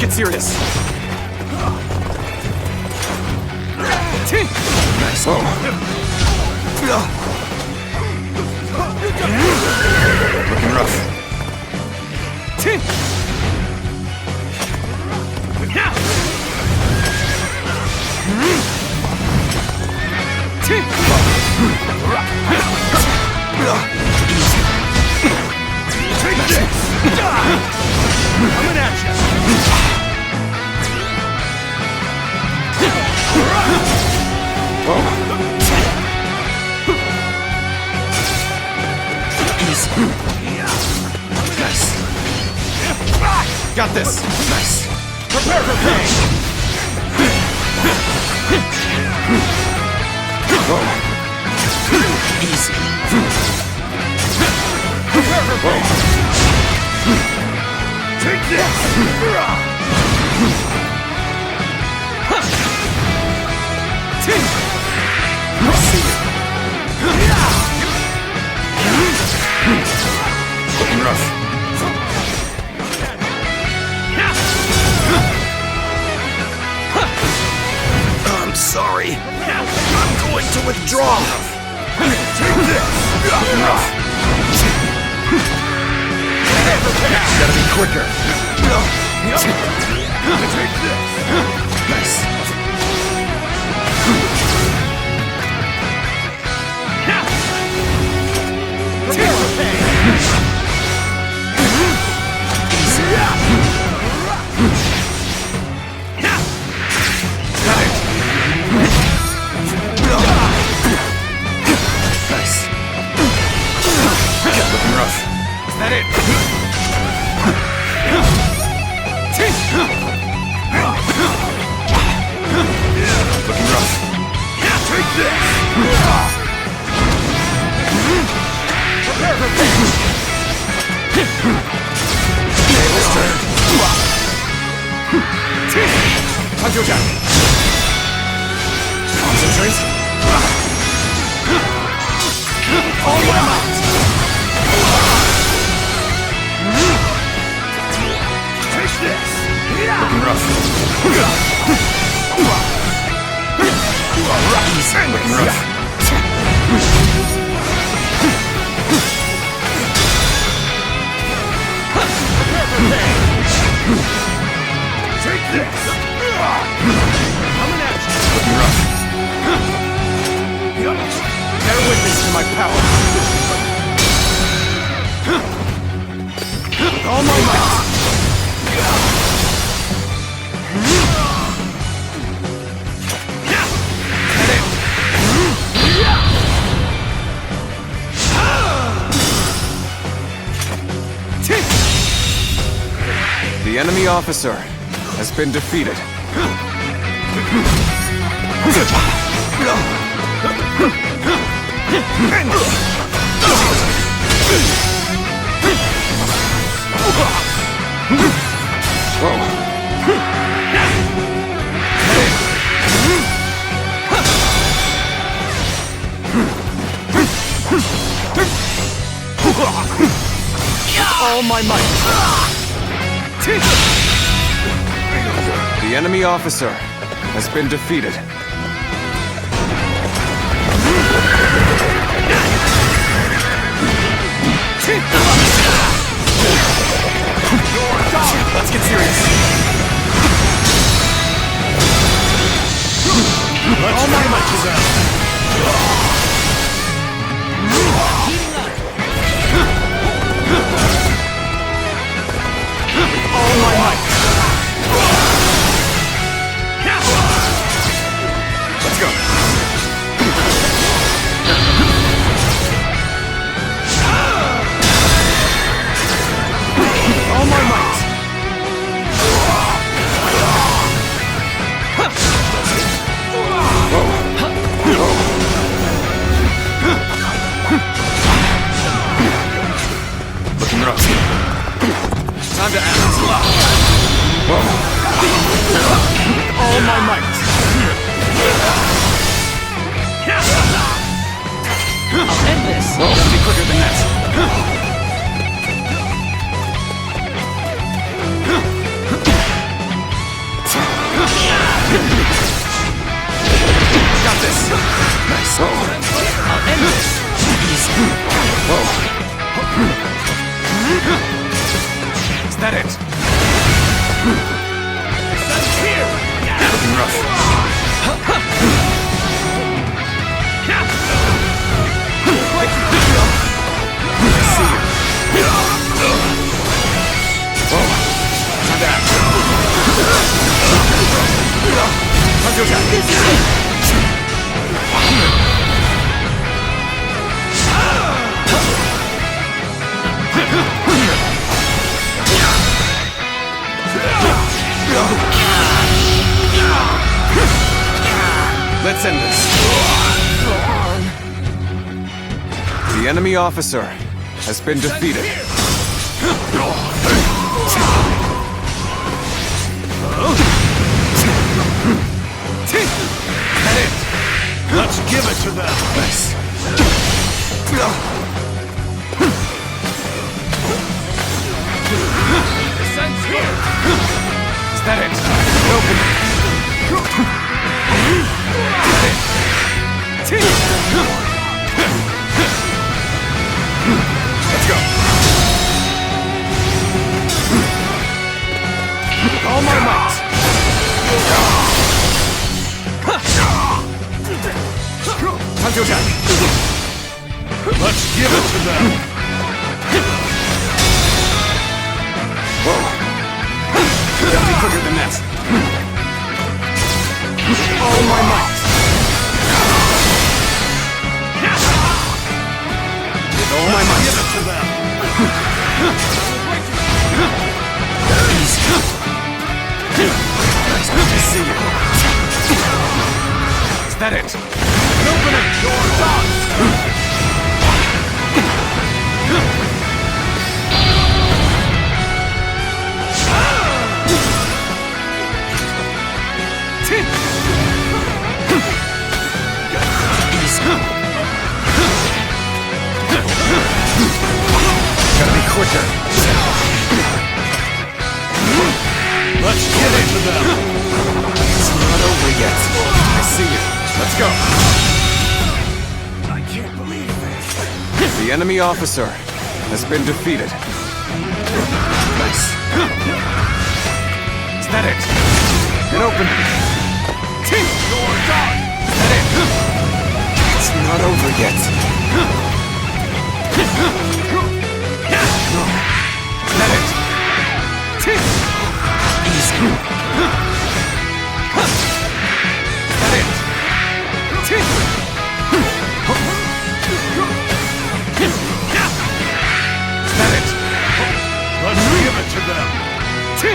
get serious. Nice. Whoa. Looking rough. Take this! Coming at you! Easy. Nice. Got this. Nice. Prepare for pain! Easy. Prepare for pain! Take this! Looking rough. I'm sorry. I'm going to withdraw. Take this! Looking rough. Gotta be quicker. Take this! Nice. Prepare for pain! Easy. Got it. Nice. Looking rough. Is that it? Looking rough. Take this! Prepare for pain! Table's turned. Concentrate! Concentrate. All my might! Take this! Looking rough. Easy. Looking rough. Prepare for pain! Take this! Coming at you! Looking rough. Bear witness to my power! With all my might! The enemy officer has been defeated. All my might! The enemy officer has been defeated. Let's get serious. All my might is out! All my might! Let's go. All my might! Looking rough. Time to act. All my might! I'll end this! Gotta be quicker than that. Nice. Whoa. I'll end this. Whoa. Is that it? Sun's here! Looking rough. I see you. Whoa. Not that. This is it! Let's end this. The enemy officer has been defeated. That it! Let's give it to them! Nice. The sun's here! Is that it? Open it. Let's go. With all my might. Time to attack. Let's give it to them! Whoa. Gotta be quicker than that. With all my might. With all my might. Give it to them! Easy. Nice to see you. Is that it? Open it! Your dogs! Gotta be quicker. Let's give it to them! It's not over yet. I see you. Let's go. I can't believe this! The enemy officer has been defeated. Nice. Is that it? And open. Your dog! Is that it? It's not over yet. Is that it? Easy. Is that it? Is that it? Let's give it to them! Is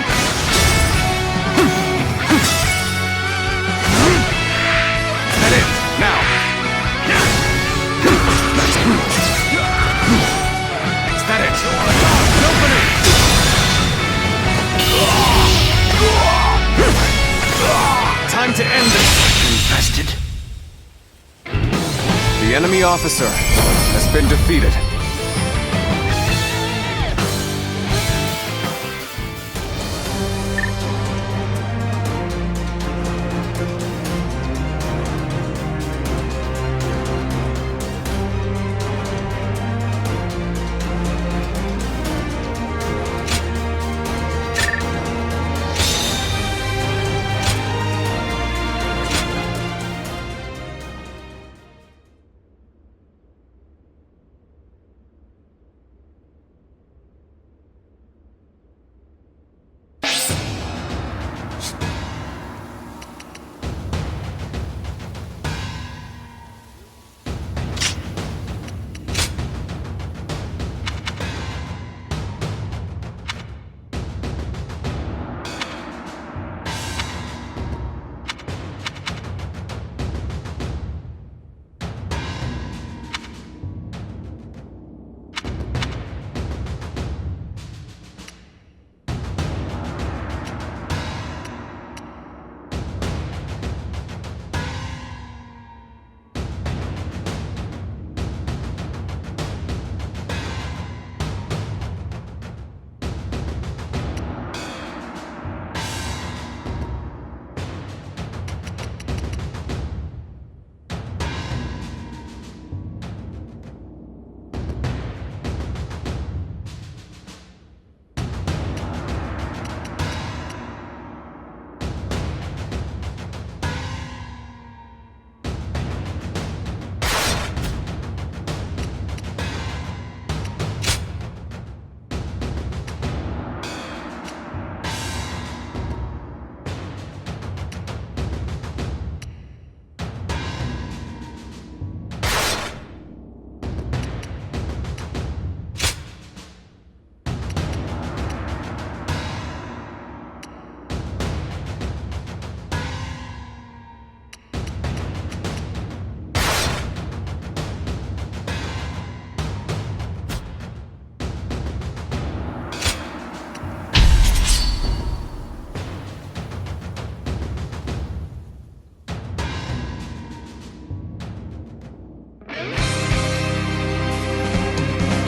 that it? Now. Is that it? Open it! Time to end this. Infested. The enemy officer has been defeated.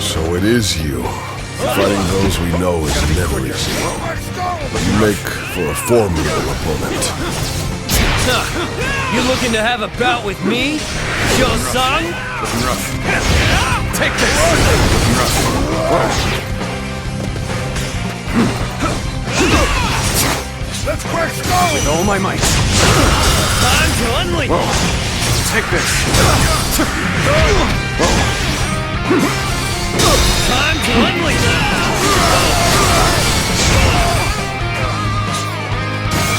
So it is you. Fighting those we know is never easy. But you make for a formidable opponent. You looking to have a bout with me? Show son? Looking rough. Take this! Looking rough. Let's crack skull! With all my might. Time to unleash! Whoa. Take this! Whoa. Time to unleash!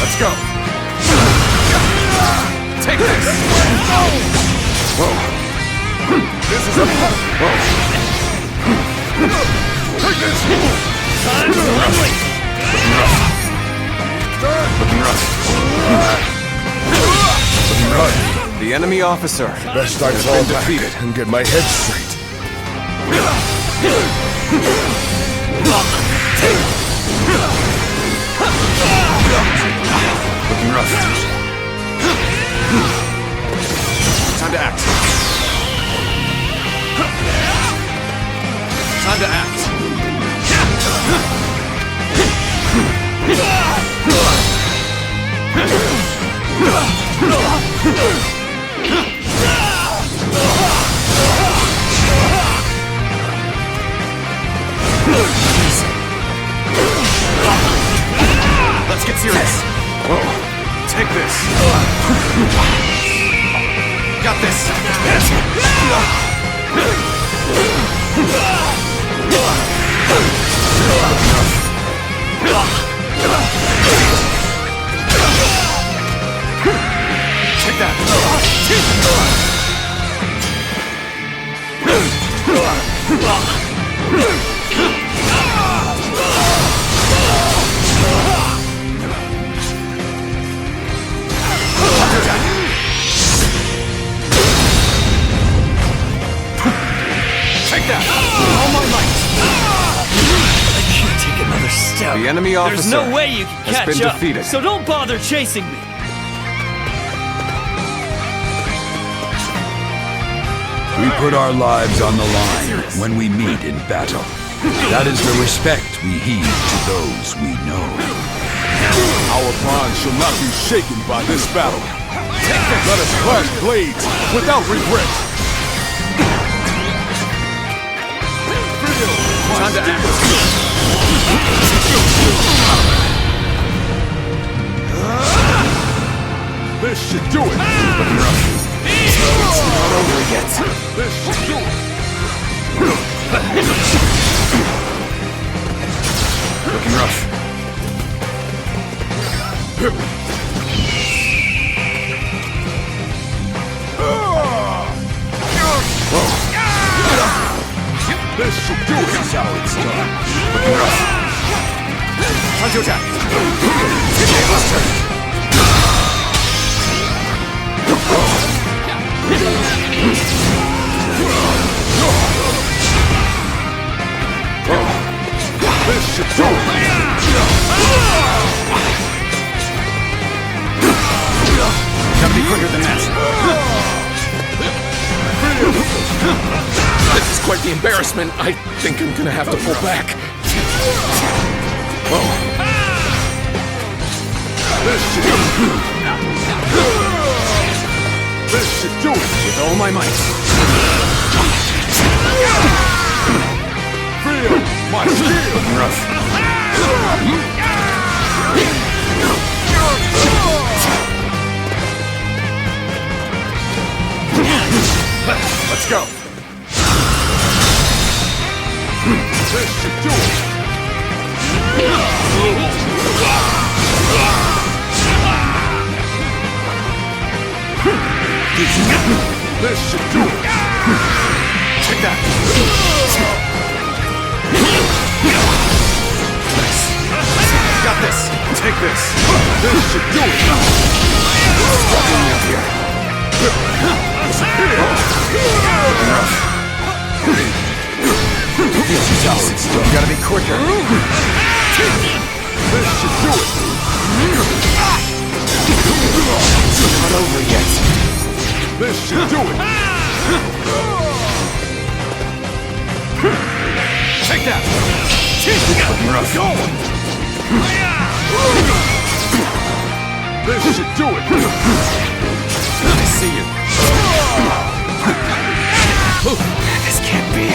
Let's go! Take this! Whoa! This is a... Whoa! Take this! Time to unleash! Looking rough. Looking rough. Looking rough. The enemy officer Best I has fall been back defeated. and get my head straight. Looking rough. Time to act. Time to act. Let's get serious. Whoa. Take this. Got this. Take that. Take that! All my might! I can't take another step. The enemy officer There's no way you can has catch been up, defeated. so don't bother chasing me. We put our lives on the line when we meet in battle. That is the respect we heed to those we know. Our bond shall not be shaken by this battle. Let us clash blades without regret. Time to act. This should do it. Looking rough. It's not over yet. This should do it. Looking rough. This should do it. That's how it's done. Looking rough. Time to attack. This should do it. Gotta be quicker than that. This is quite the embarrassment. I think I'm gonna have to pull back. Whoa. This should do it. This should do it. With all my might. Feel my steel. Looking rough. Let's go. This should do it. This should do it. Take that. Nice. Got this. Take this. This should do it. Walking me up here. Looking rough. This is how it's done. Gotta be quicker. This should do it. Not over yet. This should do it. Rough. This should do it. I see you. This can't be.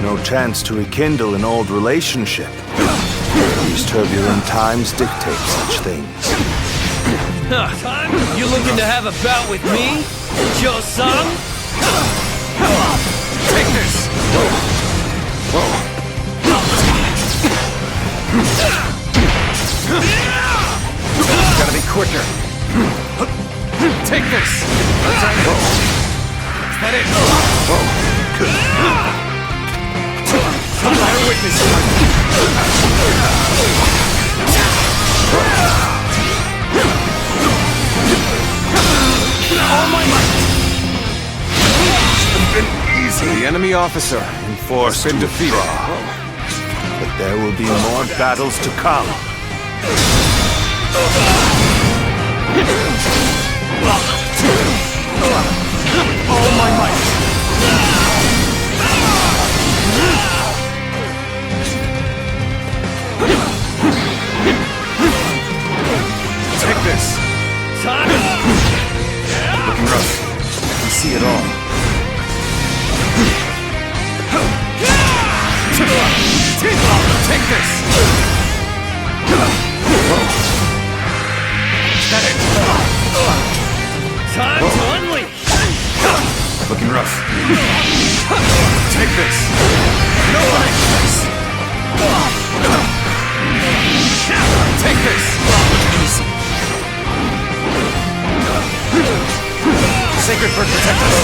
No chance to rekindle an old relationship. These turbulent times dictate such things. You looking to have a bout with me, Joe-san? Take this! Gotta be quicker. Take this! Is that it? Good. Bear witness. All my might! It's been easy. The enemy officer Forced has been to defeated. withdraw. But there will be more battles to come. All my might! Take this. Time! Looking rough. I can see it all. Take this. Is that it? Time to unleash! Looking rough. Take this. No place. Take this. Easy. Sacred Bird, protect us.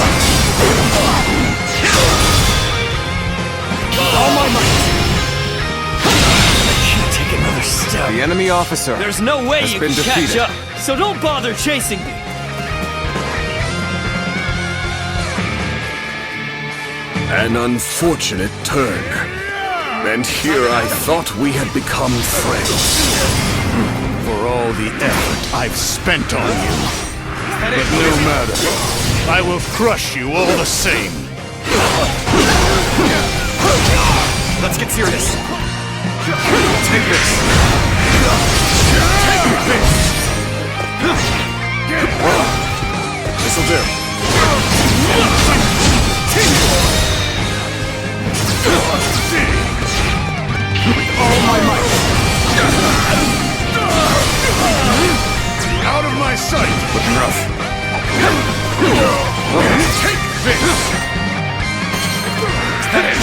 All my might! I can't take another step. The enemy officer There's no way has you been can catch defeated. up, so don't bother chasing me. An unfortunate turn. And here I thought we had become friends. For all the effort I've spent on you. But no matter. I will crush you all the same. Let's get serious. Take this. Take this! This'll do. With all my might. Out of my sight! Looking rough. Take this! Is that it?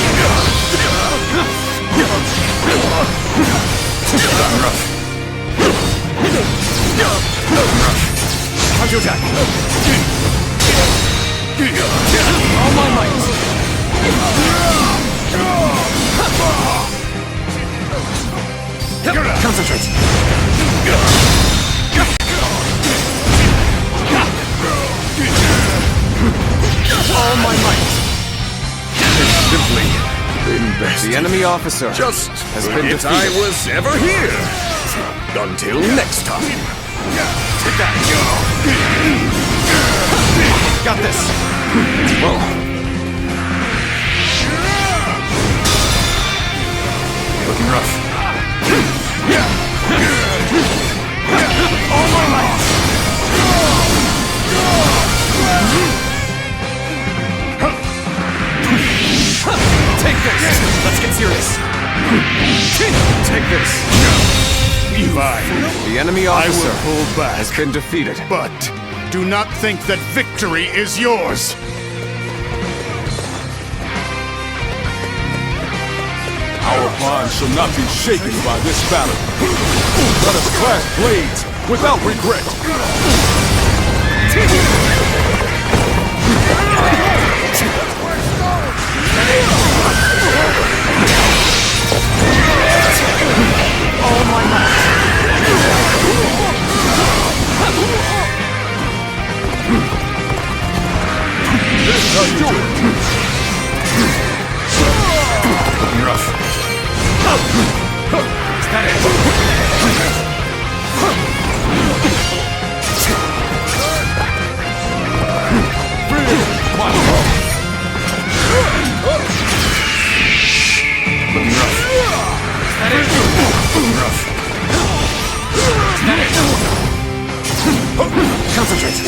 Looking rough. How'd you attack? All my might. Concentrate. All my might. It's simply been best. The enemy officer Just has been if defeated. I was ever here. Until next time. Take that. Got this. Whoa. Looking rough. All my might. Take this. Let's get serious. Take this. Fine. The enemy I officer will pull back. has been defeated. But do not think that victory is yours. Our bond shall not be shaken by this battle. Let us clash blades without regret. All my might. This shall do it. Looking rough. Is that it? Looking rough. Is that it? Looking rough. Is that it? Concentrate.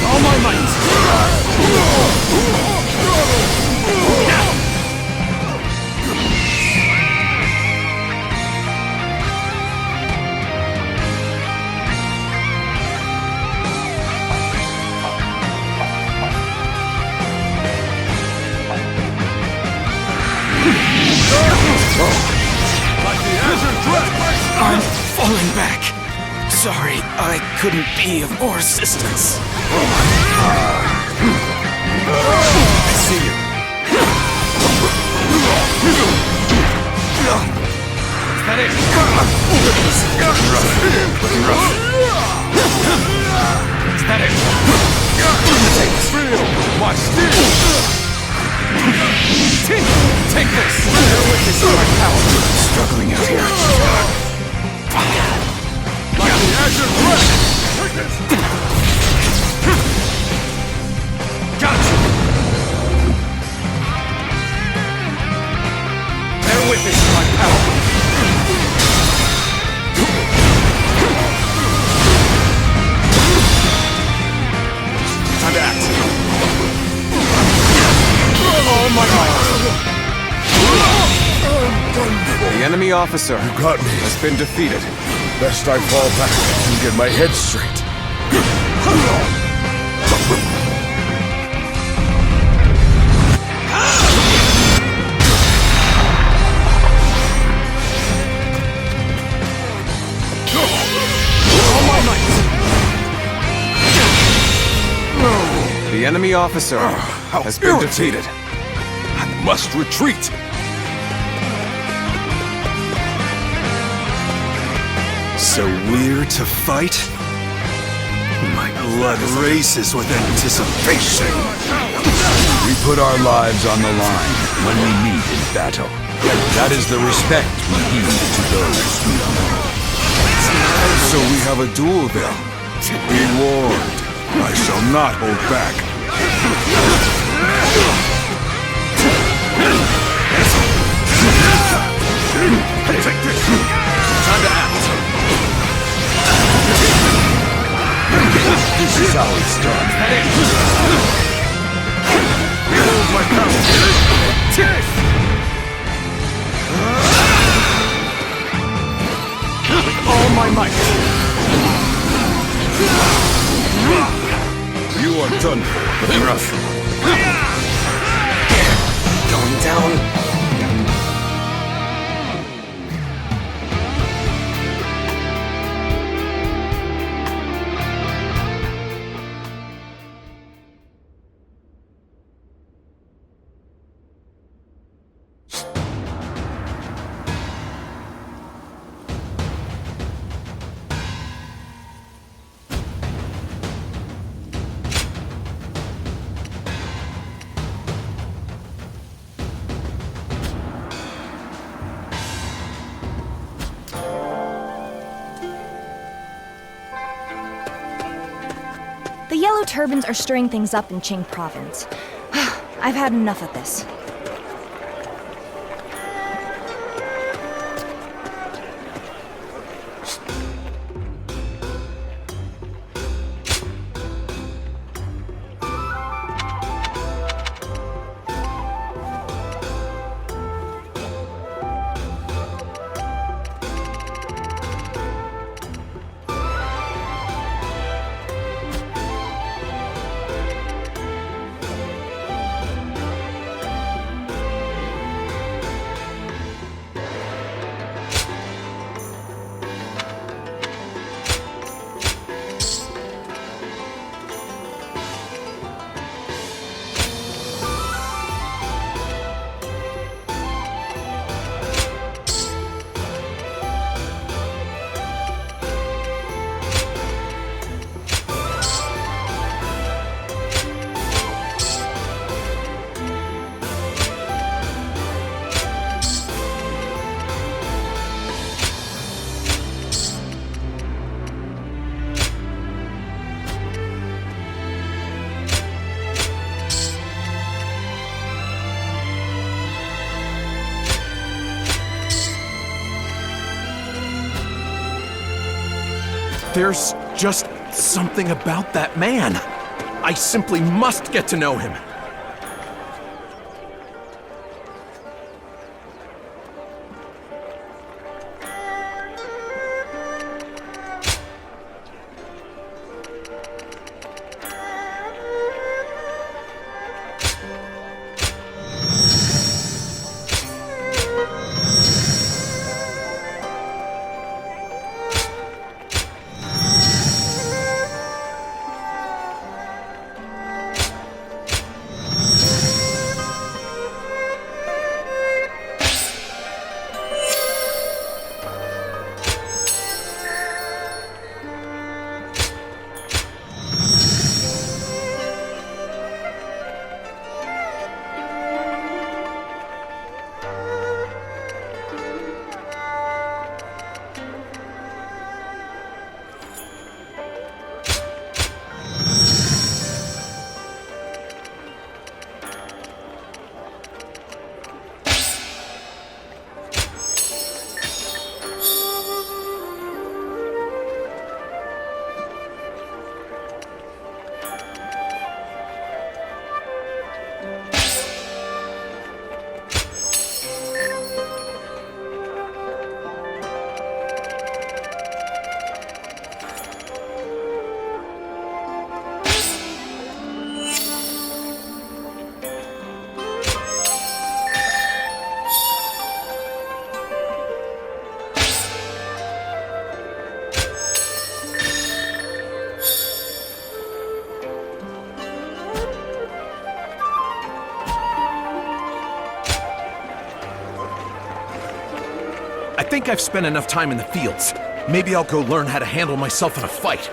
All my might. I'm falling back. Sorry, I couldn't be of more assistance. I see you. Is that it? Looking rough. Looking rough. Is that it? Feel my steel. Take this! Bear witness to my power! Struggling out here. Like the Azure Breath. Take this. Got you! Bear witness to my power! Time to act. All my might. The enemy officer Got me. has been defeated. Best I fall back and get my head straight. All my might. The enemy officer has been defeated. I must retreat. So we're to fight? My blood races with anticipation. We put our lives on the line when we meet in battle. That is the respect we heed to those we know. So we have a duel then. Be warned. I shall not hold back. Time to act. This is how it's done. Hold my power. With all my might. You are done for. Rough. Going down. The Yellow Turbans are stirring things up in Qing province. I've had enough of this. There's just something about that man. I simply must get to know him. I think I've spent enough time in the fields. Maybe I'll go learn how to handle myself in a fight.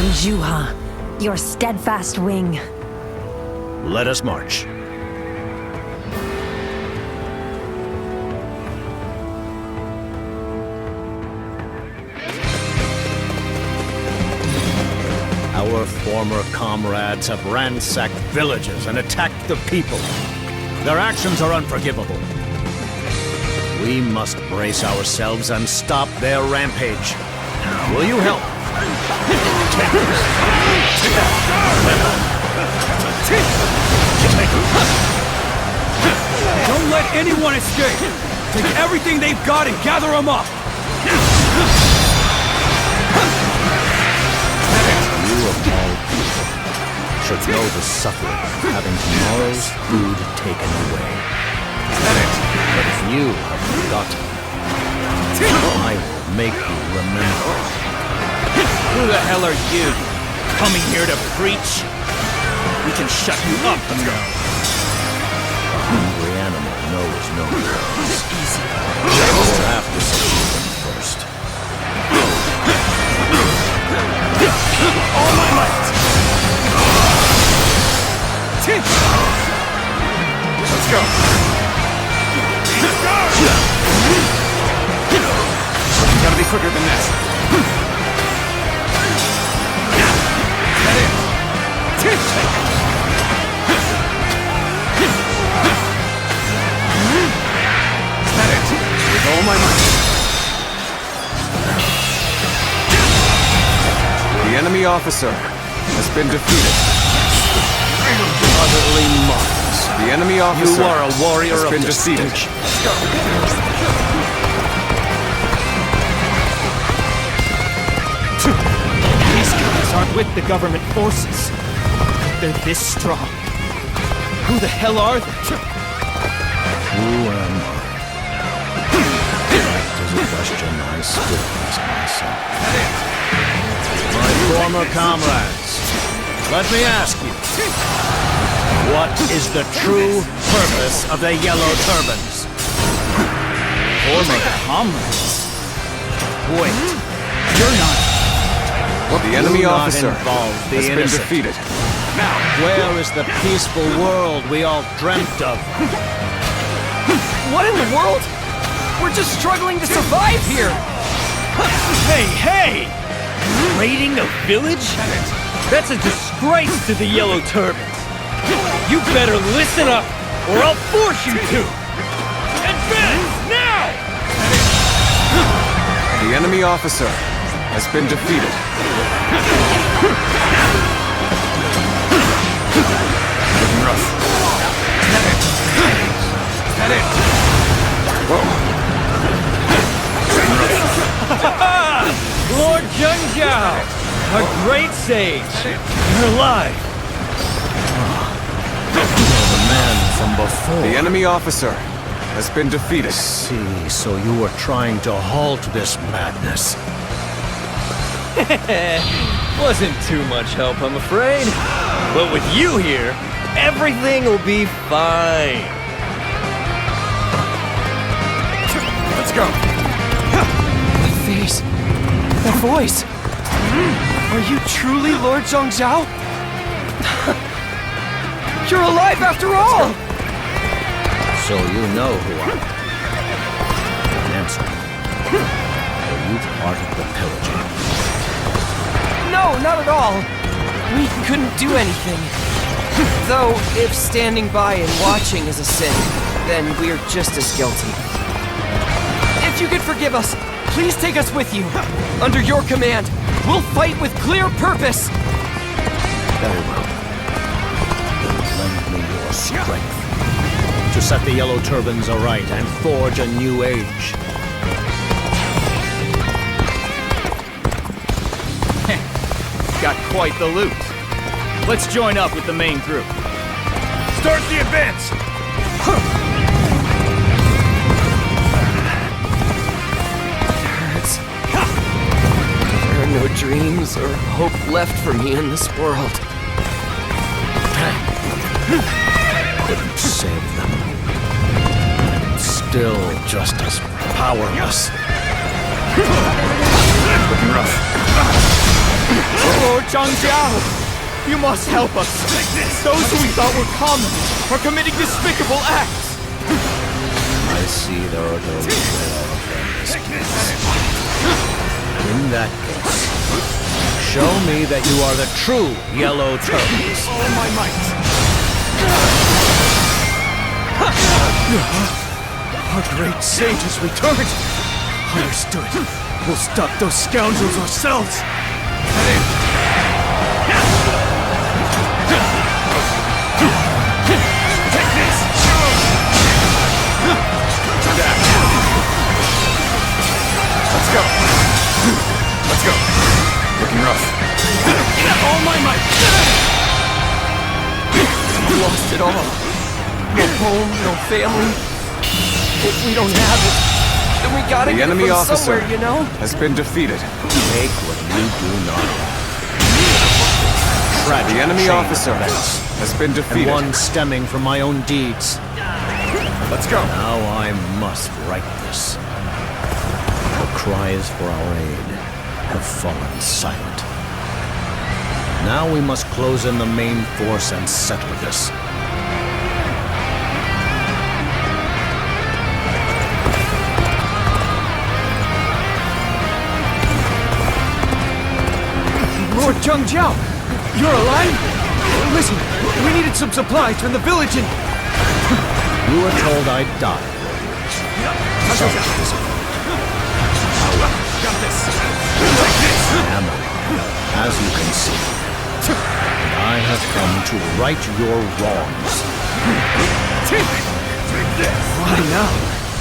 am Juha, your steadfast wing. Let us march. Our former comrades have ransacked villages and attacked the people. Their actions are unforgivable. We must brace ourselves and stop their rampage. Will you help? Don't let anyone escape! Take everything they've got and gather them up! You of all people should know the suffering of having tomorrow's food taken away. But if you have forgotten, I will make you remember. Who the hell are you? Coming here to preach? We can shut you up now. Hungry animal knows no words. Easy. We'll have to subdue them first. All my might! Let's go! Gotta be quicker than this. That is. That it. With all my might. The enemy officer has been defeated. Utterly marvelous. The enemy officer You are a warrior has of been defeated. distinction. These guys aren't with the government forces. They're this strong. Who the hell are they? Who am I? That is a question I still ask myself. My former comrades, let me ask you, what is the true purpose of the Yellow Turbans? Former comrades? Wait, you're not. The enemy Do not officer involve the has been innocent. defeated. Now, Where is the peaceful world we all dreamt of? what in the world? We're just struggling to survive here. Hey, hey! Raiding a village? That's a disgrace to the Yellow Turbans. You better listen up, or I'll force you to! Advance, now! The enemy officer has been defeated. Looking rough. That it? Lord Zhengzhao, a great sage. You're alive. The man from before. The enemy officer has been defeated. See, so you were trying to halt this madness. Wasn't too much help, I'm afraid. But with you here, everything will be fine. Let's go. That face. That voice. Are you truly Lord Zhengzhao? You're alive after all! So you know who I am. Answer me. Were you part of the pillaging? No, not at all. We couldn't do anything. Though, if standing by and watching is a sin, then we're just as guilty. If you could forgive us, please take us with you. Under your command, we'll fight with clear purpose. Very well. Then lend me your strength to set the Yellow Turbans aright and forge a new age. Got quite the loot. Let's join up with the main group. Start the advance! Hurts. There are no dreams or hope left for me in this world. Couldn't save them. Still just as powerless. Looking rough. Lord Zhangjiao! You must help us! Those who we thought were common are committing despicable acts! I see there are those who are In that case, show me that you are the true Yellow Turbans. All my might! Our great sage has returned! Understood. We'll stop those scoundrels ourselves! Head in! Take this! Let's go. Let's go. Looking rough. All my might! We've lost it all. No home, no family. If we don't have it, then we gotta The get enemy it from officer somewhere, you know? has been defeated. Take what you do not have. The enemy chain officer of events, has been and defeated. one stemming from my own deeds. Let's go. Now I must right this. The cries for our aid have fallen silent. Now we must close in the main force and settle this. Lord Zhangjiao! You're alive? Listen, we needed some supplies from the village and... You were told I'd die. So it is. Got this! Ammo, as you can see. And I have come to right your wrongs. Why now?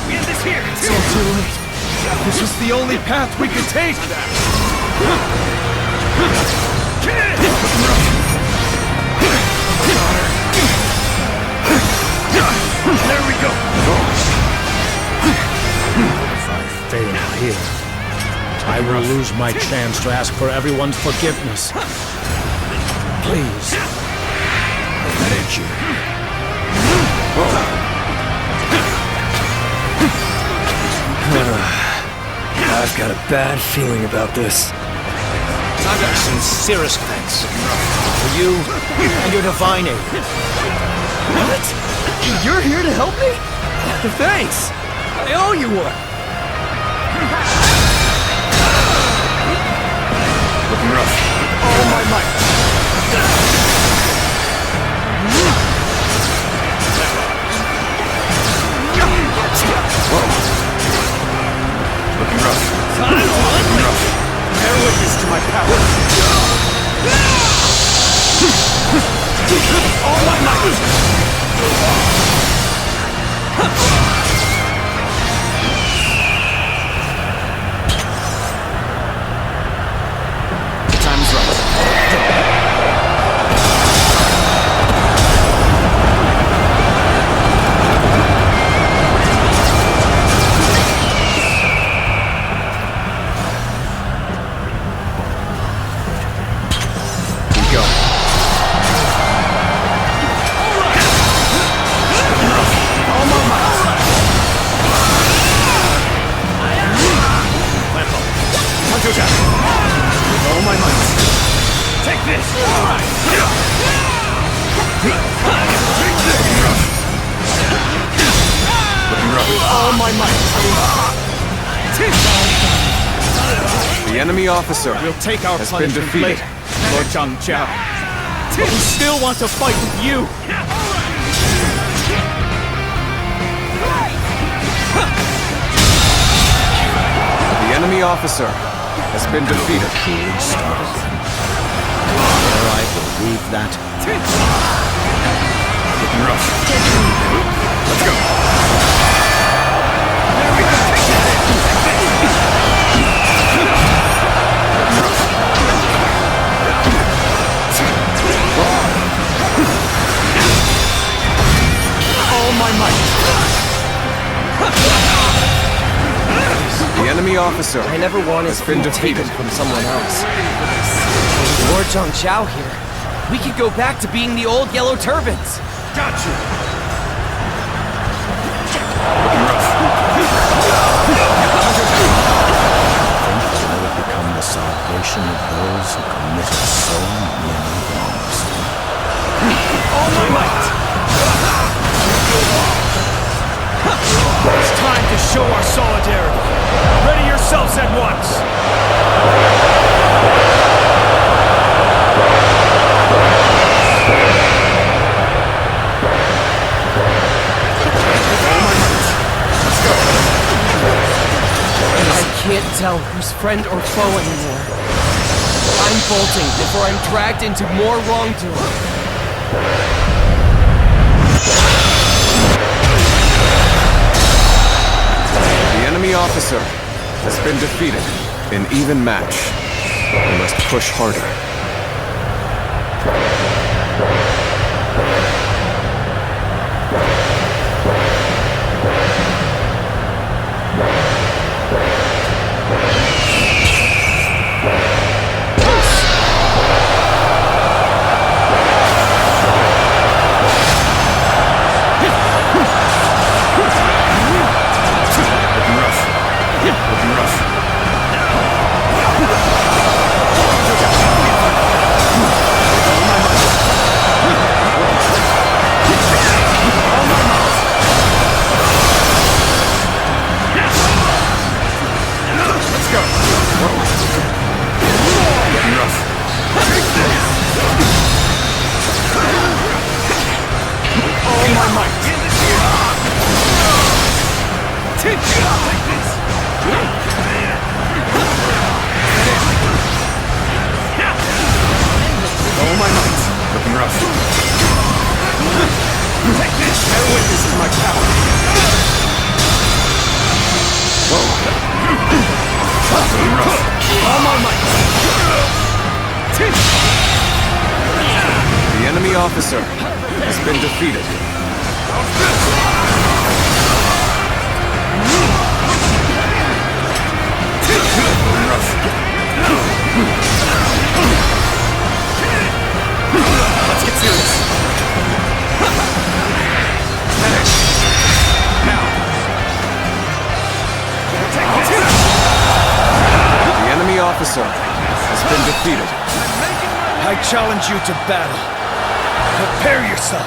We end this here! It's all too late. This was the only path we could take! There we go! If I fail here, I will lose my chance to ask for everyone's forgiveness. Please. I beg you. I've got a bad feeling about this. Sincerest thanks for you and your divine aid. What? You're here to help me? Thanks! I owe you one! Looking rough. All my might! Looking rough. Looking rough. Bear witness to my power. All my might! Time's right. We go. All my might! All my might! Take this! Looking rough. All my might! The enemy officer We'll take our has been punishment defeated. later, Lord Zhangjiao. But we still want to fight with you! The enemy officer has been defeated. Truly started. Dare I believe that? Looking rough. Let's go. All my might! The enemy officer I never wanted has been food defeated. taken from someone else. Lord Zhangjiao here. We could go back to being the old Yellow Turbans. Got you! Looking rough. I would become the Sahib generation of those who committed so many wrongs. All my might! It's time to show our solidarity. Ready yourselves at once! I can't tell who's friend or foe anymore. I'm bolting before I'm dragged into more wrongdoing. The enemy officer has been defeated in even match. We must push harder. The enemy officer has been defeated. Let's get serious. The enemy officer has been defeated. I challenge you to battle. Prepare yourself.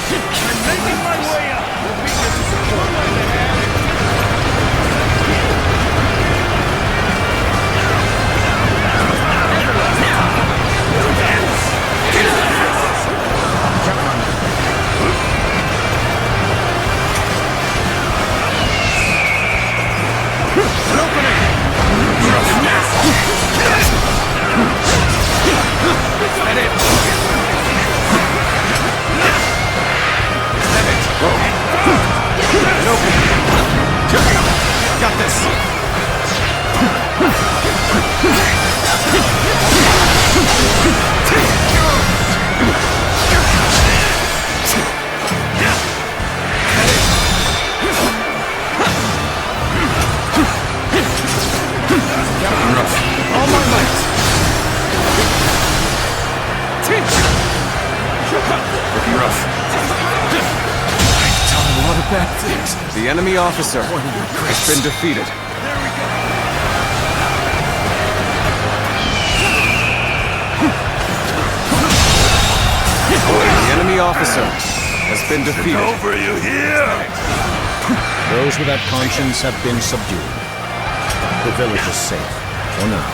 I'm making my way up. Got this. All my might. Looking rough. Done a lot of bad things. The enemy officer has been defeated. The enemy officer has been defeated. Over, you hear? Those without conscience have been subdued. The village is safe, for now.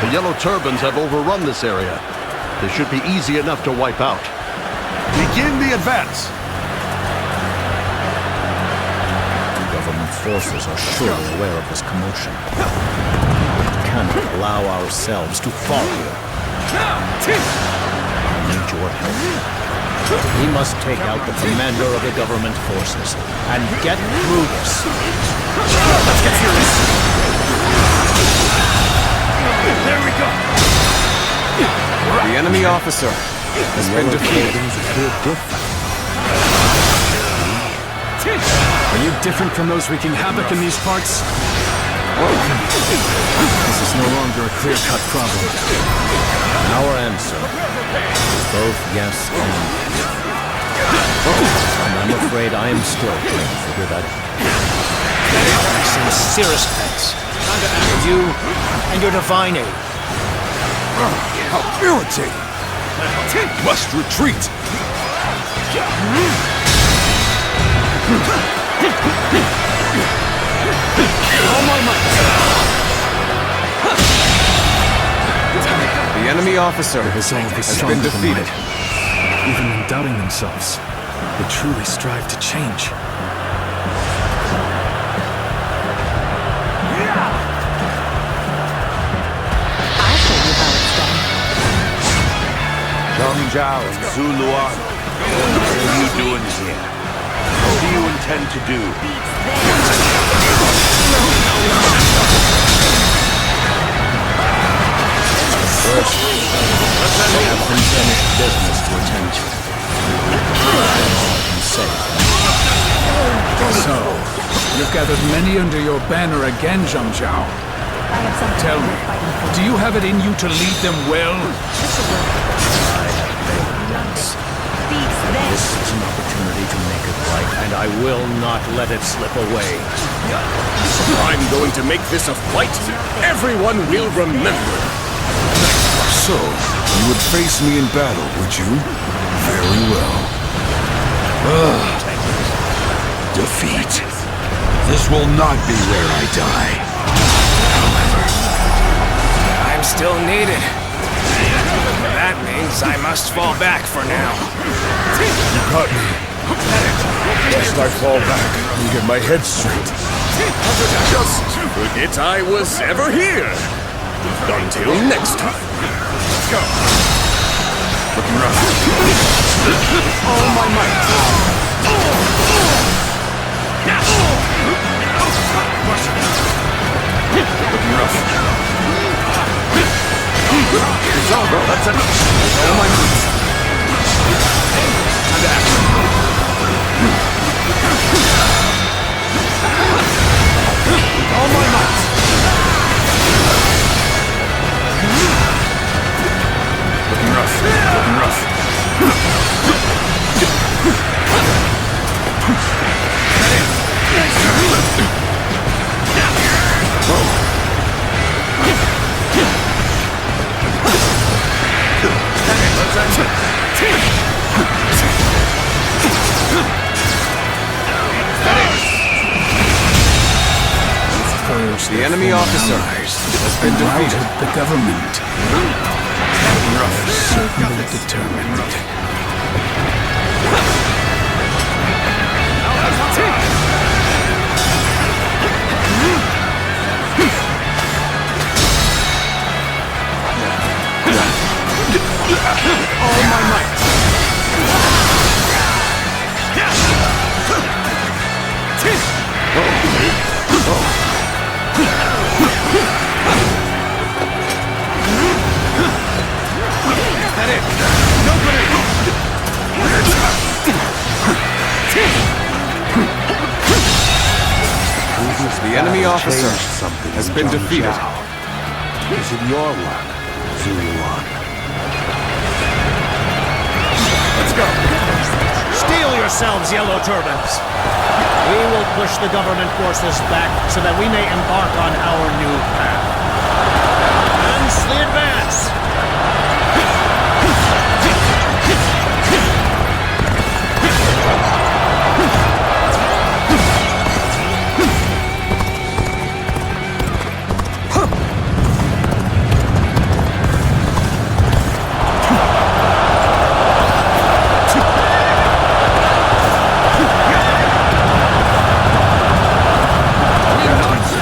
The Yellow Turbans have overrun this area. They should be easy enough to wipe out. Begin the advance! The government forces are surely aware of this commotion. We cannot allow ourselves to fall here. I need your help. We must take out the commander of the government forces and get through this. Let's get serious. There we go. The enemy officer has been defeated. Are you different from those wreaking havoc in these parts? This is no longer a clear-cut problem. Our answer is both yes and no. And I'm afraid I am still trying to figure that out. sincere respects. For you and your divine aid. How irritating! Must retreat! All my might! The enemy officer has been defeated. Even when doubting themselves, they truly strive to change. I'll show you how it's done. Zhang Zhao and Zhu Luan, what are you doing here? What do you intend to do? First, I have unfinished business to attend to. So, you've gathered many under your banner again, Zhang Zhao. Tell me, do you have it in you to lead them well? This is an opportunity to make it right, and I will not let it slip away. I'm going to make this a fight everyone will remember. So, you would face me in battle, would you? Very well. Defeat. This will not be where I die. I'm still needed. That means I must fall back for now. You caught me. Lest I fall back and get my head straight. Just forget I was ever here. Until next time. Let's go. Looking rough. All my might. Looking rough. It's over. That's enough. All my might. Time to act. All my might. Looking rough. Looking rough. The enemy officer has been defeated. The government. Certainly determined. All my might. That it? Nobody! The enemy officer has been defeated. Is it your work, Zhu Luan? Let's go. Steel yourselves, Yellow Turbans. We will push the government forces back so that we may embark on our new path. Hence the advance!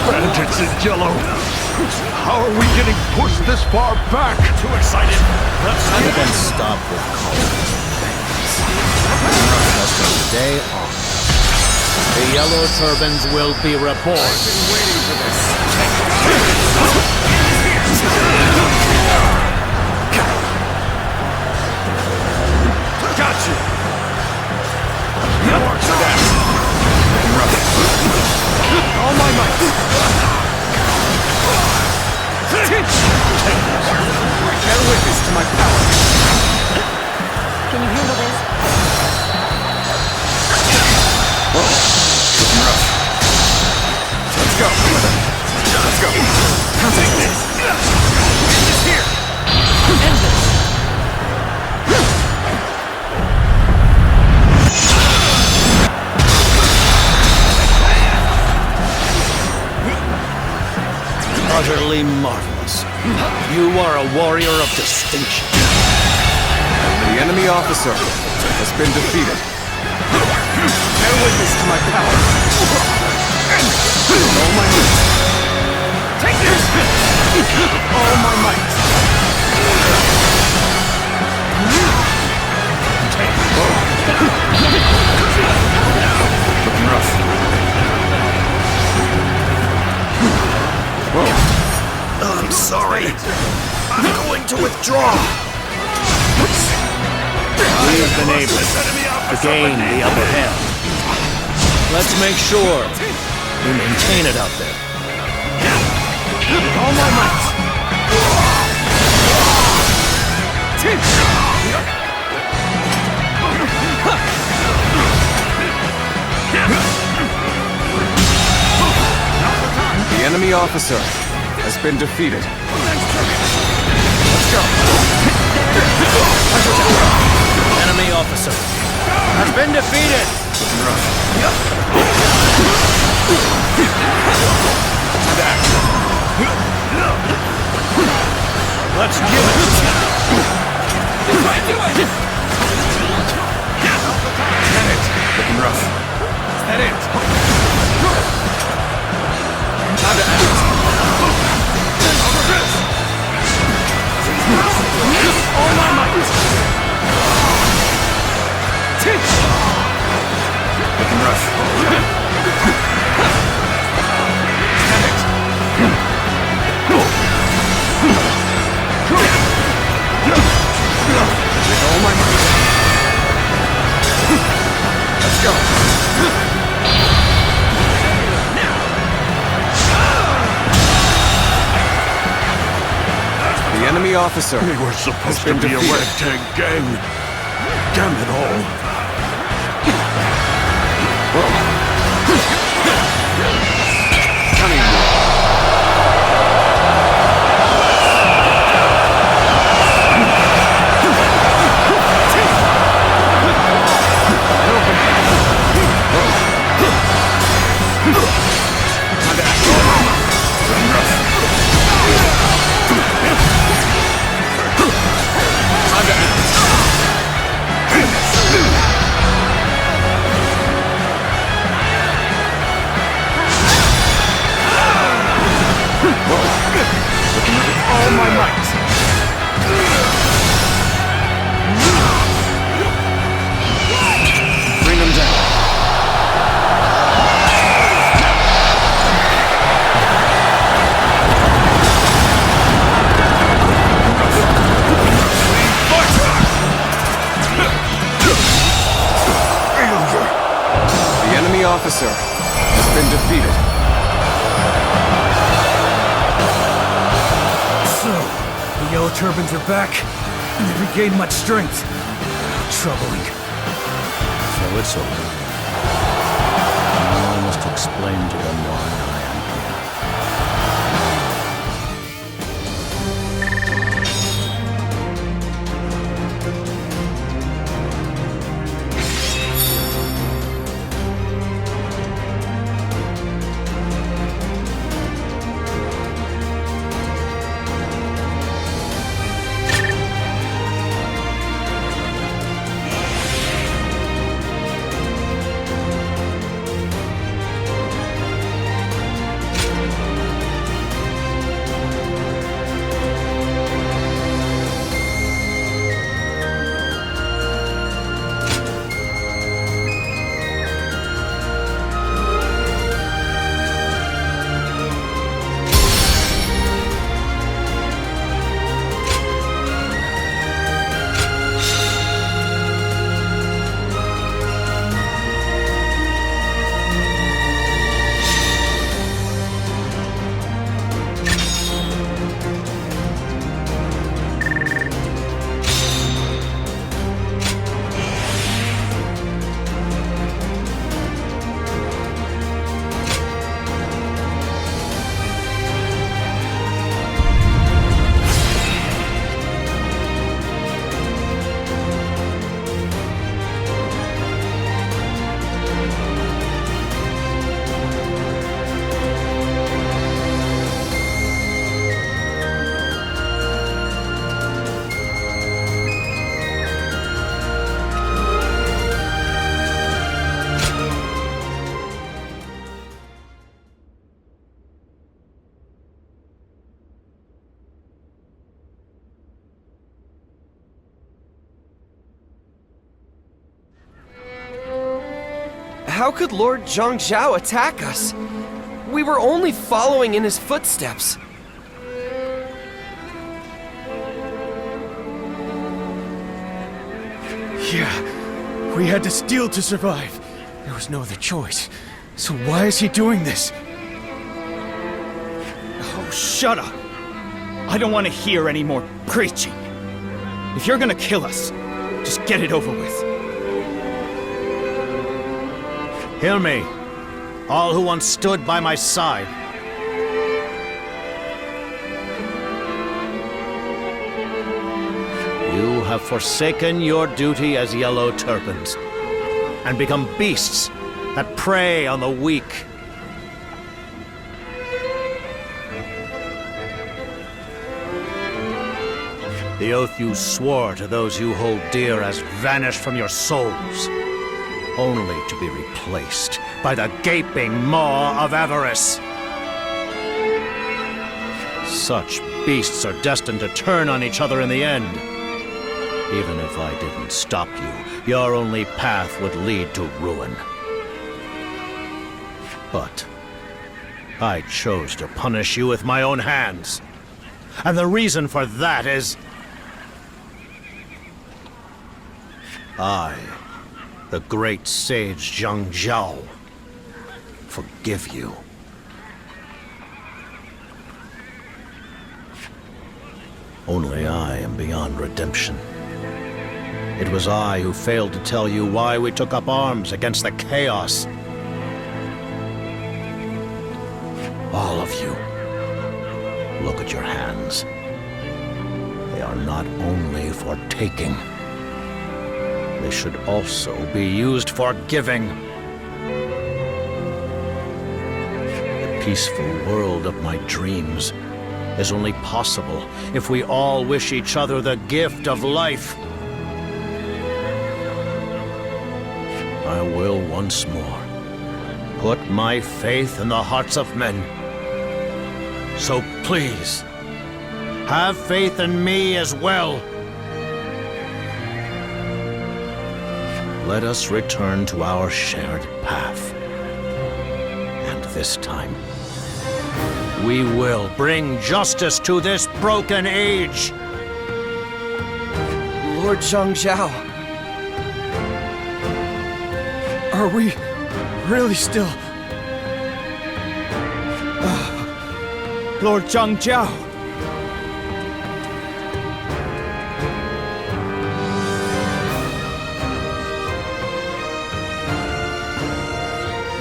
Bandits in yellow. How are we getting pushed this far back? Too excited. Let's And then stop with calling us from today on. The Yellow Turbans will be reborn. I've been waiting for this. Got you. More to that. All my might. Bear witness to my power. Can you handle this? Looking rough. Let's go. Let's go. Take this. End this here. End this. Utterly marvelous. You are a warrior of distinction. The enemy officer has been defeated. Bear witness to my power. All my might. Take this. All my might. Looking rough. I'm sorry. I'm going to withdraw. We've been able to gain the upper hand. Let's make sure we maintain it out there. With all my might. The enemy officer has been defeated. Let's go. Enemy officer has been defeated. Let's give it. Looking rough. Is that it? Time to act. All my might. Looking rough. With all my might. Let's go. The enemy officer We were supposed to been be a defeated. ragtag gang. Damn it all. Coming. All my might. Bring them down. The enemy officer has been defeated. So, the yellow turbans are back, and they've regained much strength. Troubling. So it's over. Now I must explain to them why I am here. How could Lord Zhangzhao attack us? We were only following in his footsteps. Yeah, we had to steal to survive. There was no other choice. So why is he doing this? Oh, shut up! I don't want to hear any more preaching. If you're gonna kill us, just get it over with. Hear me, all who once stood by my side. You have forsaken your duty as Yellow Turbans and become beasts that prey on the weak. The oath you swore to those you hold dear has vanished from your souls, only to be replaced by the gaping maw of avarice. Such beasts are destined to turn on each other in the end. Even if I didn't stop you, your only path would lead to ruin. But I chose to punish you with my own hands. And the reason for that is I, the great sage Zhangzhao, forgive you. Only I am beyond redemption. It was I who failed to tell you why we took up arms against the chaos. All of you, look at your hands. They are not only for taking. They should also be used for giving. The peaceful world of my dreams is only possible if we all wish each other the gift of life. I will once more put my faith in the hearts of men. So please, have faith in me as well. Let us return to our shared path. And this time, we will bring justice to this broken age. Lord Zhangzhao. Are we really still... Lord Zhangzhao?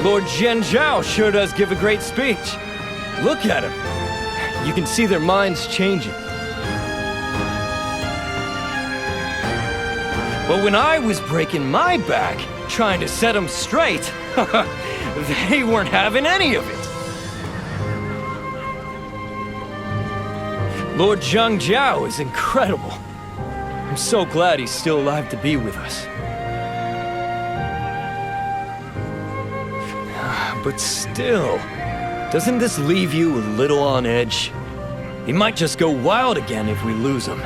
Lord Zhangzhao sure does give a great speech. Look at him. You can see their minds changing. But when I was breaking my back, trying to set them straight, they weren't having any of it. Lord Zhangzhao is incredible. I'm so glad he's still alive to be with us. But still, doesn't this leave you a little on edge? He might just go wild again if we lose him.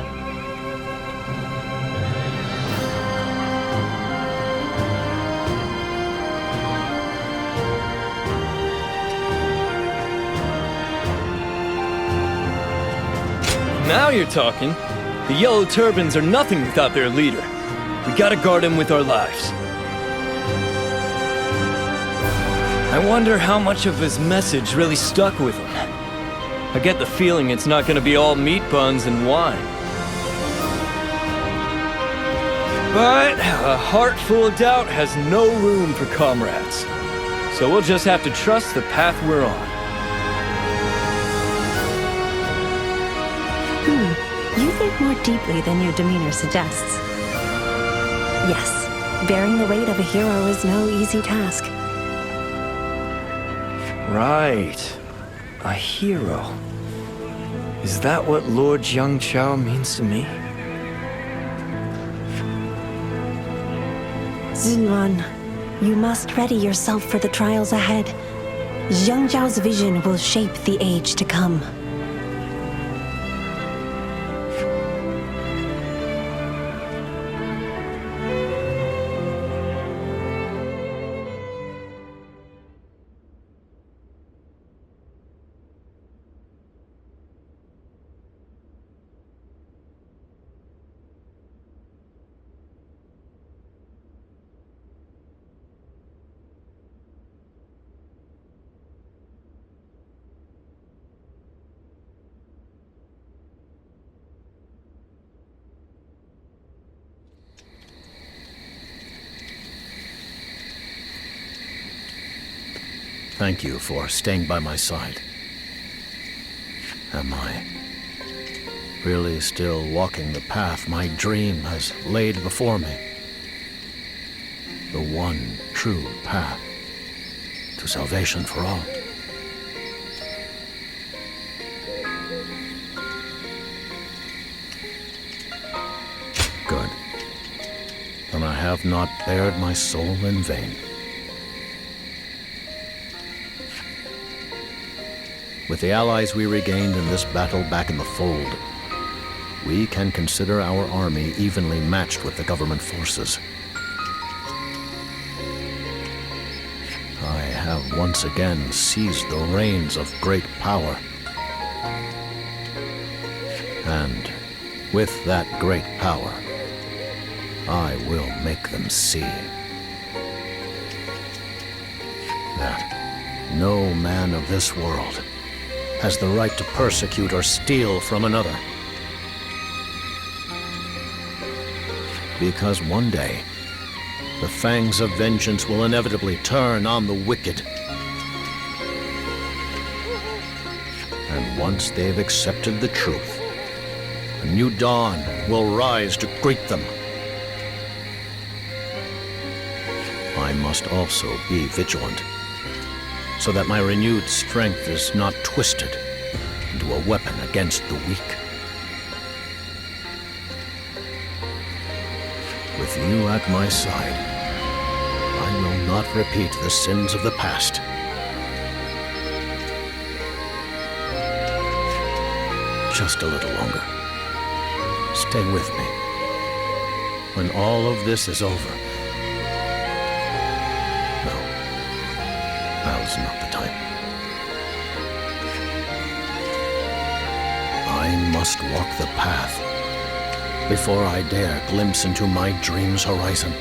Now you're talking. The Yellow Turbans are nothing without their leader. We gotta guard him with our lives. I wonder how much of his message really stuck with him. I get the feeling it's not gonna be all meat buns and wine. But a heart full of doubt has no room for comrades. So we'll just have to trust the path we're on. You think more deeply than your demeanor suggests. Yes, bearing the weight of a hero is no easy task. Right. A hero. Is that what Lord Zhangzhao means to me? Zunwan, you must ready yourself for the trials ahead. Zhangzhao's vision will shape the age to come. Thank you for staying by my side. Am I really still walking the path my dream has laid before me? The one true path to salvation for all. Good. Then I have not bared my soul in vain. With the allies we regained in this battle back in the fold, we can consider our army evenly matched with the government forces. I have once again seized the reins of great power. And with that great power, I will make them see that no man of this world has the right to persecute or steal from another. Because one day, the fangs of vengeance will inevitably turn on the wicked. And once they've accepted the truth, a new dawn will rise to greet them. I must also be vigilant, so that my renewed strength is not twisted into a weapon against the weak. With you at my side, I will not repeat the sins of the past. Just a little longer. Stay with me. When all of this is over. No, now's not the time. I must walk the path before I dare glimpse into my dream's horizon.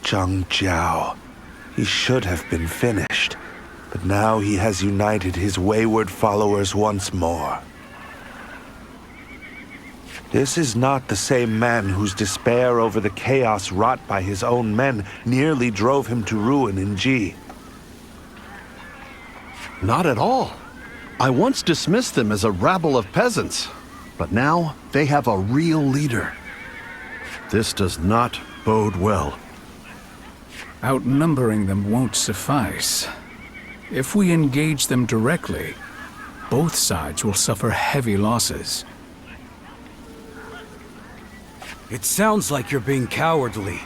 Zhang Jiao. He should have been finished, but now he has united his wayward followers once more. This is not the same man whose despair over the chaos wrought by his own men nearly drove him to ruin in Ji. Not at all. I once dismissed them as a rabble of peasants, but now they have a real leader. This does not bode well. Outnumbering them won't suffice. If we engage them directly, both sides will suffer heavy losses. It sounds like you're being cowardly,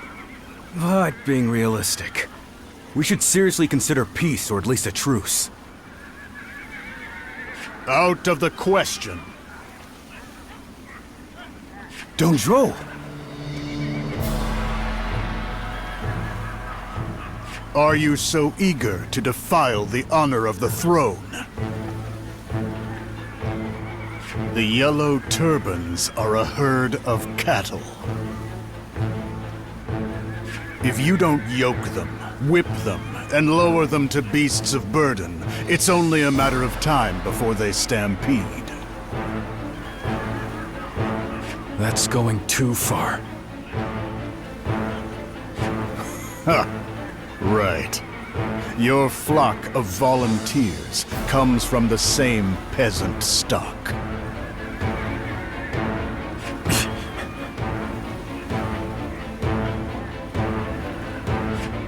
but being realistic. We should seriously consider peace, or at least a truce. Out of the question. Dongzhuo! Are you so eager to defile the honor of the throne? The Yellow Turbans are a herd of cattle. If you don't yoke them, whip them, and lower them to beasts of burden, it's only a matter of time before they stampede. That's going too far. Ha! Right. Your flock of volunteers comes from the same peasant stock.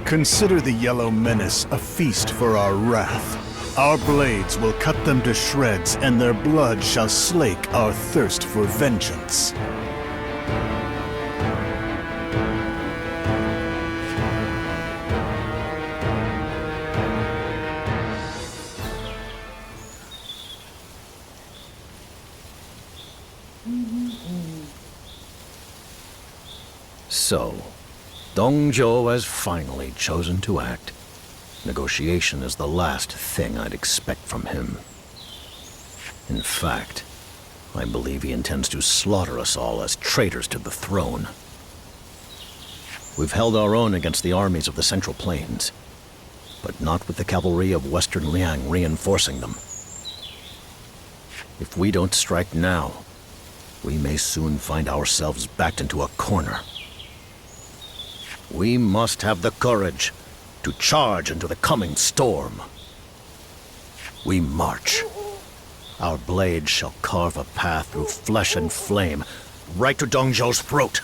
Consider the Yellow Menace a feast for our wrath. Our blades will cut them to shreds, and their blood shall slake our thirst for vengeance. So, Dongzhuo has finally chosen to act. Negotiation is the last thing I'd expect from him. In fact, I believe he intends to slaughter us all as traitors to the throne. We've held our own against the armies of the Central Plains, but not with the cavalry of Western Liang reinforcing them. If we don't strike now, we may soon find ourselves backed into a corner. We must have the courage to charge into the coming storm. We march. Our blades shall carve a path through flesh and flame, right to Dong Zhou's throat.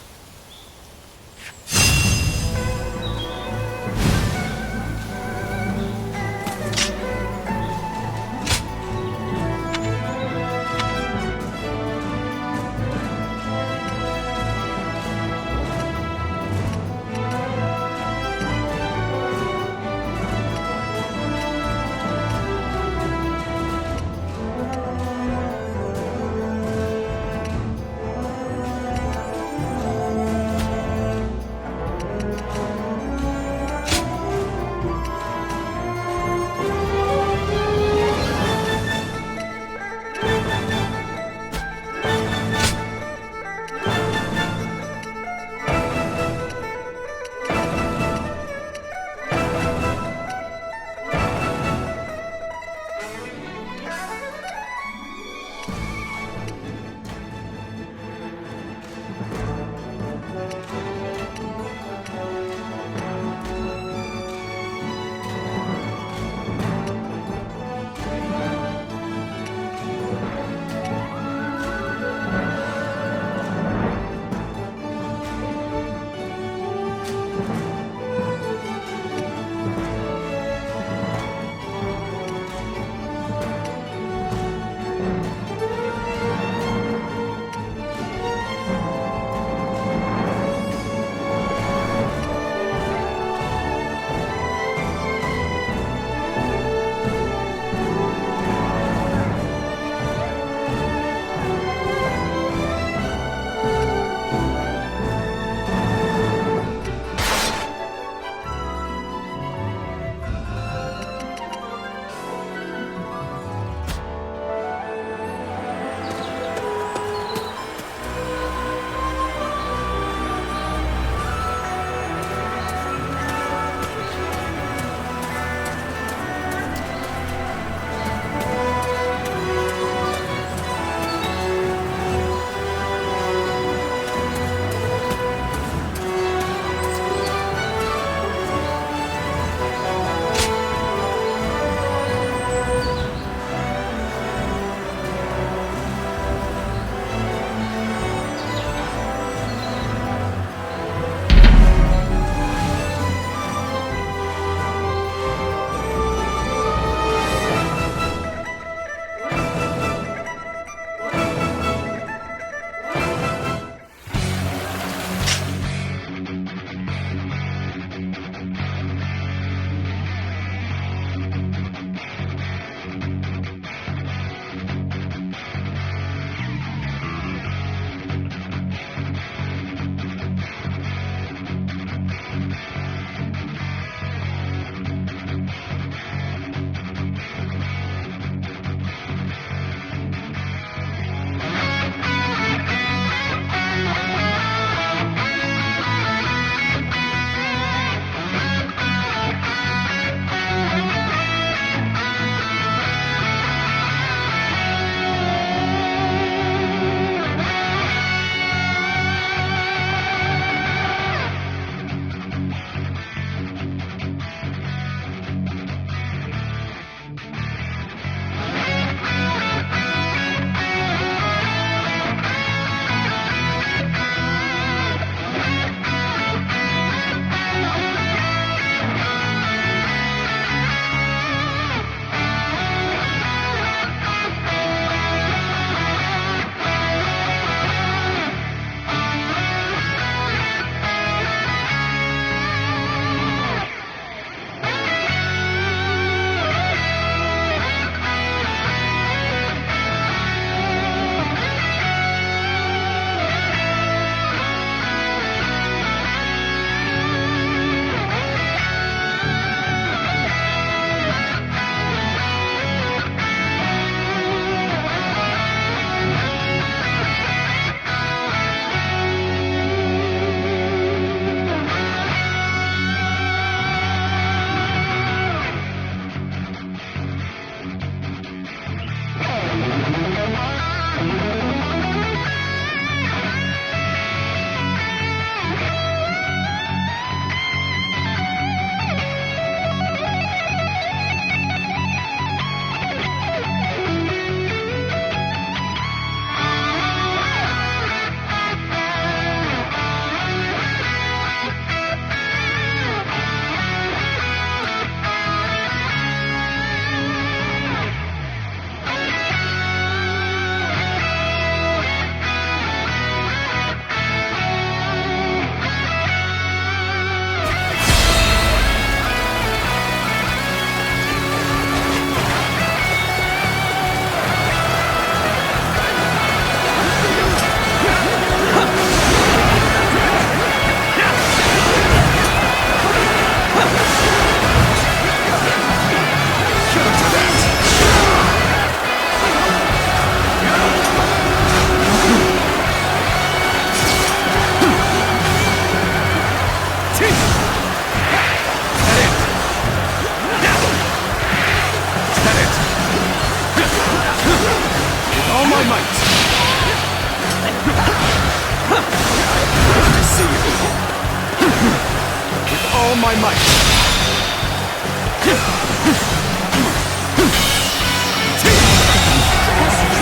all my might.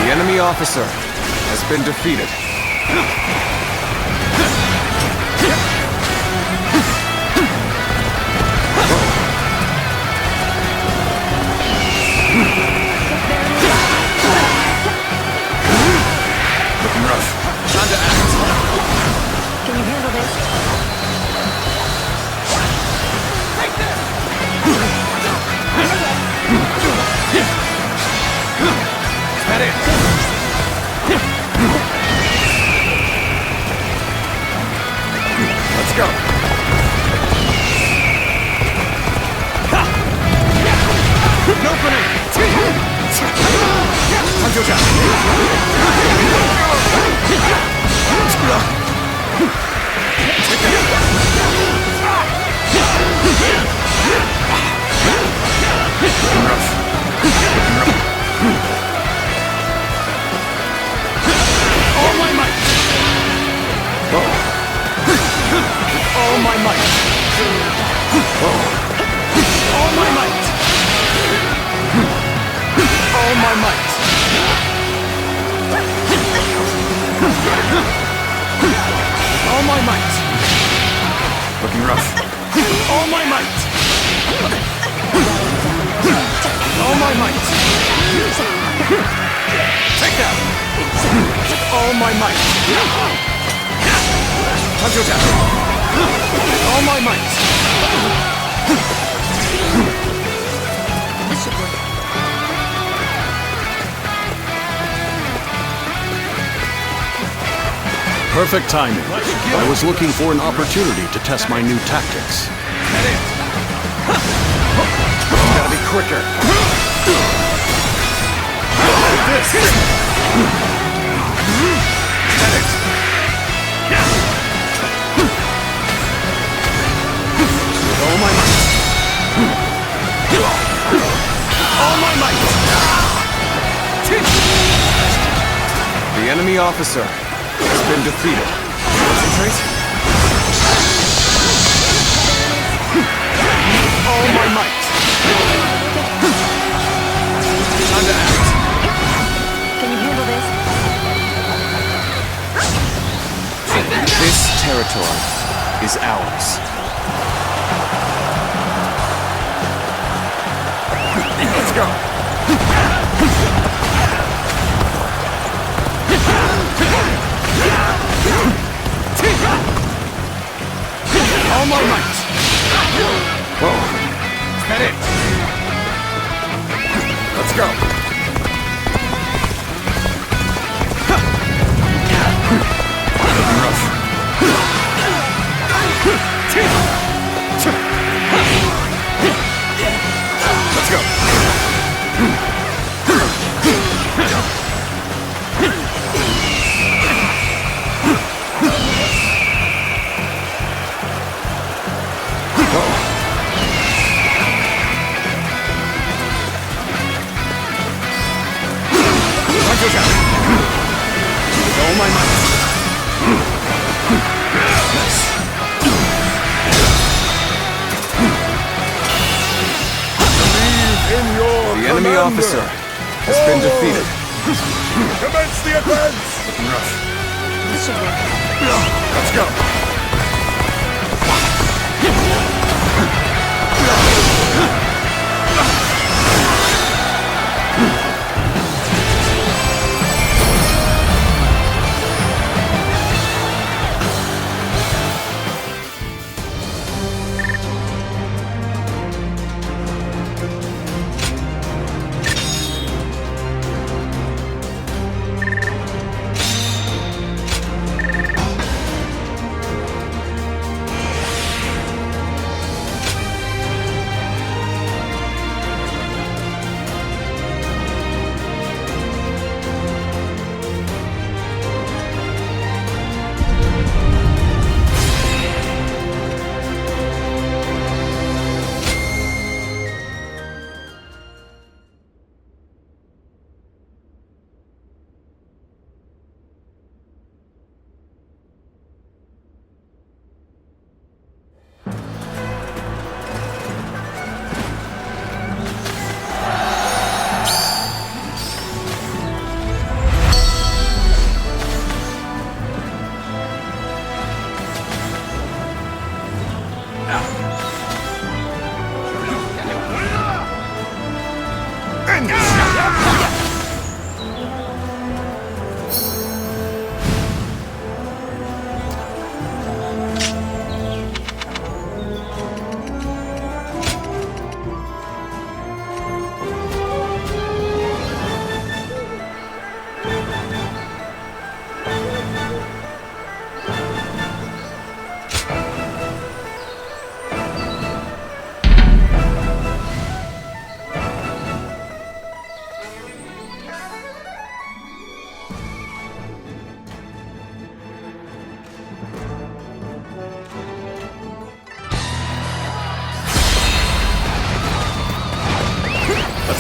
The enemy officer has been defeated. Looking rough. Time to act. Can you handle this? Is that it? Let's go. An opening. All my might. All my might. All my might. All my might. All my might. Looking rough. All my might. All my might. Take that. All my might. Touch your tap. All my might. This should work. Perfect timing. I was looking for an opportunity to test my new tactics. Gotta be quicker. This. All my might. All my might. The enemy officer has been defeated. Concentrate. All my might. Time to act. Can you handle this? This territory is ours. Let's go. All my might. Whoa. Is that it? Let's go. Looking rough. Let's go. With all my might. Nice. The enemy officer has been defeated. Commence the advance! Looking rough. This should work. Let's go.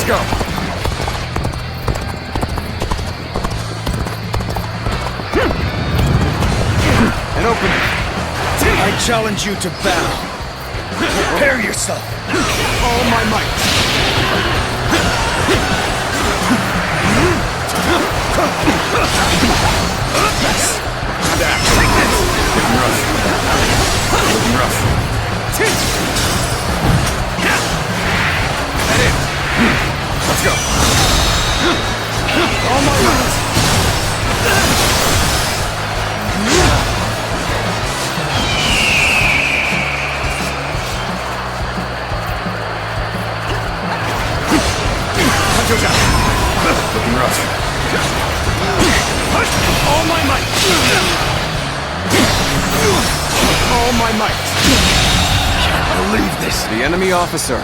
go! An opening! I challenge you to battle. Prepare yourself. All my might! Time to act. Take this! Looking rough. Looking rough. That it! Let's go! All my might! Looking rough. All my might! All my might! Can't believe this! The enemy officer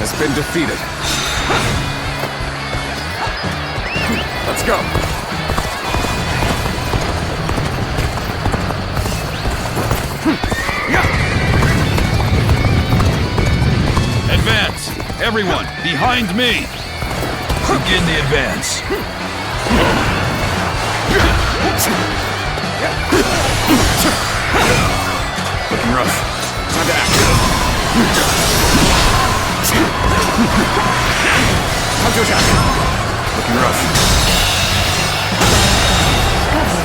has been defeated. Let's go! Advance! Everyone, behind me! Begin the advance. Looking rough. Time to act. Time to attack. Looking rough.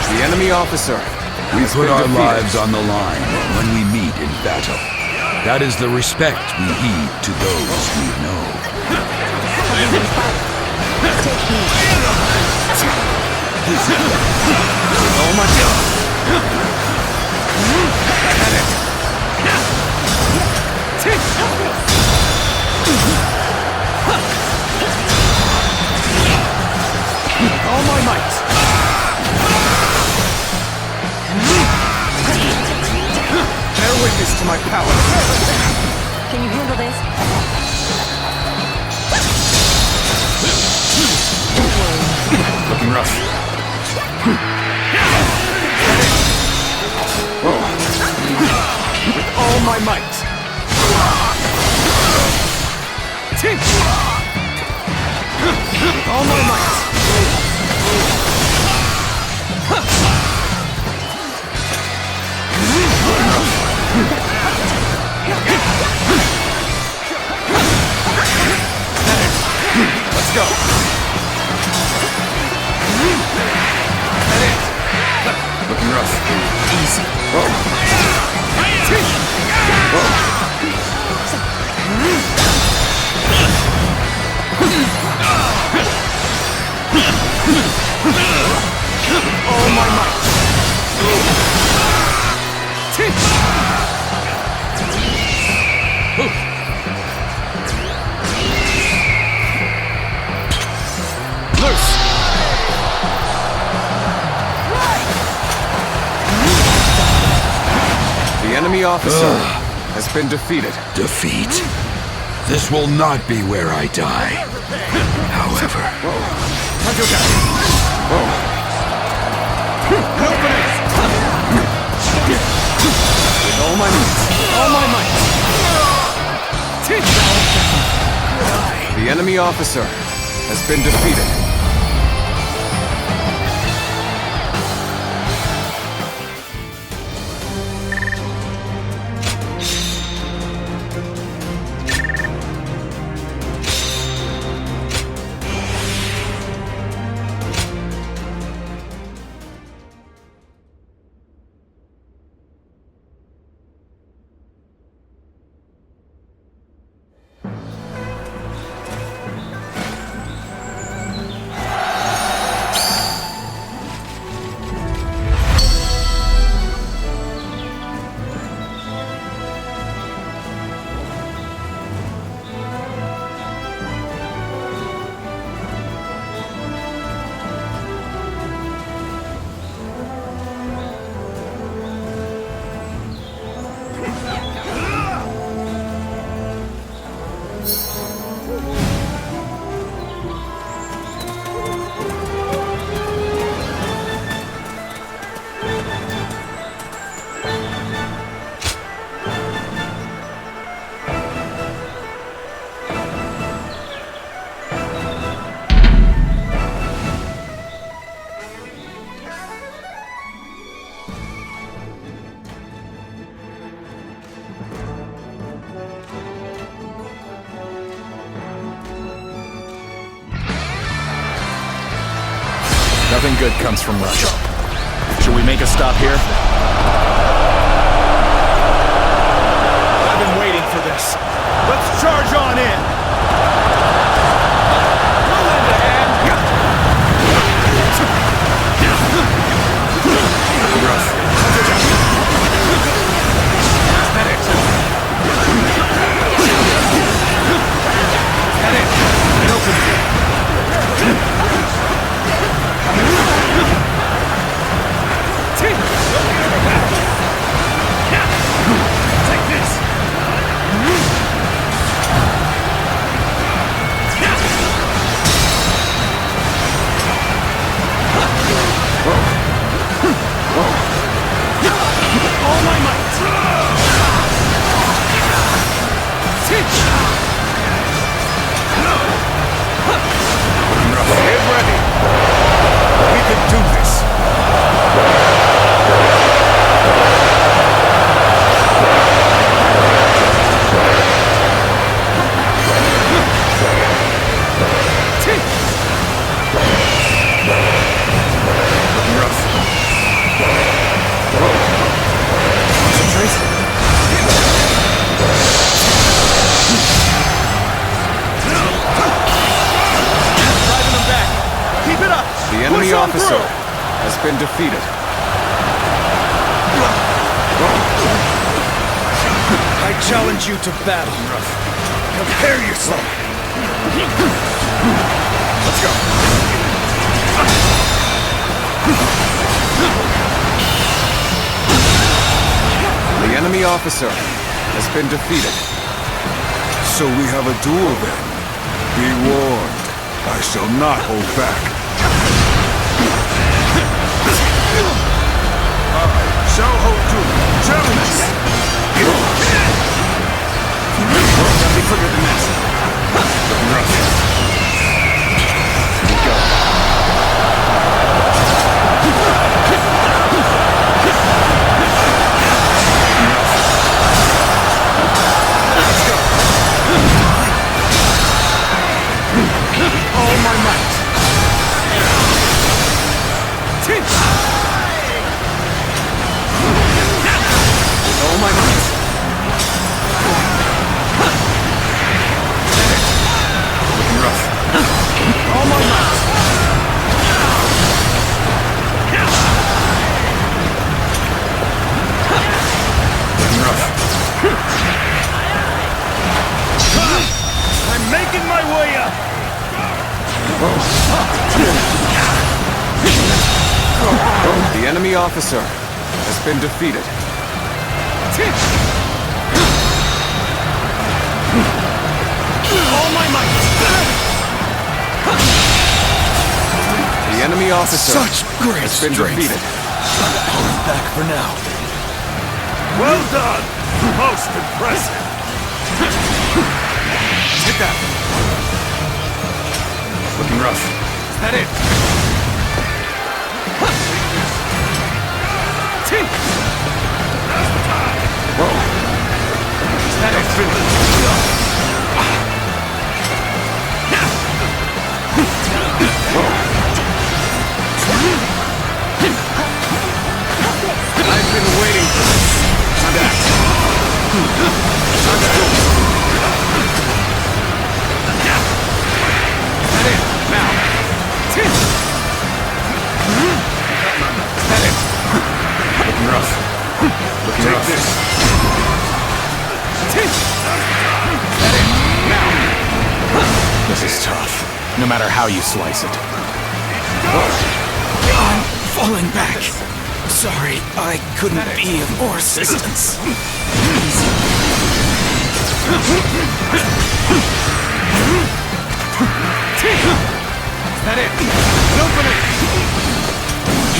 The enemy officer. We put our lives on the line when we meet in battle. That is the respect we heed to those we know. Oh my God! All my might! Bear witness to my power! Can you handle this? Looking rough. With all my might. With all my might. Let's go. Looking rough. Easy. Whoa. Whoa. All my might. Loose. The enemy officer has been defeated. Defeat? This will not be where I die. However... With all my might. All my might. The enemy officer has been defeated. Nothing good comes from Russia. Should we make a stop here? I've been waiting for this. Let's charge on in! We'll lend a hand! Take this! All my might! Get ready! We can do this! The enemy officer has been defeated. I challenge you to battle, Ruff. Prepare yourself. Let's go. The enemy officer has been defeated. So we have a duel then. Be warned. I shall not hold back. Shall hold to challenge. Gotta be quicker than this. Go. Let's go. All my might! All my might. All my might! I'm making my way up. The enemy officer has been defeated. All my might! The enemy officer Such great has been strength. defeated. Pulling back for now. Well done. Most impressive. Hit that. Looking rough. Is that it? Whoa. Is that it? I've been waiting for this. Time to act. Time to do it. Is that it? Now. Is that it? Looking rough. Looking Take rough. this. Is that it? Now. This is tough, no matter how you slice it. I'm falling back. Sorry, I couldn't be of more assistance. Is that it? Open it!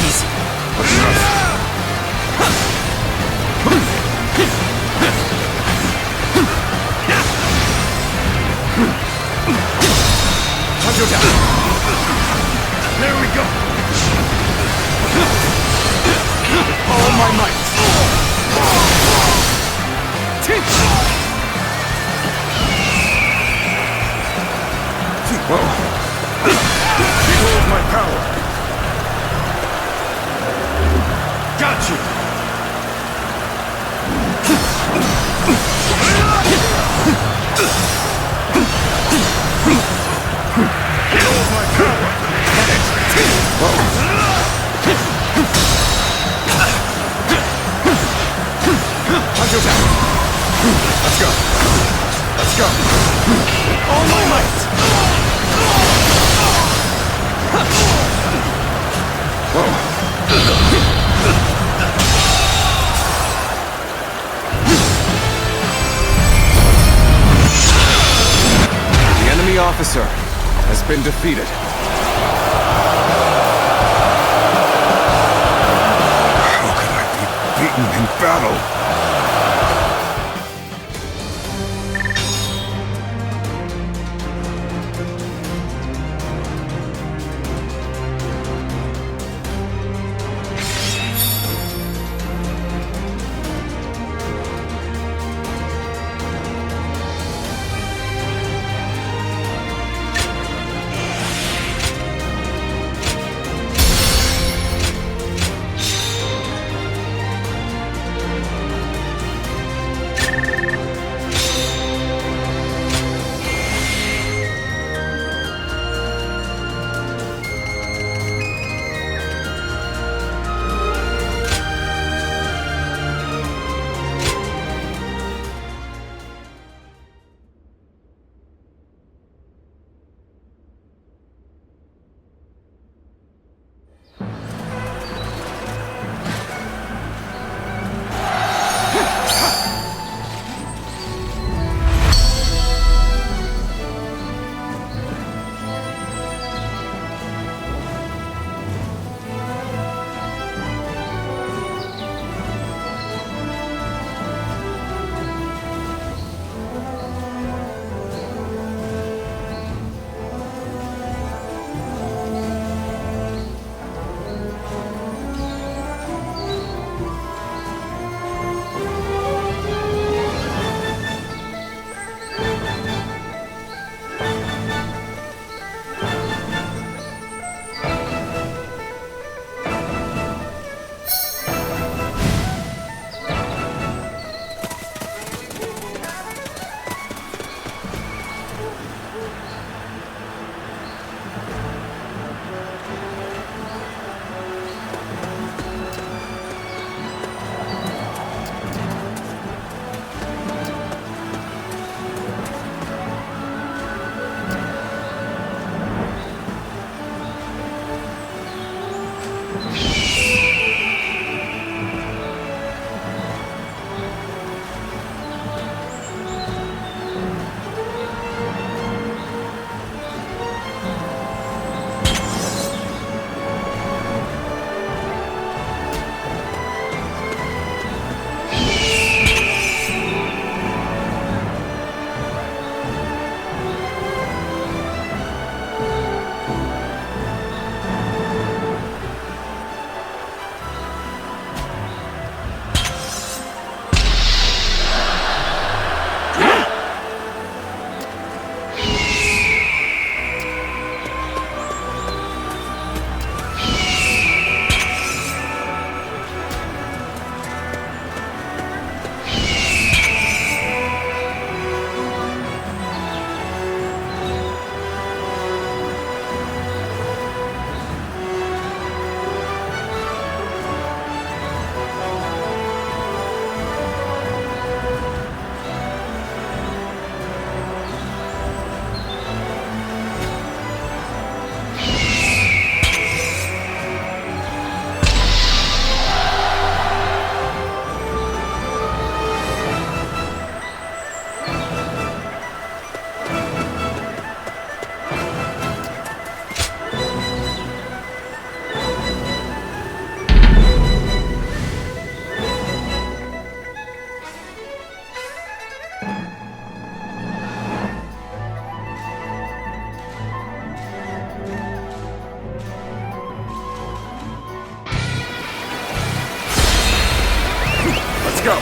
Easy. Looking rough. Hunter down. There we go. All my might! Behold my power. officer has been defeated. How could I be beaten in battle? Let's go!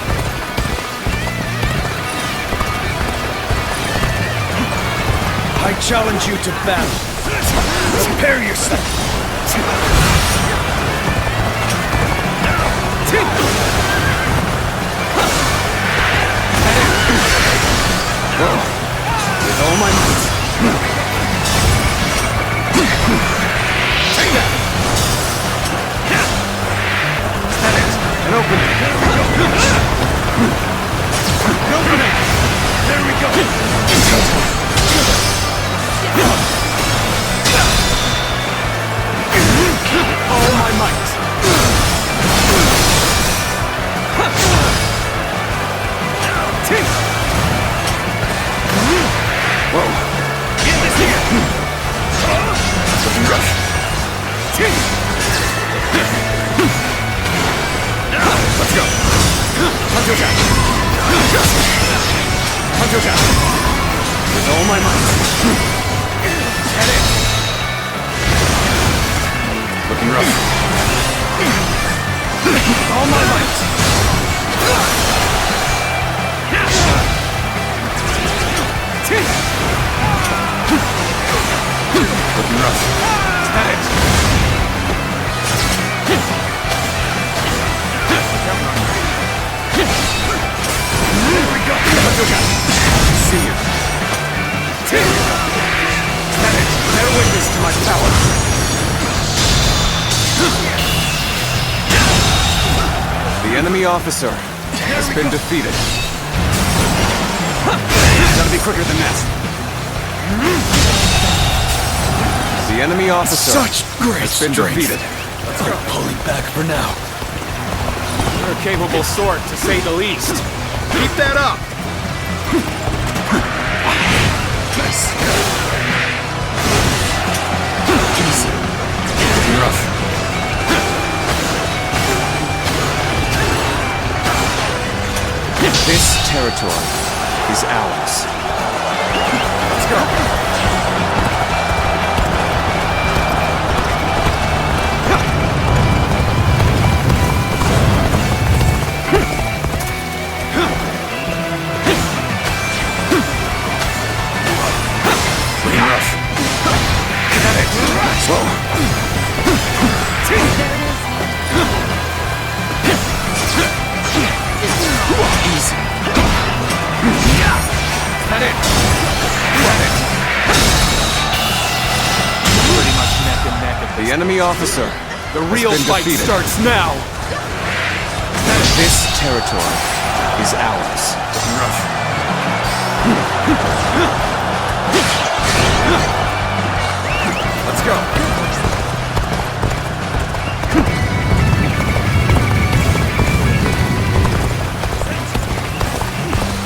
I challenge you to battle. Prepare yourself. With all my might. Take that! An opening. An opening! There we go! All my might. Whoa. Let's go. Hunter attack. Hunter attack. With all my might. Head in. Looking rough. All my might. Looking rough. Is that it? There we go. See you. Is that it? Bear witness to my power. The enemy officer has been defeated. Gotta be quicker than that. The enemy officer has been defeated. Let's go. Pulling back for now. You're a capable sort, to say the least. Keep that up! Nice. Easy. Rough. This territory is ours. Let's go. The enemy officer. The real fight starts now. This territory is ours. Rough. Let's go.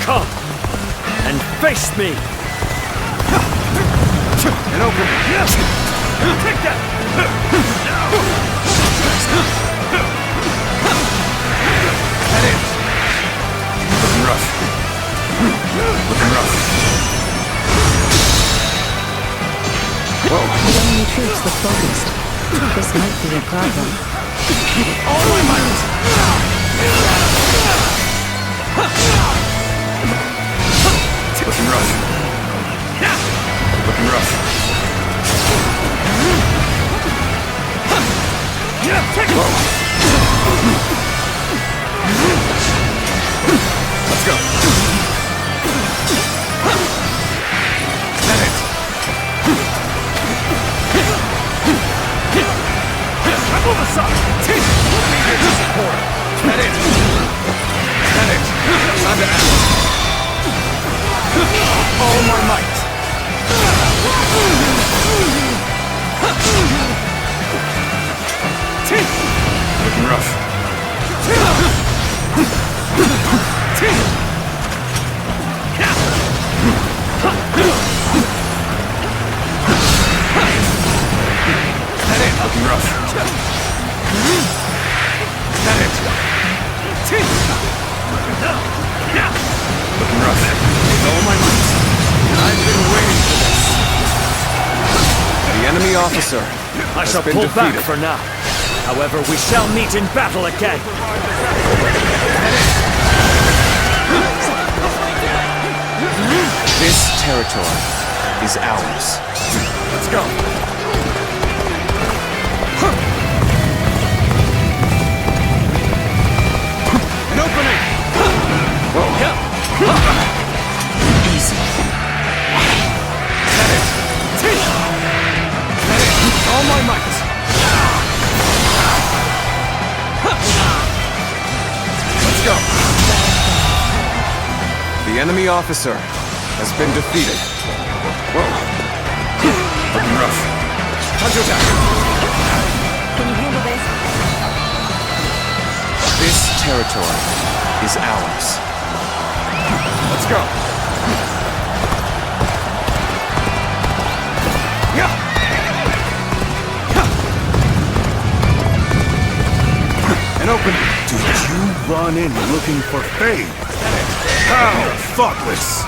Come and face me. And open. Take that. Head in. Looking rough. Looking rough. Whoa. The enemy troops look focused. This might be a problem. All my might. Looking rough. Looking rough. Whoa. Let's go. Is that it? Move aside. Be here to support. Is that it? Is that it? Time to act. All my might. Looking rough. Looking rough. Is that it? Looking rough. With all my might. I've been waiting for this. The enemy officer I shall pull back for now. However, we shall meet in battle again. This territory is ours. Let's go. An opening! Whoa. Easy. That it. That it. All my might. Let's go. The enemy officer has been defeated. Whoa. Looking rough. Hunter attack. Can you handle this? This territory is ours. Let's go. opening. Did you run in looking for fame? How thoughtless!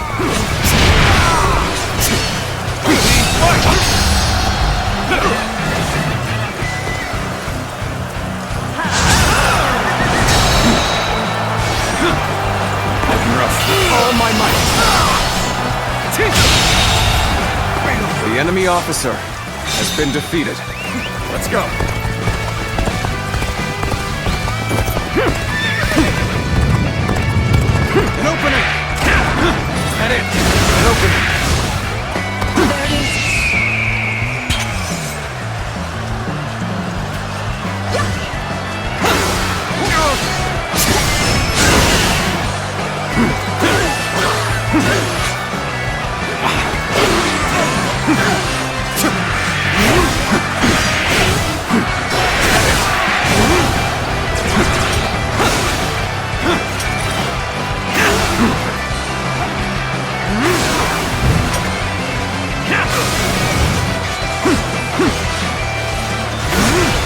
All my might. The enemy officer has been defeated. Let's go. An opening! Is that it? An opening.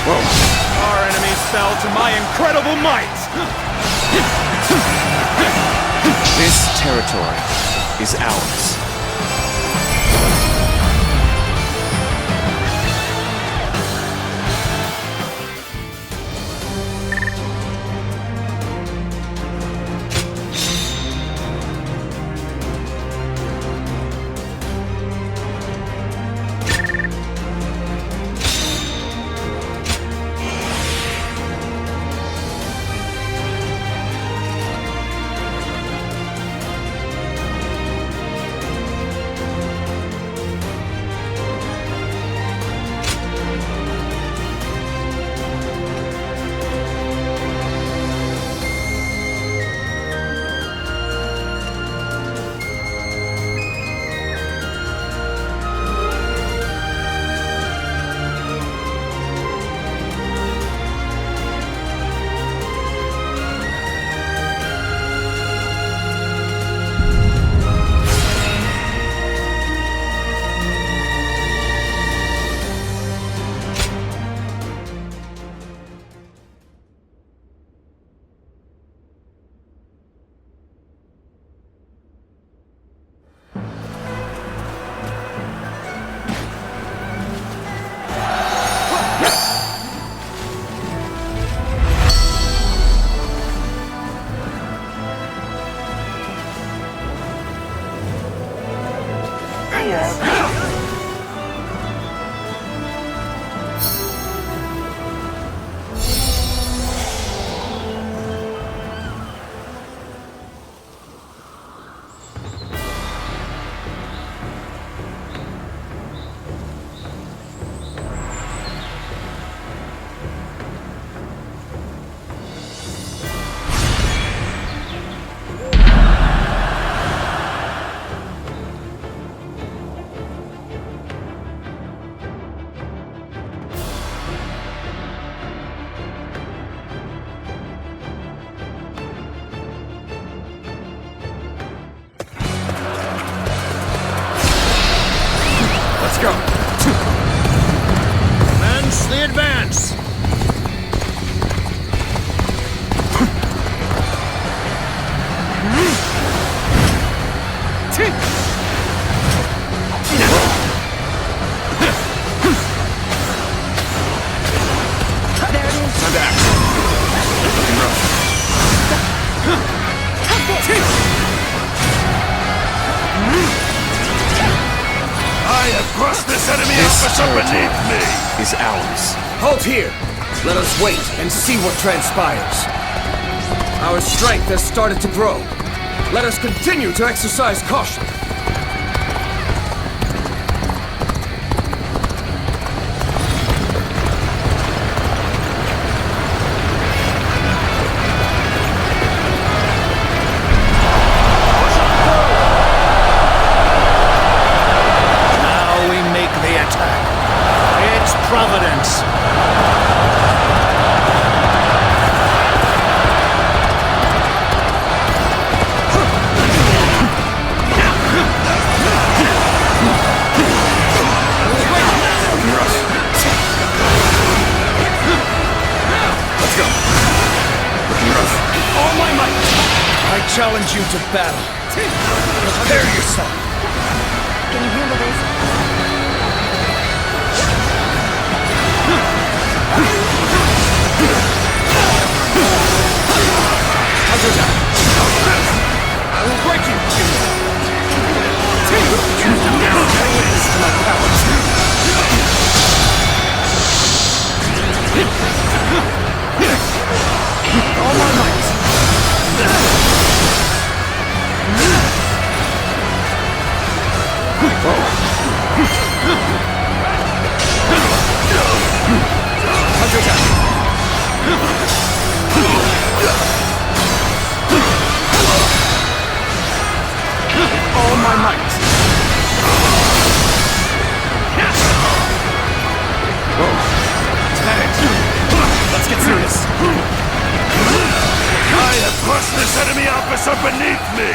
Our enemies fell to my incredible might! This territory is ours. Let's go. Commence the advance! I have crushed this enemy officer beneath me! Is ours. Halt here! Let us wait and see what transpires. Our strength has started to grow. Let us continue to exercise caution. Providence! Let's go. send you to battle. Prepare yourself. Can you handle this? I will break you. All my might. All my might. Let's get serious. I have crushed this enemy officer beneath me!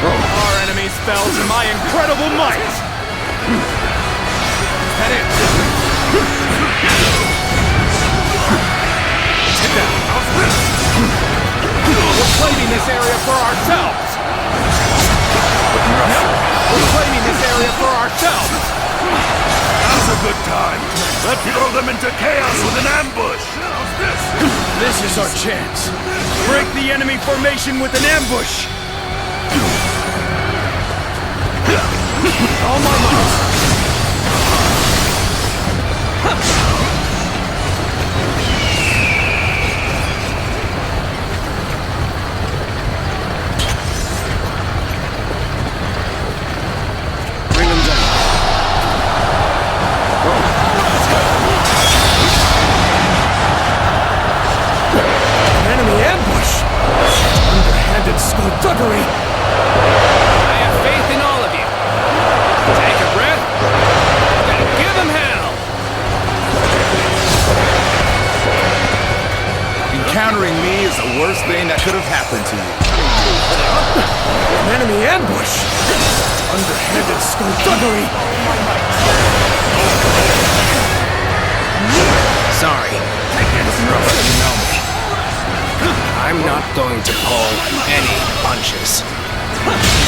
Our enemies fell to my incredible might! Is that it? Sit down. We're claiming this area for ourselves! We're claiming this area for ourselves! Now's a good time! Let's throw them into chaos with an ambush! This is our chance. Break the enemy formation with an ambush! All my might! Bring them down. Enemy ambush! Underhanded skullduggery! I have faith in all of you. Take a breath. And give them hell! Encountering me is the worst thing that could have happened to you. An enemy ambush! Underhanded skullduggery! Sorry. You know me. I'm not going to pull any punches.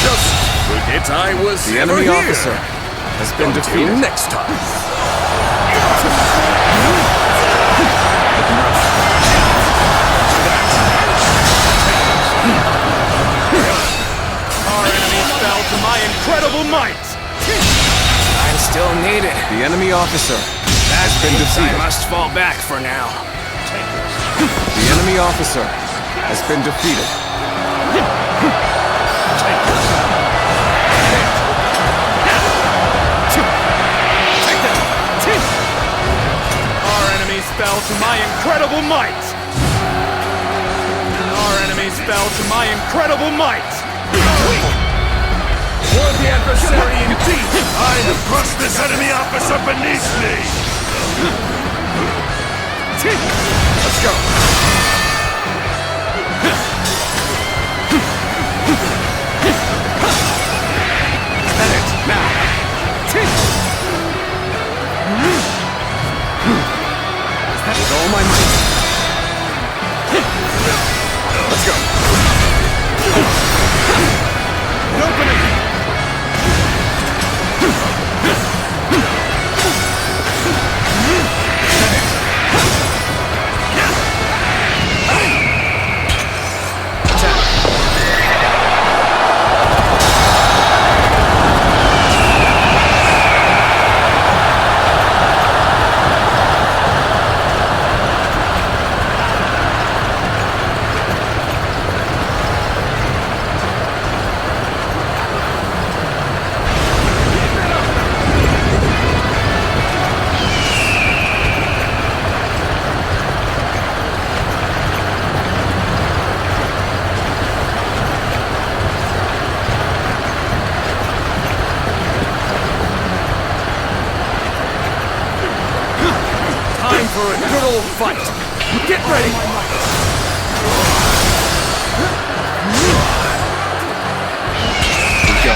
Just forget I was The ever enemy here. officer has been defeated. Next time. Our enemies fell to my incredible might! I'm still needed. The enemy officer has been I defeated. must fall back for now. The enemy officer has been defeated. Our enemies fell to my incredible might! Our enemies fell to my incredible might! Worthy adversary indeed! I have crushed this enemy officer beneath me! Let's go! At it, now! With all my might. Let's go! Open it! For a good old fight. Get ready! Go.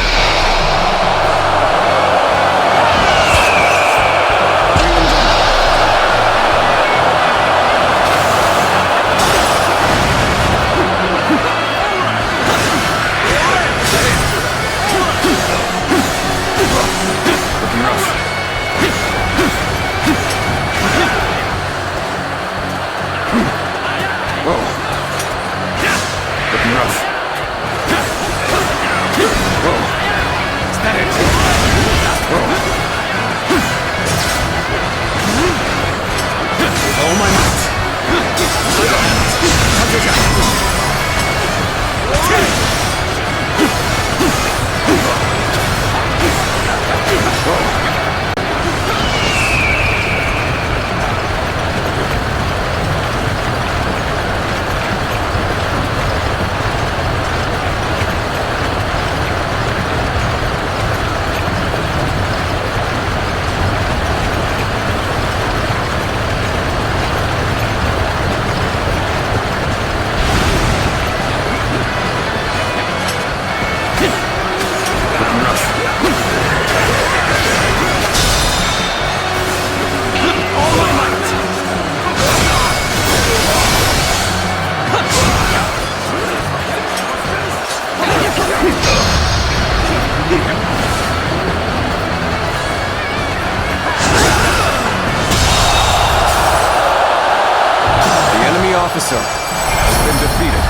Officer has been defeated.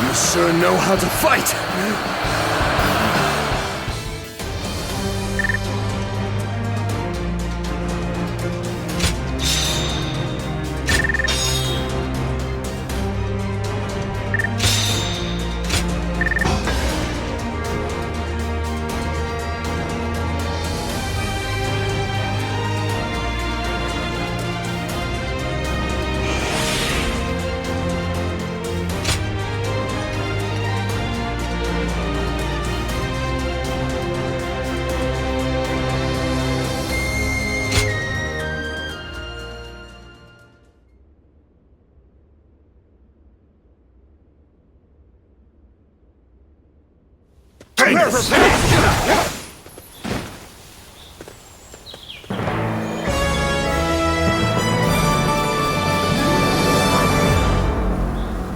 You sure know how to fight!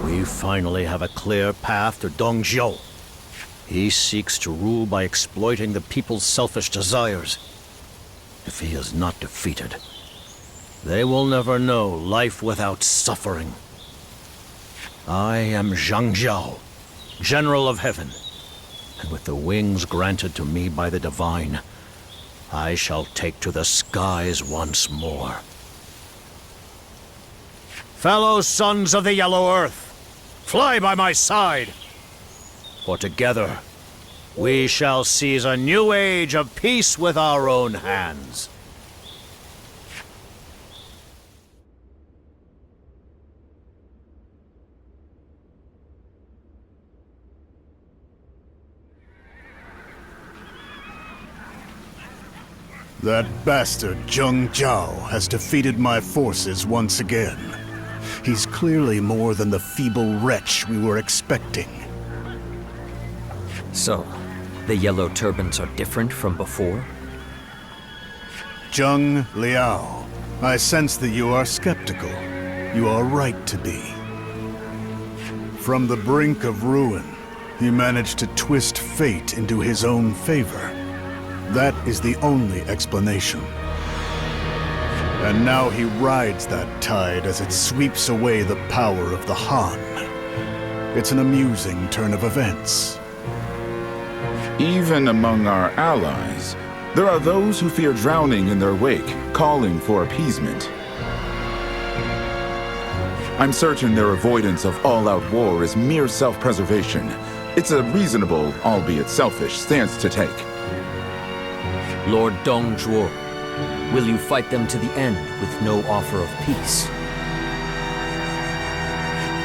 We finally have a clear path to Dong Zhuo. He seeks to rule by exploiting the people's selfish desires. If he is not defeated, they will never know life without suffering. I am Zhang Zhao, General of Heaven, and with the wings granted to me by the Divine, I shall take to the skies once more. Fellow sons of the Yellow Earth, fly by my side, for together we shall seize a new age of peace with our own hands. That bastard Zheng Zhao has defeated my forces once again. He's clearly more than the feeble wretch we were expecting. So, the Yellow Turbans are different from before? Zheng Liao, I sense that you are skeptical. You are right to be. From the brink of ruin, he managed to twist fate into his own favor. That is the only explanation. And now he rides that tide as it sweeps away the power of the Han. It's an amusing turn of events. Even among our allies, there are those who fear drowning in their wake, calling for appeasement. I'm certain their avoidance of all-out war is mere self-preservation. It's a reasonable, albeit selfish, stance to take. Lord Dong Zhuo, will you fight them to the end with no offer of peace?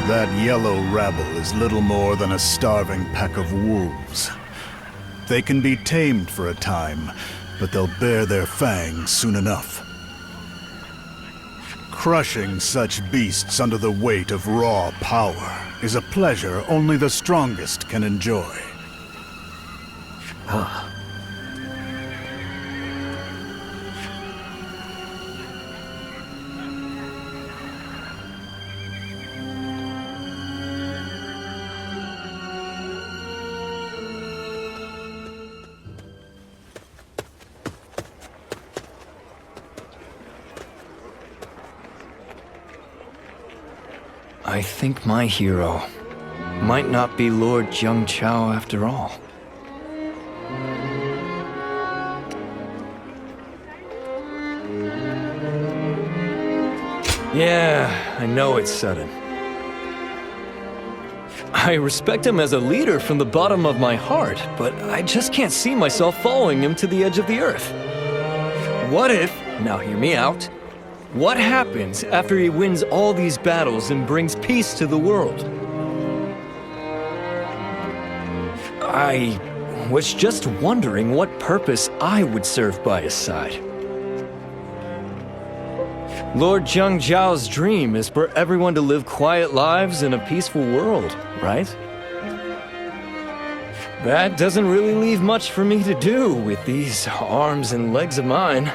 That yellow rabble is little more than a starving pack of wolves. They can be tamed for a time, but they'll bare their fangs soon enough. Crushing such beasts under the weight of raw power is a pleasure only the strongest can enjoy. I think my hero might not be Lord Zheng Zhao after all. Yeah, I know it's sudden. I respect him as a leader from the bottom of my heart, but I just can't see myself following him to the edge of the earth. What if, now hear me out, what happens after he wins all these battles and brings peace to the world? I was just wondering what purpose I would serve by his side. Lord Zhangjiao's dream is for everyone to live quiet lives in a peaceful world, right? That doesn't really leave much for me to do with these arms and legs of mine.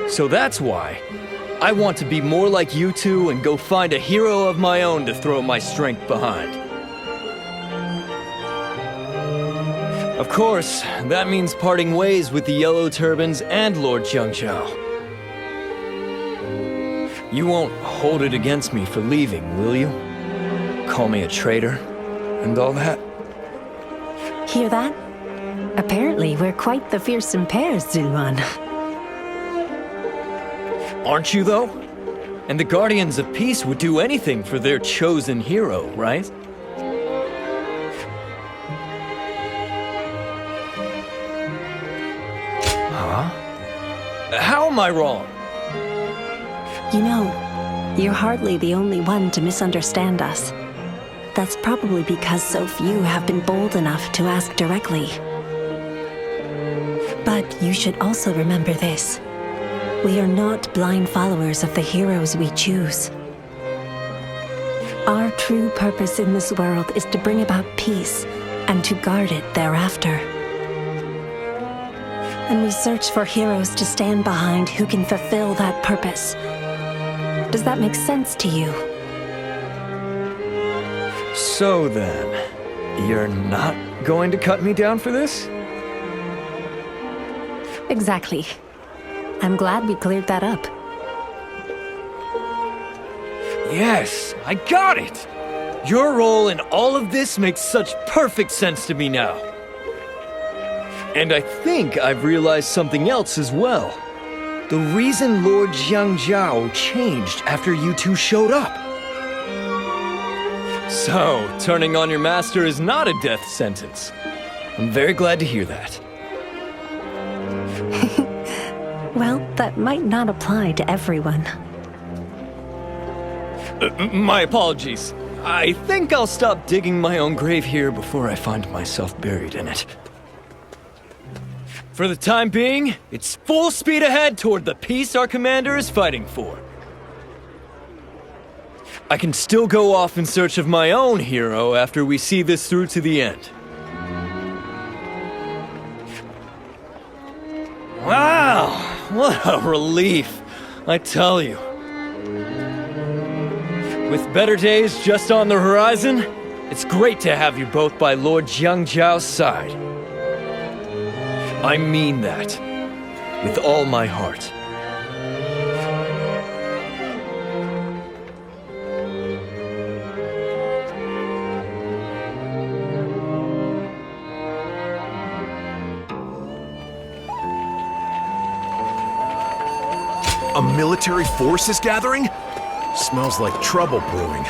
So that's why I want to be more like you two and go find a hero of my own to throw my strength behind. Of course, that means parting ways with the Yellow Turbans and Lord Zhangjiao. You won't hold it against me for leaving, will you? Call me a traitor and all that? Hear that? Apparently, we're quite the fearsome pair, Zulwan. Aren't you, though? And the Guardians of Peace would do anything for their chosen hero, right? Huh? How am I wrong? You know, you're hardly the only one to misunderstand us. That's probably because so few have been bold enough to ask directly. But you should also remember this. We are not blind followers of the heroes we choose. Our true purpose in this world is to bring about peace and to guard it thereafter. And we search for heroes to stand behind who can fulfill that purpose. Does that make sense to you? So then, you're not going to cut me down for this? Exactly. I'm glad we cleared that up. Yes, I got it! Your role in all of this makes such perfect sense to me now. And I think I've realized something else as well. The reason Lord Zhangjiao changed after you two showed up. So, turning on your master is not a death sentence. I'm very glad to hear that. Well, that might not apply to everyone. My apologies. I think I'll stop digging my own grave here before I find myself buried in it. For the time being, it's full speed ahead toward the peace our commander is fighting for. I can still go off in search of my own hero after we see this through to the end. Wow, what a relief, I tell you. With better days just on the horizon, it's great to have you both by Lord Zhangjiao's side. I mean that, with all my heart. A military force is gathering? Smells like trouble brewing.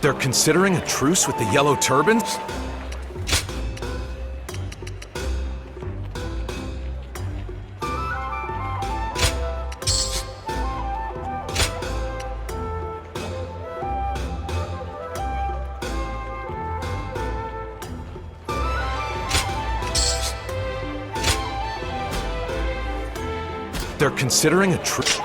They're considering a truce with the Yellow Turbans? They're considering a truce.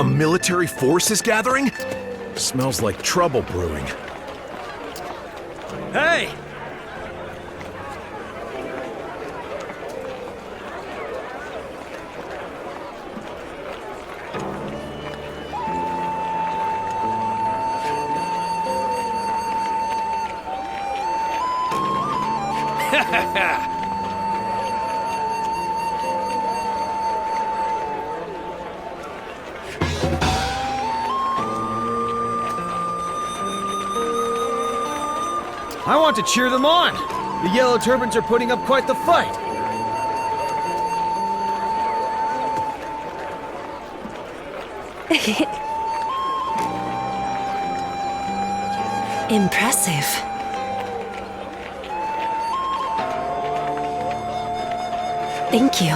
A military force is gathering? Smells like trouble brewing. Hey! I want to cheer them on! The Yellow Turbans are putting up quite the fight! Impressive. Thank you.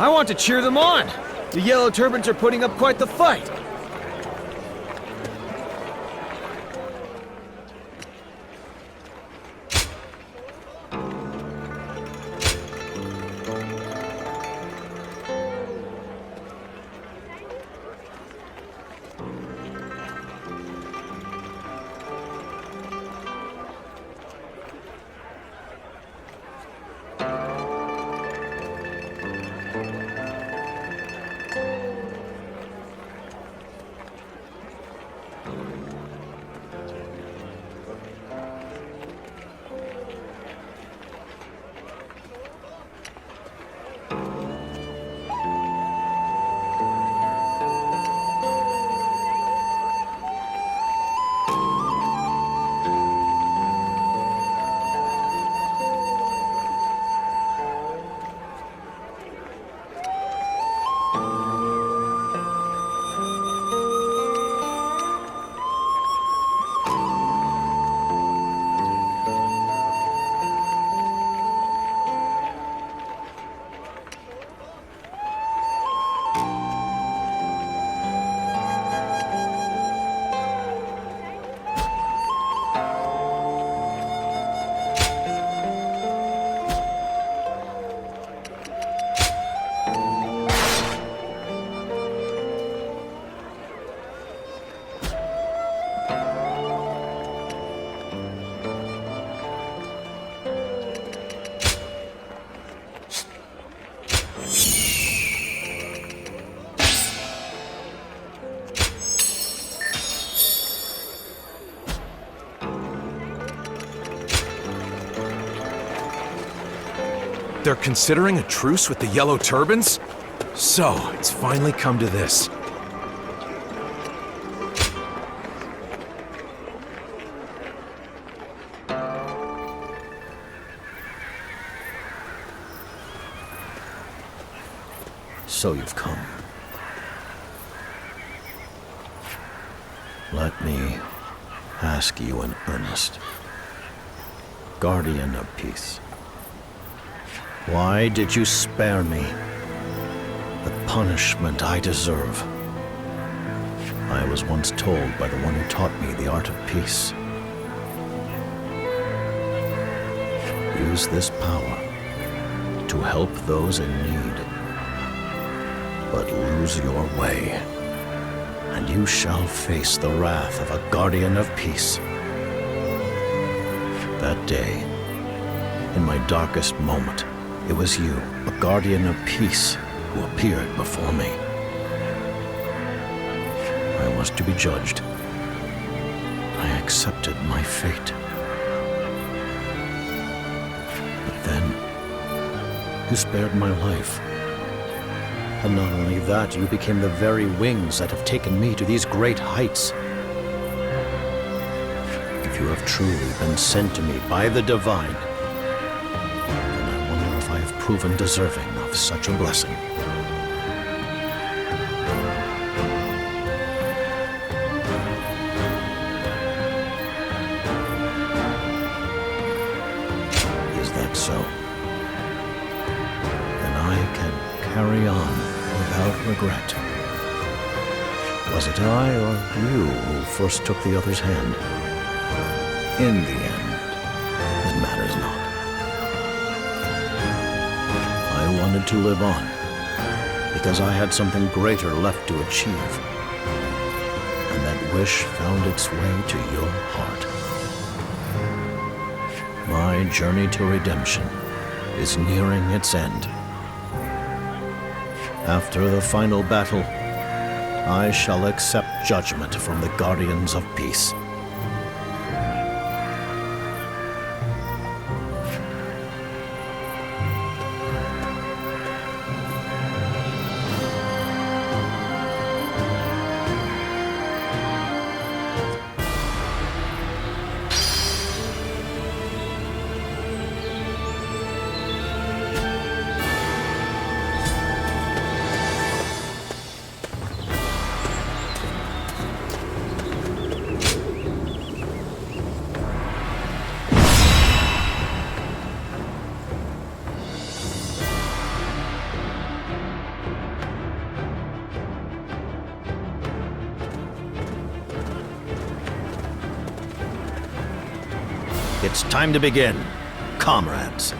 I want to cheer them on! The Yellow Turbans are putting up quite the fight! They're considering a truce with the Yellow Turbans? So, it's finally come to this. So you've come. Let me ask you in earnest. Guardian of Peace. Why did you spare me the punishment I deserve? I was once told by the one who taught me the art of peace. Use this power to help those in need. But lose your way, and you shall face the wrath of a Guardian of Peace. That day, in my darkest moment, it was you, a Guardian of Peace, who appeared before me. I was to be judged. I accepted my fate. But then, you spared my life. And not only that, you became the very wings that have taken me to these great heights. If you have truly been sent to me by the Divine, I have proven deserving of such a blessing. Is that so? Then I can carry on without regret. Was it I or you who first took the other's hand? In the end, it matters not. I wanted to live on, because I had something greater left to achieve. And that wish found its way to your heart. My journey to redemption is nearing its end. After the final battle, I shall accept judgment from the Guardians of Peace. It's time to begin, comrades.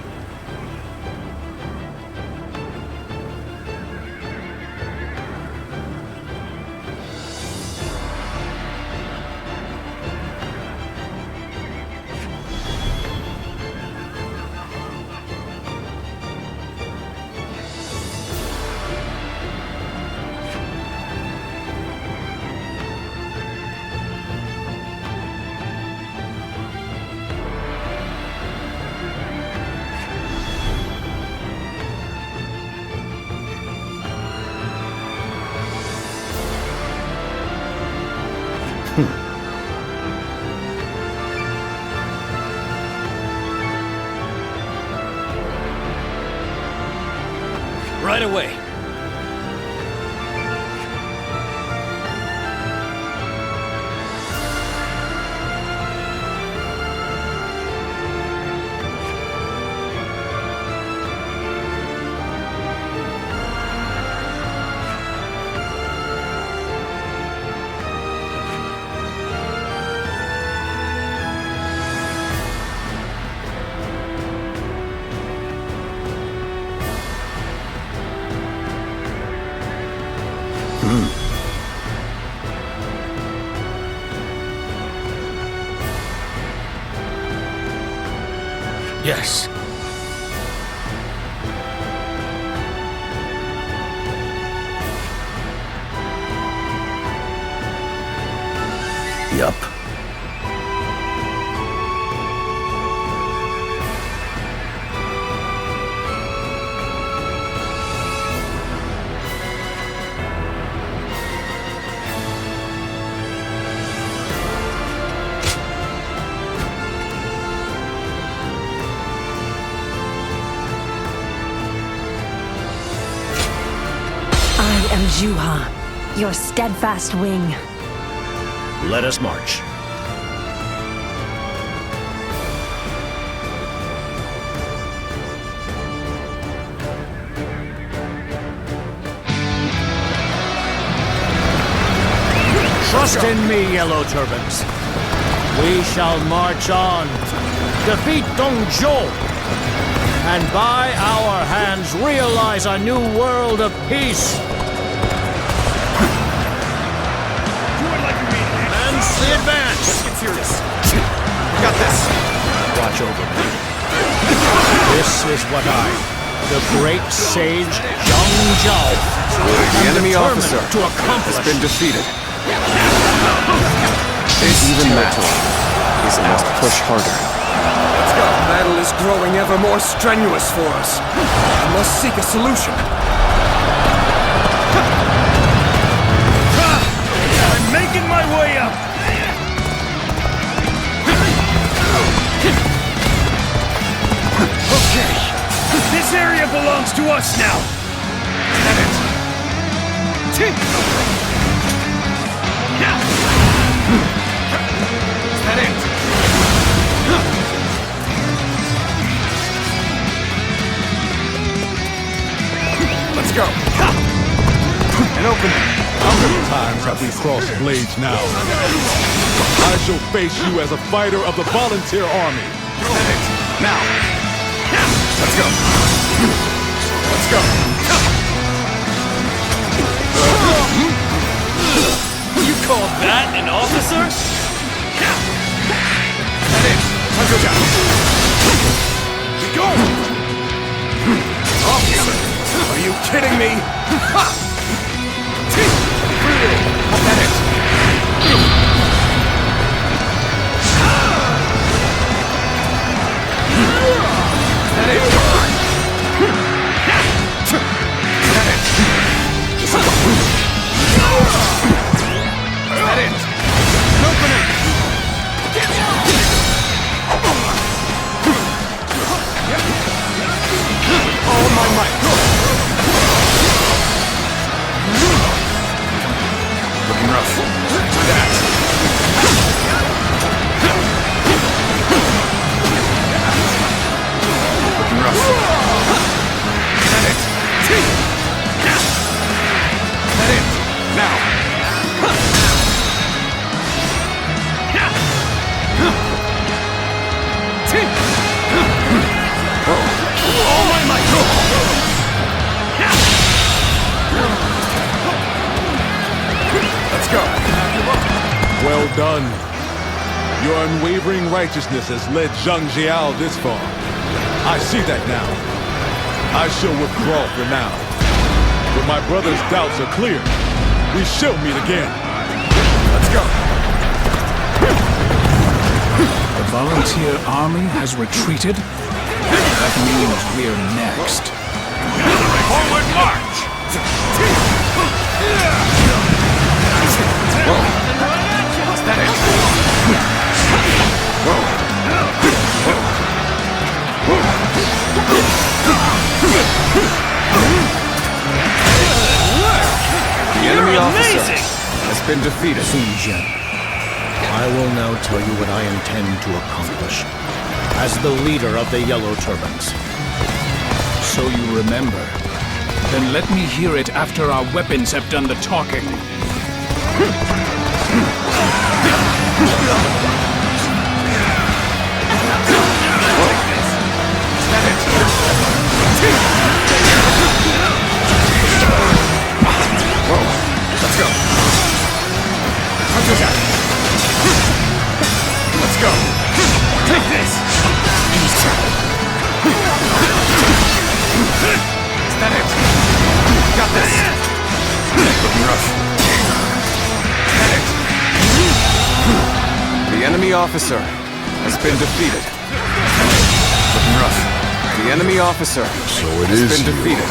Right away. Yes. Yup. Juha, your steadfast wing. Let us march. Trust in me, Yellow Turbans. We shall march on, defeat Dongzhou, and by our hands realize a new world of peace. The advance! Let's get serious. We got this. Watch over me. This is what I, the great sage Zhang Zhao, The enemy officer to accomplish. has been defeated. Even territory must push harder. The battle is growing ever more strenuous for us. We must seek a solution. I'm making my way up! Okay, this area belongs to us now. Is that it? Let's go. An opening. How many times have we crossed blades now? I shall face you as a fighter of the volunteer army. Now. Let's go. Let's go. You call that an officer? That is. We go. Officer, are you kidding me? Ha! That is. That is. That is. An opening. All my might. Looking rough. That. Looking rough. That it. That it. Now. All my might. Let's go. Well done. Your unwavering righteousness has led Zhang Jiao this far. I see that now. I shall withdraw for now. But my brother's doubts are clear. We shall meet again. Let's go. The volunteer army has retreated? That means we're next. Forward march! Whoa. Is that it? Whoa. The enemy officer has been defeated. Sun Jian, I will now tell you what I intend to accomplish as the leader of the Yellow Turbans. So you remember. Then let me hear it after our weapons have done the talking. Let's go. Let's go. Take this. Is that it? Got this. Looking rough. That it. The enemy officer has been defeated. Looking rough. The enemy officer has been defeated.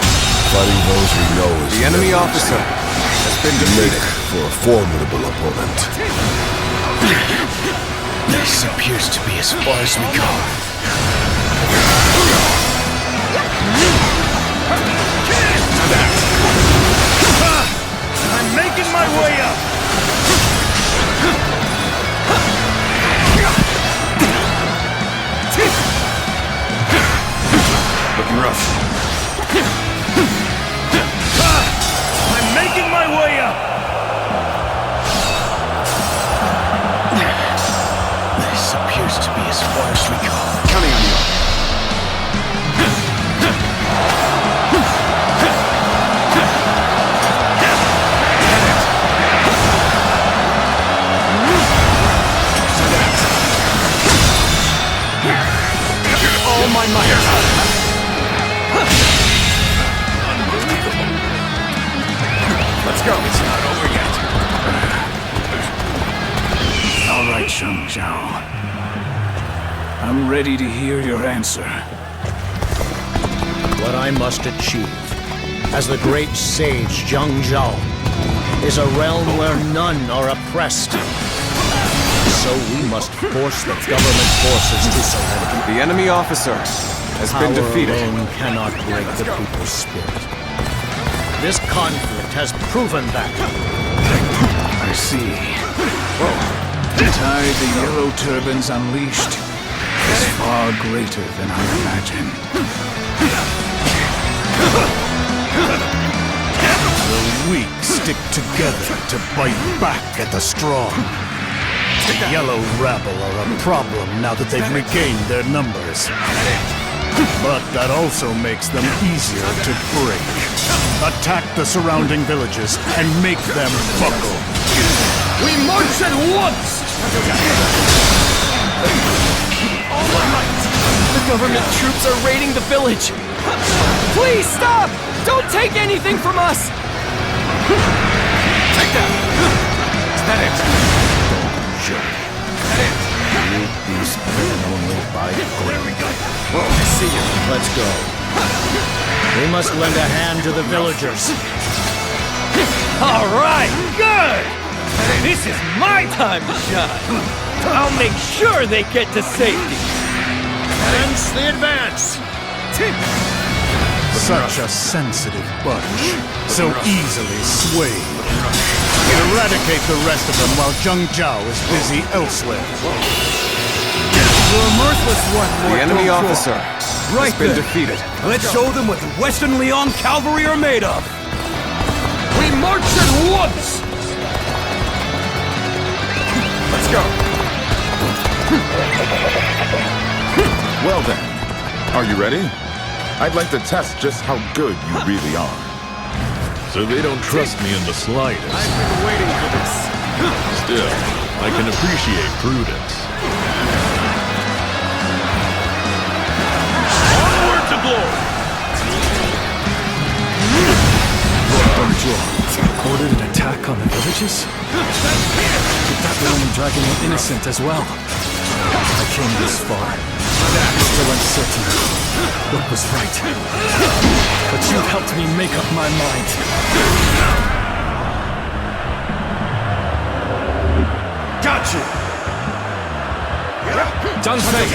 Fighting those we know is the enemy officer has been defeated. For a formidable opponent. This appears to be as far as we go. I'm making my way up. Looking rough. I'm making my way up. This appears to be as far as we go. Counting on you. All my might. Let's go. It's not over yet. All right, Zhang Jiao. I'm ready to hear your answer. What I must achieve as the great sage Zhang Jiao is a realm where none are oppressed. So we must force the government forces to surrender. The enemy officer has been defeated. Power alone cannot break the people's spirit. This conflict has proven that. I see. The tide the Yellow Turbans unleashed is far greater than I imagined. The weak stick together to bite back at the strong. The Yellow Rabble are a problem now that they've regained their numbers. But that also makes them easier to break. Attack the surrounding villages and make them buckle. We march at once! The government troops are raiding the village! Please stop! Don't take anything from us! Take that! Is that it? You beast driven only by greed. I see you. Let's go. We must lend a hand to the villagers. All right, good! This is my time to shine! I'll make sure they get to safety! Hence the advance! Such a sensitive bunch, so easily swayed. Eradicate the rest of them while Zheng Zhao is busy elsewhere. You're a merciless one, The Lord enemy Dongzhuo. officer Right has been then. defeated. Let's show them what the Western Leon cavalry are made of! We march at once! Let's go. Well then, are you ready? I'd like to test just how good you really are. So they don't trust me in the slightest. I've been waiting for this. Still, I can appreciate prudence. Onward to glory! Lord Dongzhuo ordered an attack on the villages? That Roman dragon was innocent as well. I came this far, still uncertain what was right. But you've helped me make up my mind. Gotcha! Zhang Fei,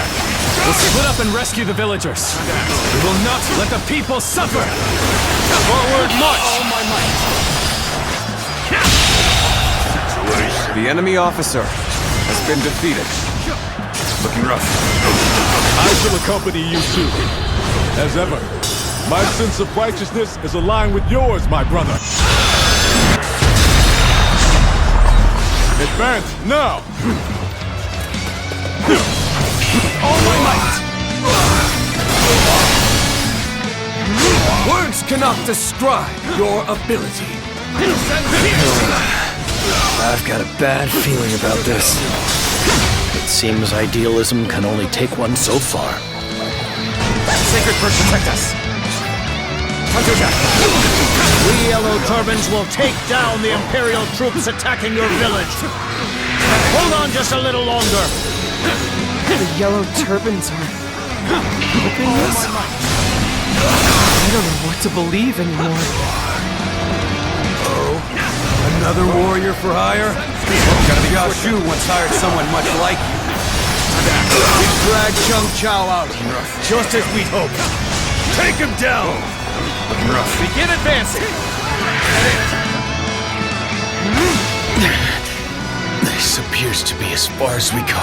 we'll split up and rescue the villagers. We will not let the people suffer! Forward march! All my might! The enemy officer has been defeated. Looking rough. I shall accompany you too. As ever, my sense of righteousness is aligned with yours, my brother. Advance now! All my might! Words cannot describe your ability. I've got a bad feeling about this. It seems idealism can only take one so far. Sacred Bird, protect us! We Yellow Turbans will take down the Imperial troops attacking your village. Hold on just a little longer. The Yellow Turbans are helping us? I don't know what to believe anymore. Another warrior for hire? Gotta be Yashu once hired someone much like you. We dragged Zheng Zhao out, just as we'd hoped. Take him down! Begin advancing! This appears to be as far as we go.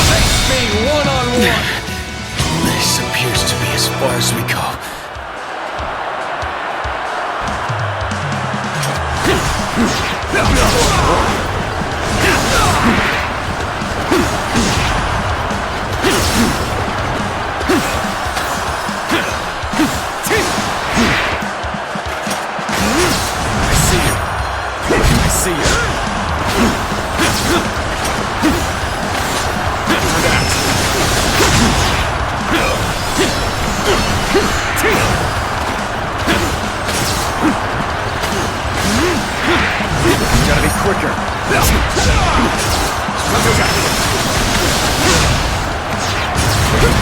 Face me one-on-one! This appears to be as far as we go. I see you. Gotta be quicker. I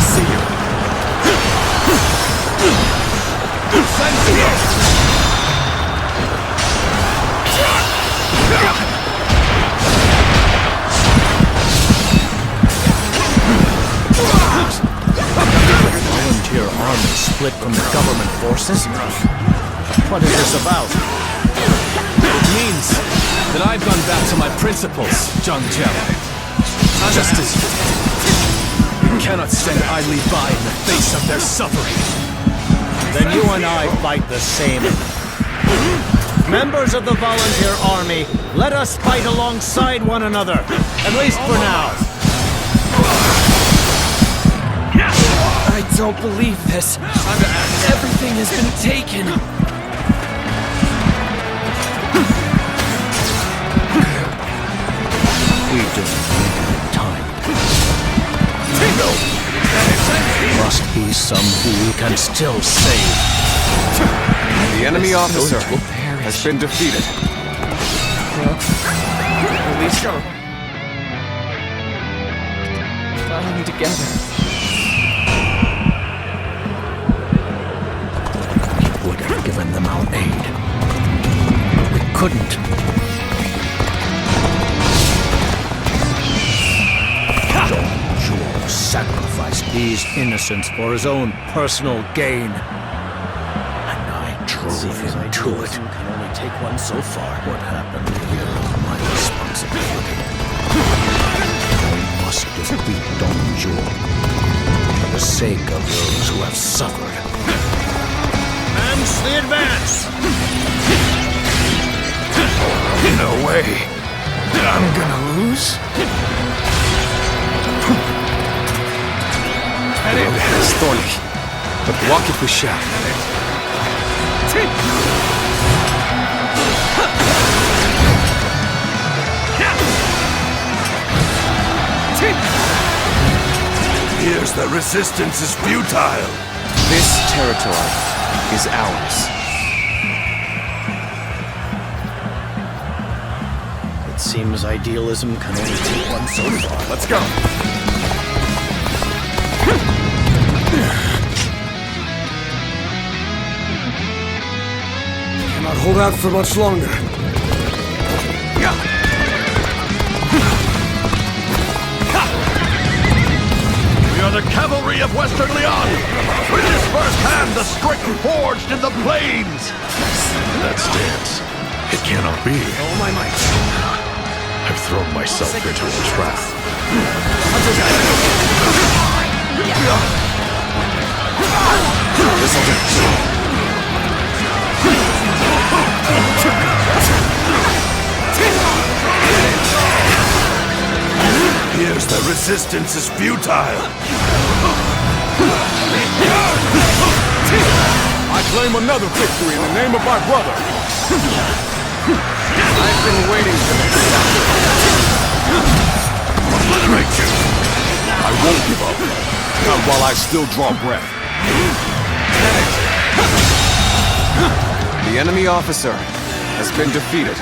see you. Volunteer army split from the government forces? What is this about? It means Then I've gone back to my principles, Zhang Jiao. Just as you did. You cannot stand idly by in the face of their suffering. Then you and I fight the same. Members of the volunteer army, let us fight alongside one another, at least for now. I don't believe this. Everything has been taken. We don't need time. No. There must be some who we can still save. The enemy officer has been defeated. At least bound together. We would have given them our aid. But we couldn't. Zhang sacrificed these innocents for his own personal gain. And I drove him to it. Can only take one so far. What happened here is my responsibility. I must defeat Dong Zhuo for the sake of those who have suffered. Commence the advance! No way. I'm gonna lose. The road ahead is thorny, but walk it we shall. Here's the resistance is futile. This territory is ours. It seems idealism can only take one so far. Let's go. Cannot hold out for much longer. We are the cavalry of Western Leon! Witness firsthand the strength forged in the plains! That stance. It cannot be. Oh my might! I've thrown myself into a trap. This'll do. Here's the resistance is futile. I claim another victory in the name of my brother. I've been waiting for this. Obliterate you. I won't give up. Not while I still draw breath. The enemy officer has been defeated.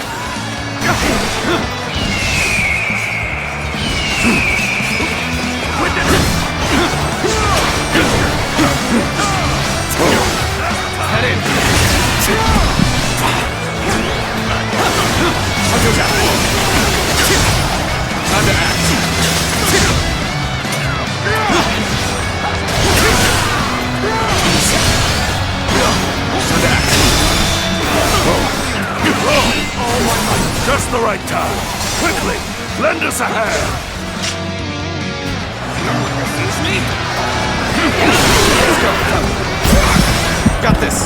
Head in! Time to act! Just the right time. Quickly, lend us a hand. Me? Let's go. Got this.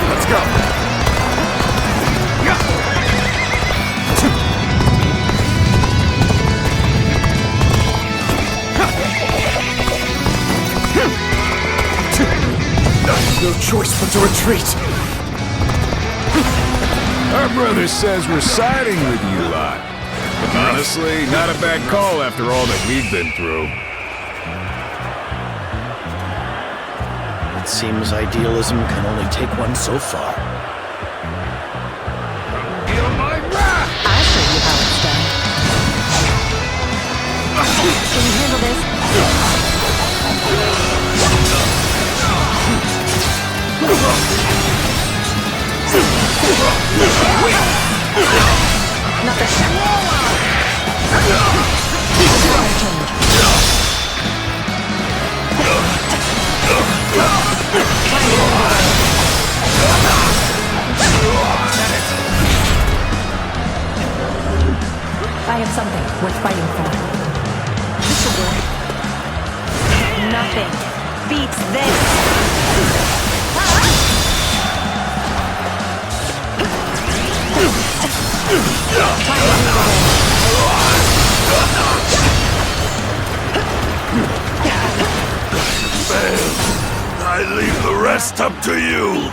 Let's go. No choice but to retreat. Our brother says we're siding with you lot. Honestly, not a bad call after all that we've been through. It seems idealism can only take one so far. Feel my wrath! I'll show you how it's done. Can you handle this? Not this time. I have something worth fighting for. This'll work. Nothing beats this. Fail. I leave the rest up to you.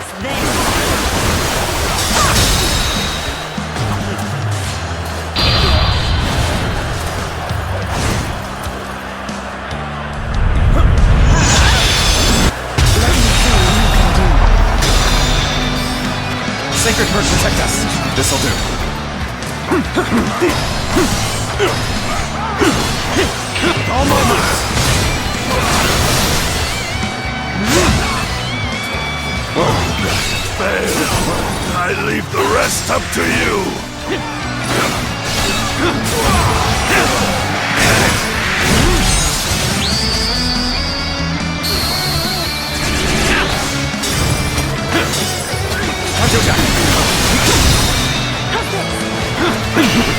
Sacred Bird, protect us. This'll do. All moments. Fail. I leave the rest up to you.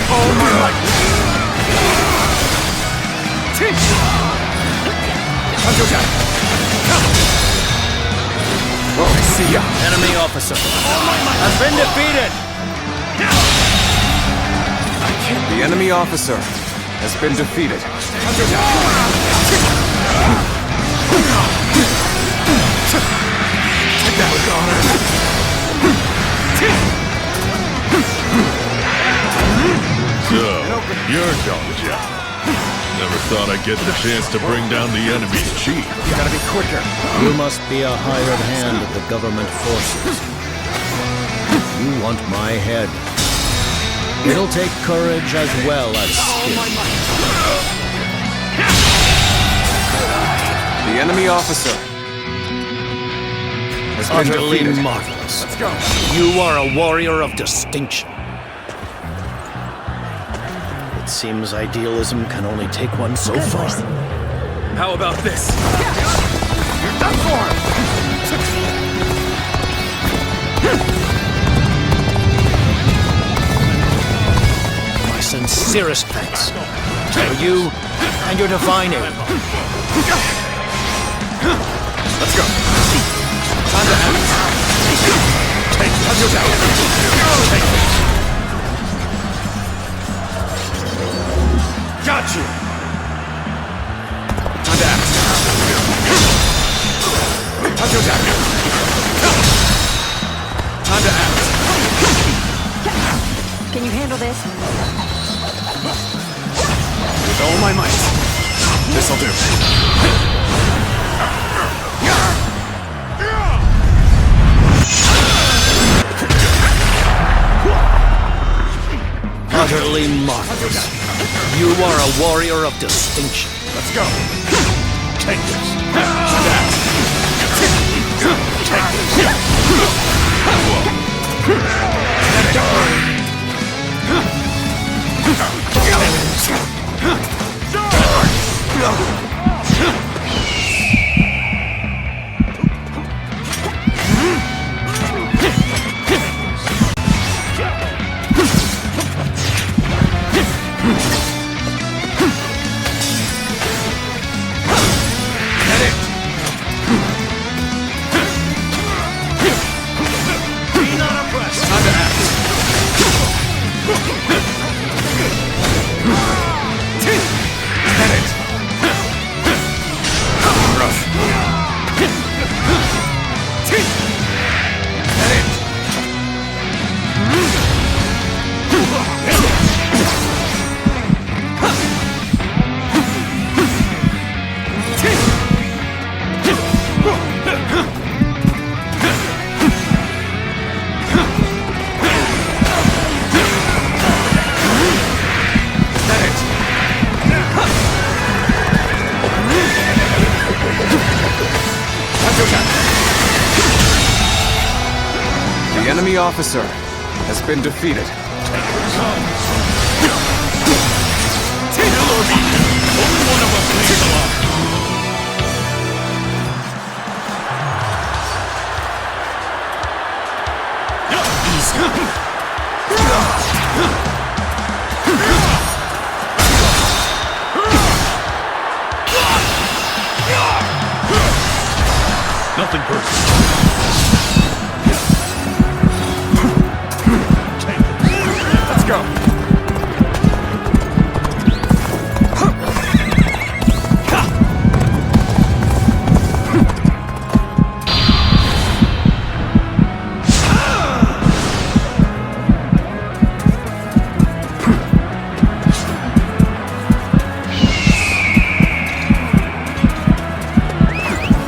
Oh my! Oh, I see ya. Enemy officer has been defeated. The enemy officer has been defeated. Take that with honor. So, you're Zhang. Never thought I'd get the chance to bring down the enemy's chief. You gotta be quicker. You must be a hired hand of the government forces. You want my head. It'll take courage as well as skill. The enemy officer has been Utterly defeated. marvelous. Let's go. You are a warrior of distinction. It seems idealism can only take one so far. How about this? You're done for! My sincerest thanks for you and your divine aid. Let's go. Time to act. Take it. Take it. Got you! Time to act. Time to act. Can you handle this? With all my might. This'll do. Utterly marvelous. You are a warrior of distinction. Let's go. Take this. That. The enemy officer has been defeated. nothing personal. Let's go.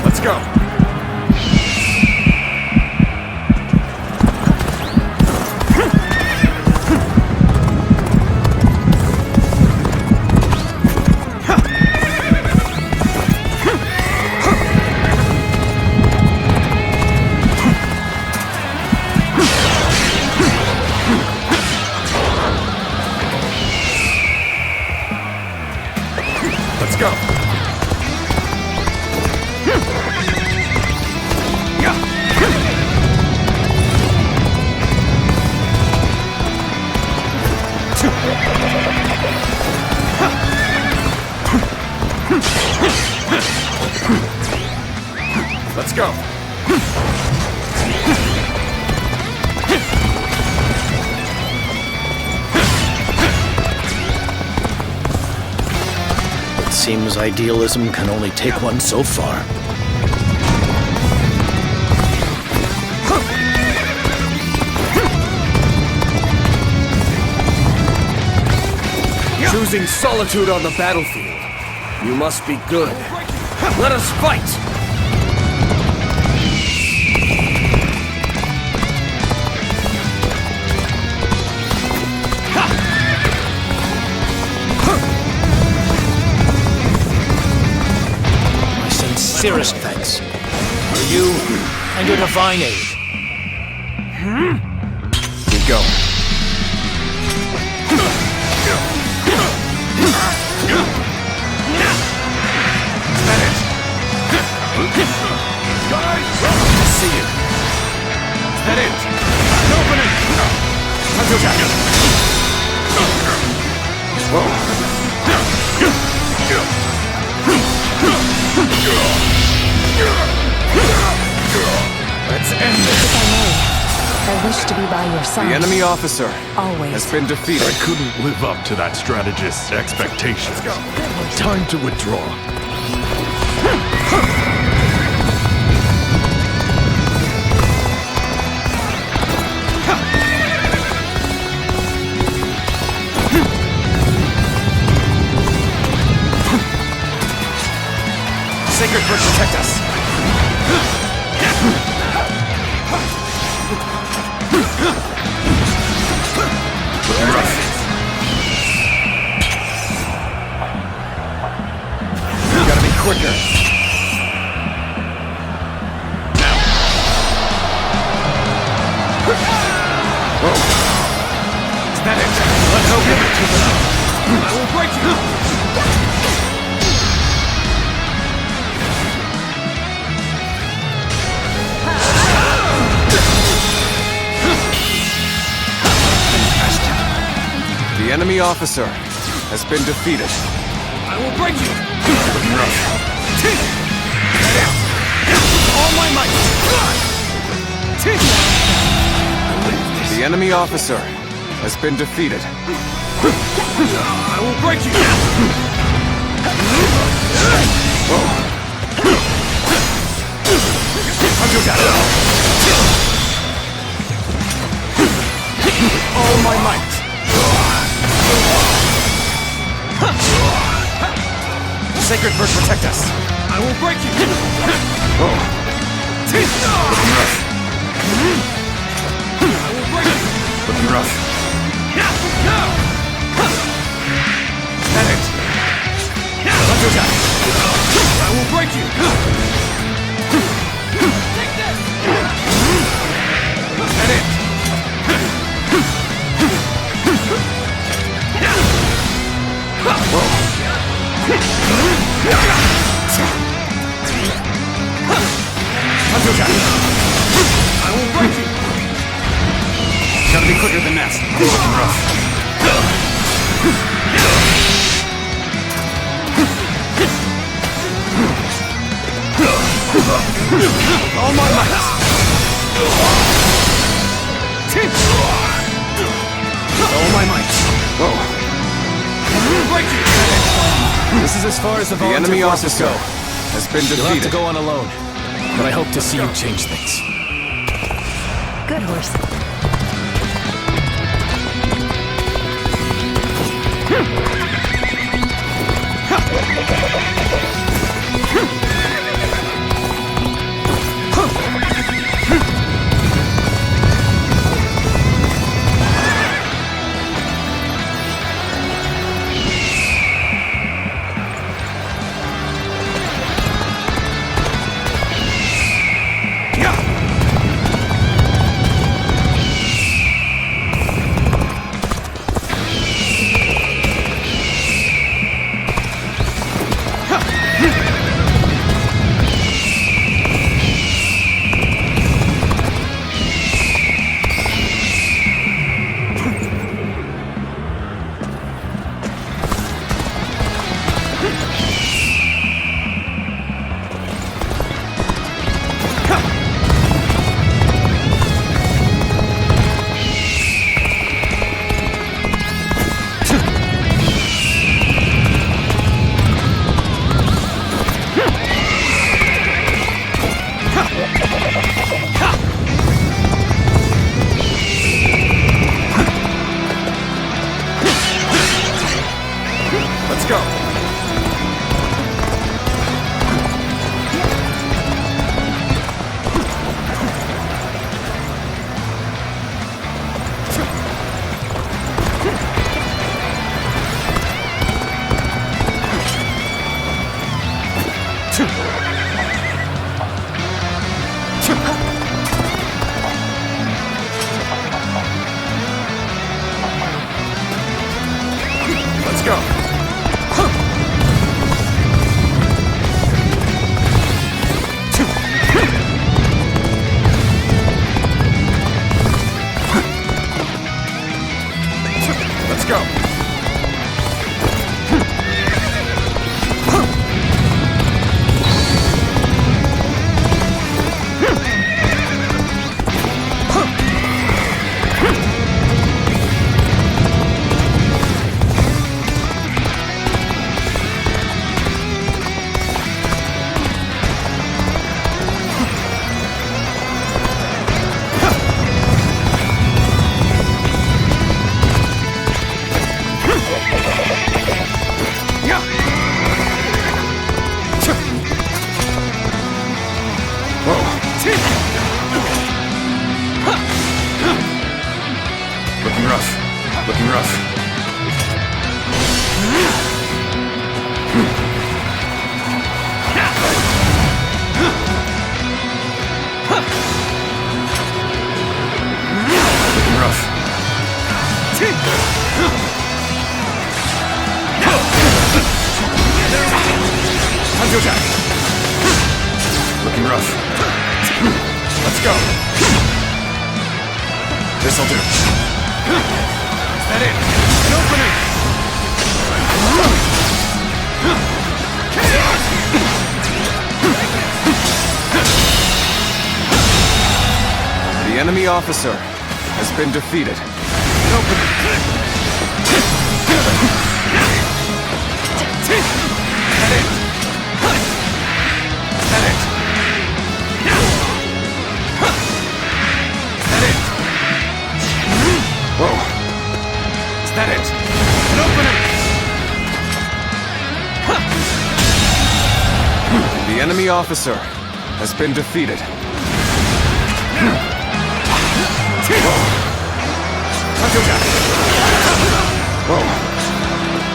Let's go. Let's go. Let's go. It seems idealism can only take one so far. Choosing solitude on the battlefield. You must be good. Let us fight! My sincerest thanks for you and your divine aid. We go. See you. Is that it? An opening! Time to attack. Let's end this. If I may, I wish to be by your side. The enemy officer Always. has been defeated. I couldn't live up to that strategist's expectations. Time to withdraw. Sacred Bird protect us. We gotta be quicker. Is that it? Let's hope it. I will break you. The enemy officer has been defeated. I will break you. All my might. The enemy officer has been defeated. I will break you. All my might. Sacred Bird protect us. I will break you. I will break you. Looking rough. That it. Let's go down. I will break you. Take this. That it. Whoa. I will break you. Gotta be quicker than that. is as far as the The enemy volunteer forces officer go. has been You'll have to defeated. go on alone, but I hope to see you change things. Good horse. Let's go. Let's go. Let's go. Looking rough. Looking rough. Looking rough. Time to attack. Looking rough. Let's go. This'll do. Is that it? An opening. The enemy officer has been defeated. An opening. Is that it? Is that it? Is that it? Whoa. Is that it? An opening! The enemy officer has been defeated. Whoa. Let's go, Jack. Whoa.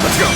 Let's go.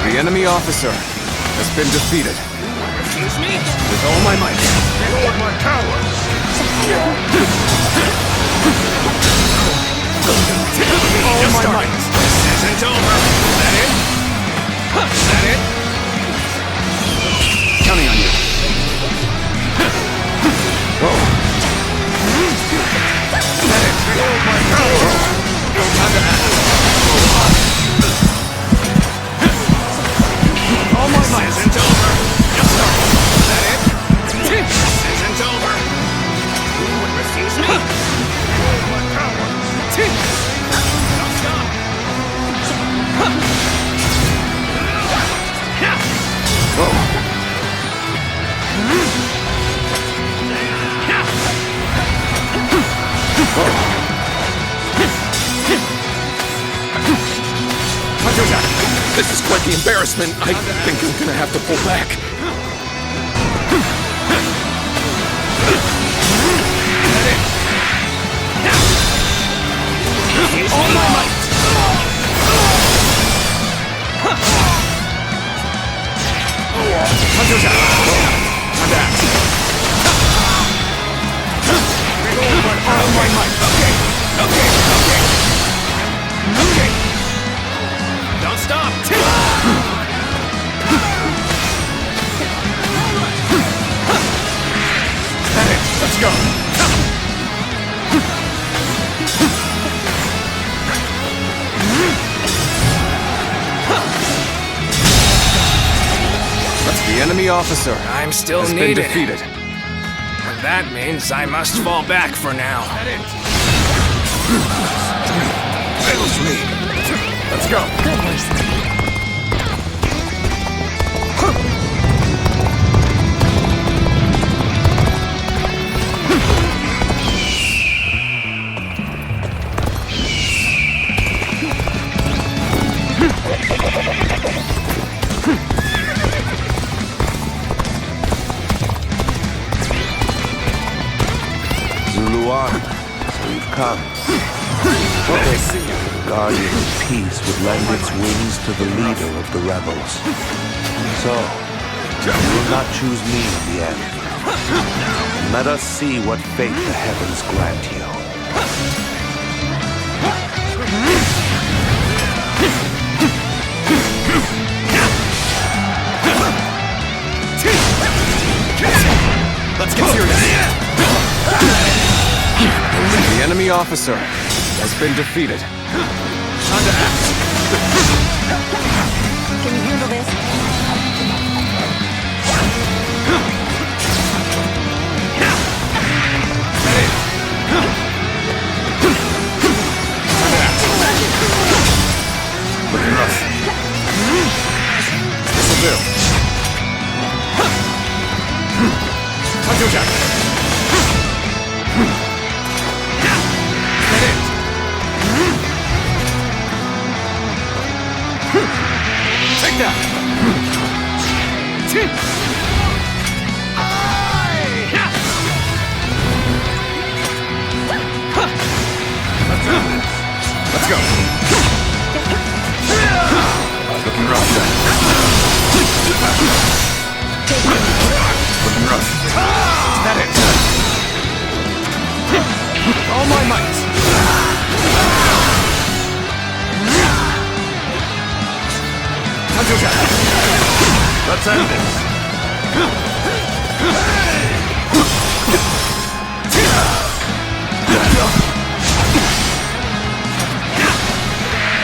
The enemy officer has been defeated. Excuse me? With all my might. Behold my powers! All my might. This isn't over. Is that it? Is that it? Counting on you. Whoa. Is that it? Behold my powers! Time to act. All my might. This isn't over. Just started. Is that it? This isn't over. You would refuse me? Behold my powers! Don't stop. This is quite the embarrassment. I think I'm gonna have to pull back. All my might. Hunter's out. Time to act. All my might. Okay. Don't stop. Let's go. The enemy officer I'm still has needed. been defeated. And that means I must fall back for now. Fails me. Let's go. We've come. Guardian of Peace would lend its wings to the leader of the rebels. So, you will not choose me in the end. Let us see what fate the heavens grant you. Let's get serious. The enemy officer has been defeated. Time to act. Can you handle this? Looking rough. This'll do. Hunter Jack. Take that! Let's go. Looking rough. Looking rough. Is that it? All my might. Let's end this.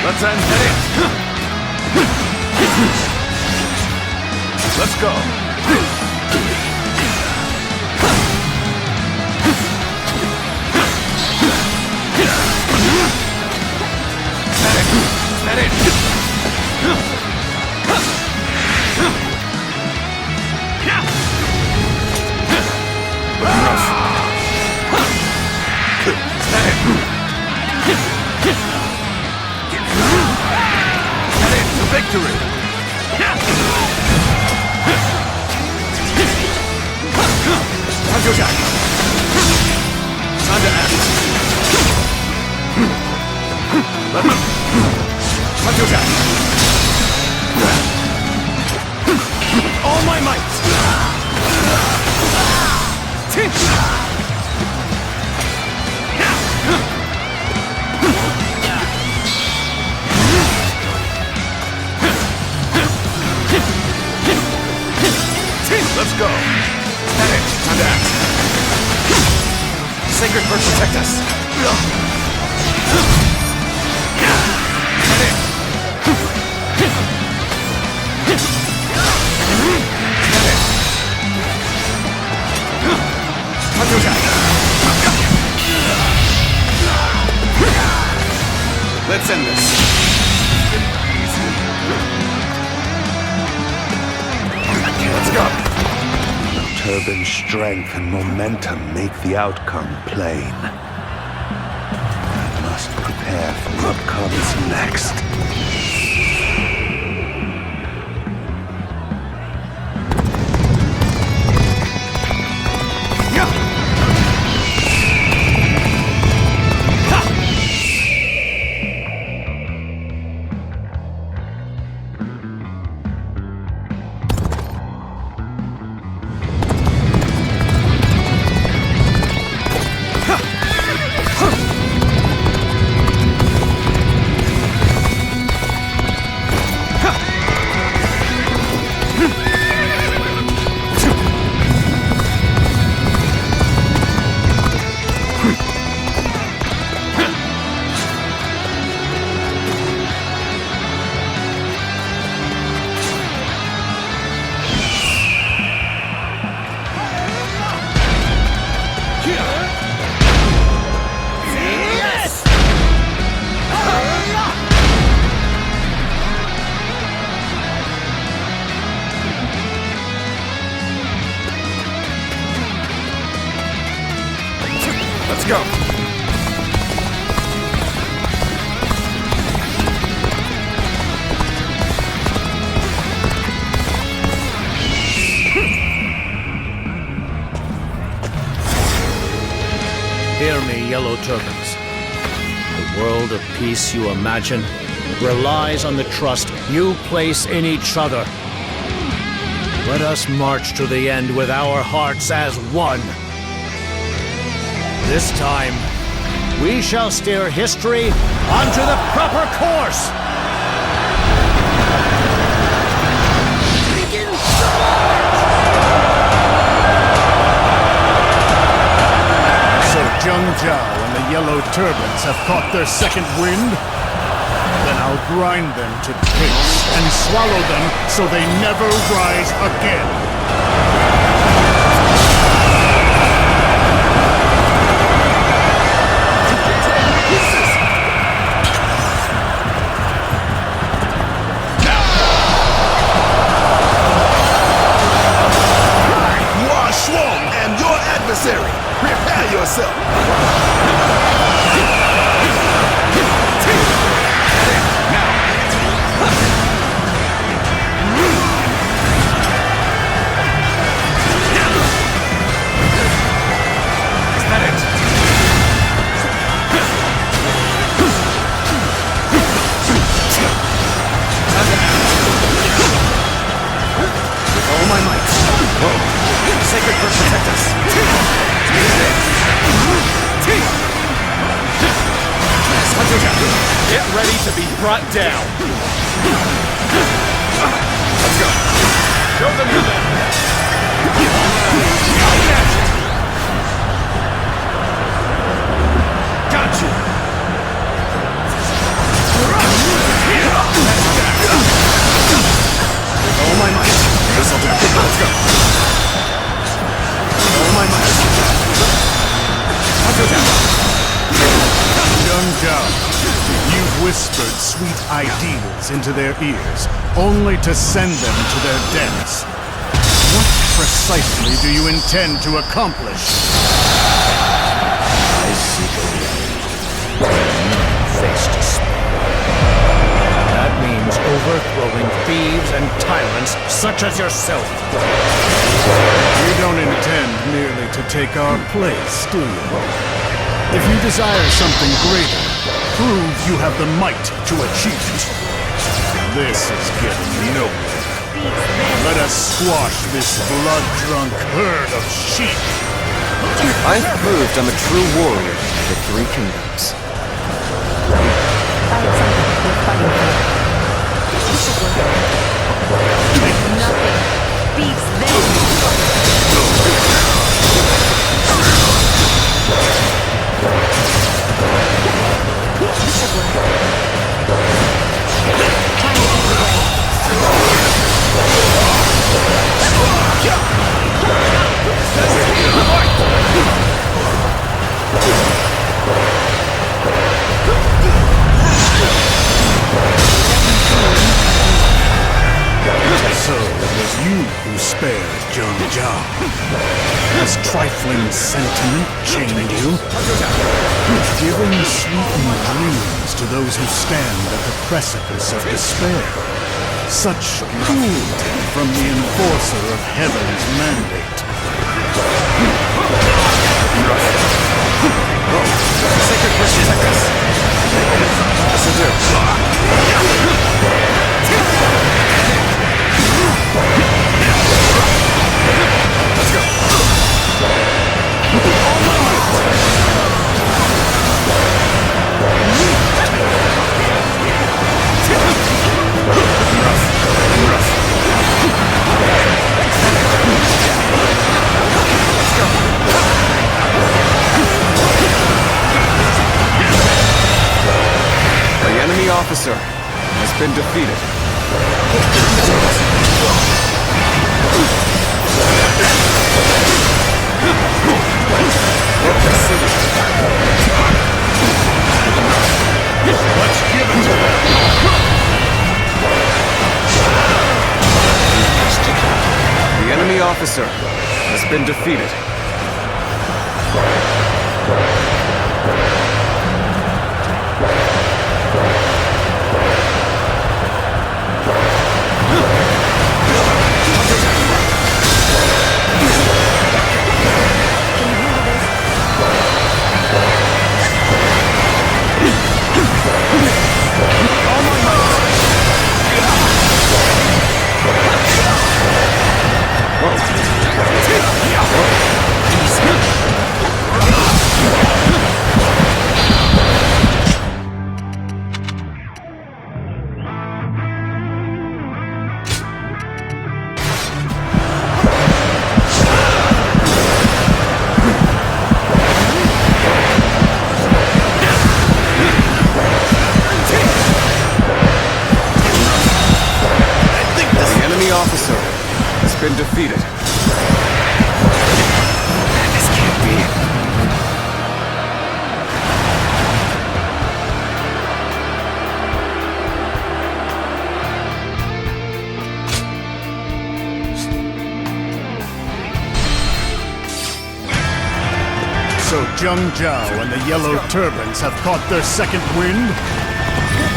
Let's end this. Let's go. Is that it? Victory! Hunter Jack! Time to act! Hunter Jack! All my might! Let's go. Head it. Time to act. Sacred Bird, protect us. Let's end this. Let's go. Turban's strength and momentum make the outcome plain. I must prepare for what comes next. Let's go. Hear me, Yellow Turbans. The world of peace you imagine relies on the trust you place in each other. Let us march to the end with our hearts as one. This time, we shall steer history onto the proper course! Begin the march! So Zheng Zhao and the Yellow Turbans have caught their second wind? Then I'll grind them to paste and swallow them so they never rise again! Adversary, prepare yourself. Is that it? With all my might. Whoa. Sacred Bird, protect us. Get ready to be brought down. Let's go. Show them your left. Got you. With all my might. This'll do. Let's go. With all my might. Zheng Zhao, you've whispered sweet ideals into their ears, only to send them to their deaths. What precisely do you intend to accomplish? I seek a world where none face despair. That means overthrowing thieves and tyrants such as yourself. You don't intend merely to take our place, do you? If you desire something greater, prove you have the might to achieve it. This is getting nowhere. Let us squash this blood-drunk herd of sheep. I've proved I'm a true warrior of the Three Kingdoms. Nothing beats this. So it was you who spared Zheng Zhao. Has trifling sentiment chained you? Giving sweetened dreams to those who stand at the precipice of despair. Such cruelty from the enforcer of heaven's mandate. Sacred wish protect us. Yes, I do. Let's go. The enemy officer has been defeated. Let's give it to them! The enemy officer has been defeated. Been defeated. This can't be. So Zheng Zhao and the Yellow Turbans have caught their second wind?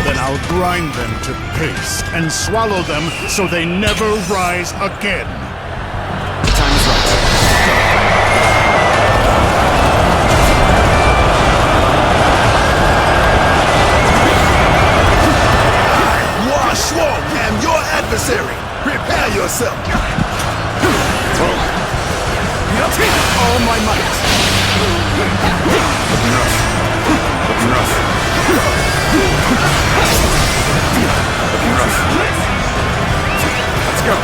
Then I'll grind them to paste and swallow them so they never rise again. The time is right. Hua Shuo am your adversary. Prepare yourself. All my might. Looking rough. Looking rough. Looking rough. Let's go.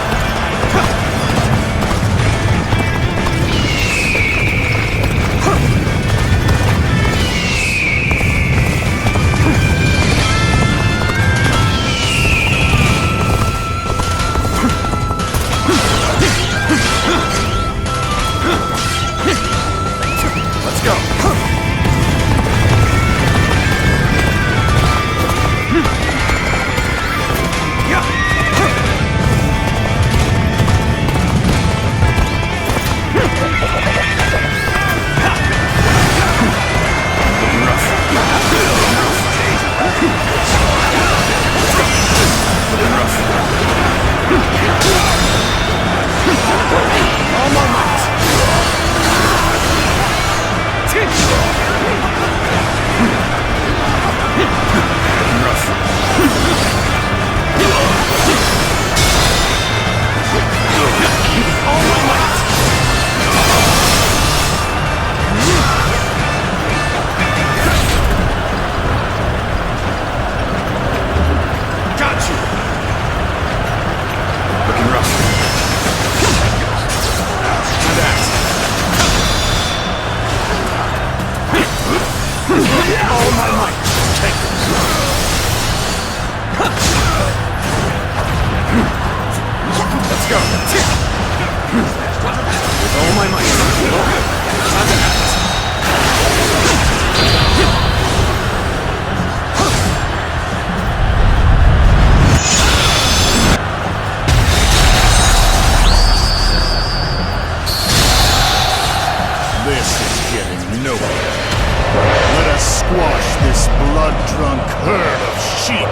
sheep.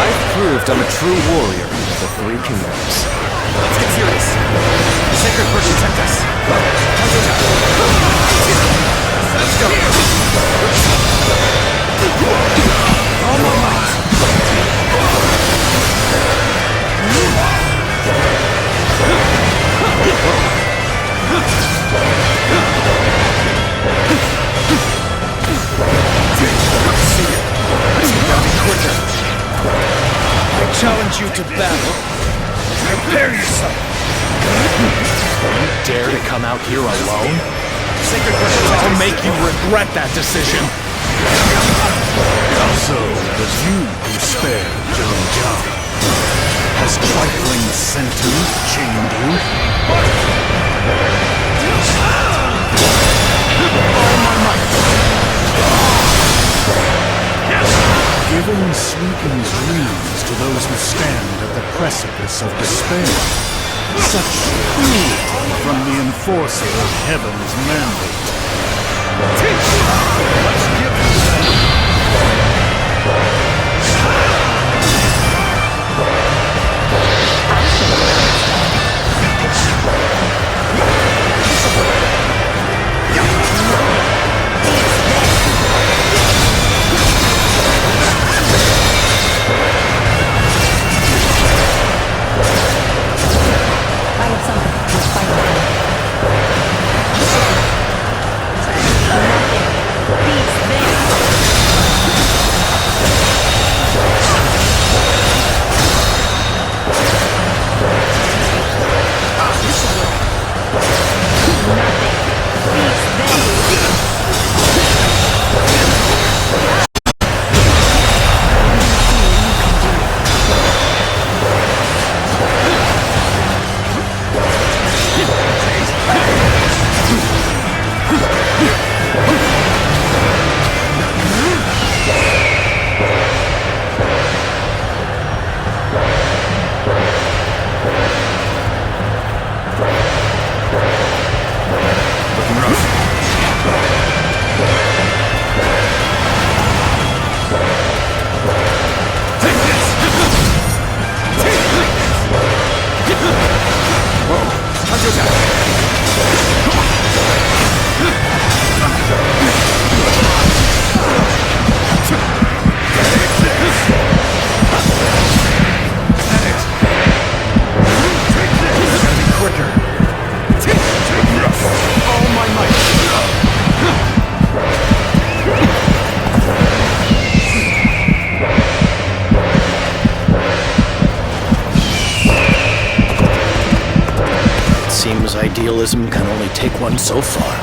I've proved I'm a true warrior of the Three Kingdoms. Let's get serious. The sacred bird protect us. Let's go. All my might. I challenge you to battle. Prepare yourself. You dare to come out here alone? I'll make you regret that decision. So, it was you who spared Zhang Jiao. Has trifling sentiment chained you? All my might. Giving sweeping dreams to those who stand at the precipice of despair. Such cruelty from the enforcer of heaven's mandate. Let's give it to them. Idealism can only take one so far.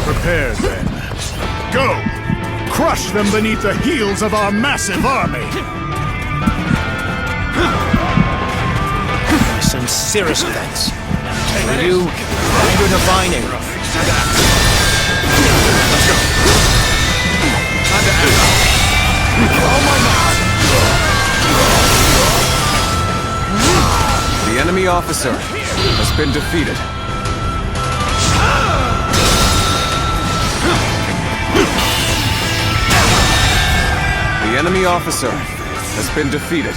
Prepared then. Go! Crush them beneath the heels of our massive army! My sincerest thanks. For you and your divine aid. Let's go. Time to act. Oh my God! The enemy officer has been defeated. The enemy officer has been defeated.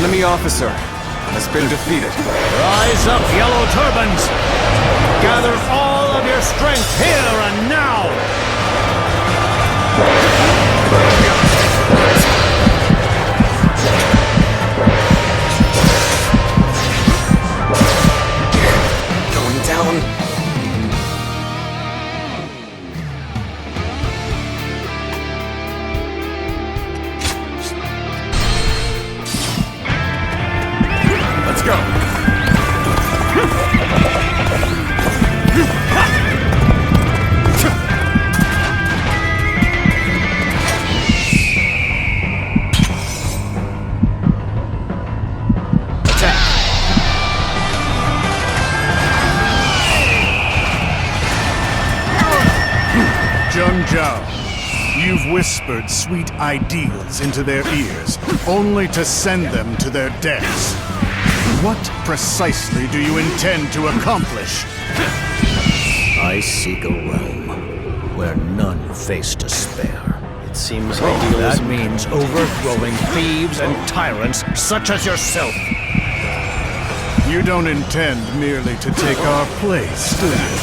enemy officer has been defeated. Rise up, Yellow Turbans! Gather all of your strength here and now! Going down. Let's go. Zheng Zhao, you've whispered sweet ideals into their ears, only to send them to their deaths. What precisely do you intend to accomplish? I seek a realm where none face despair. It seems That means overthrowing thieves and tyrants such as yourself. You don't intend merely to take our place, do you?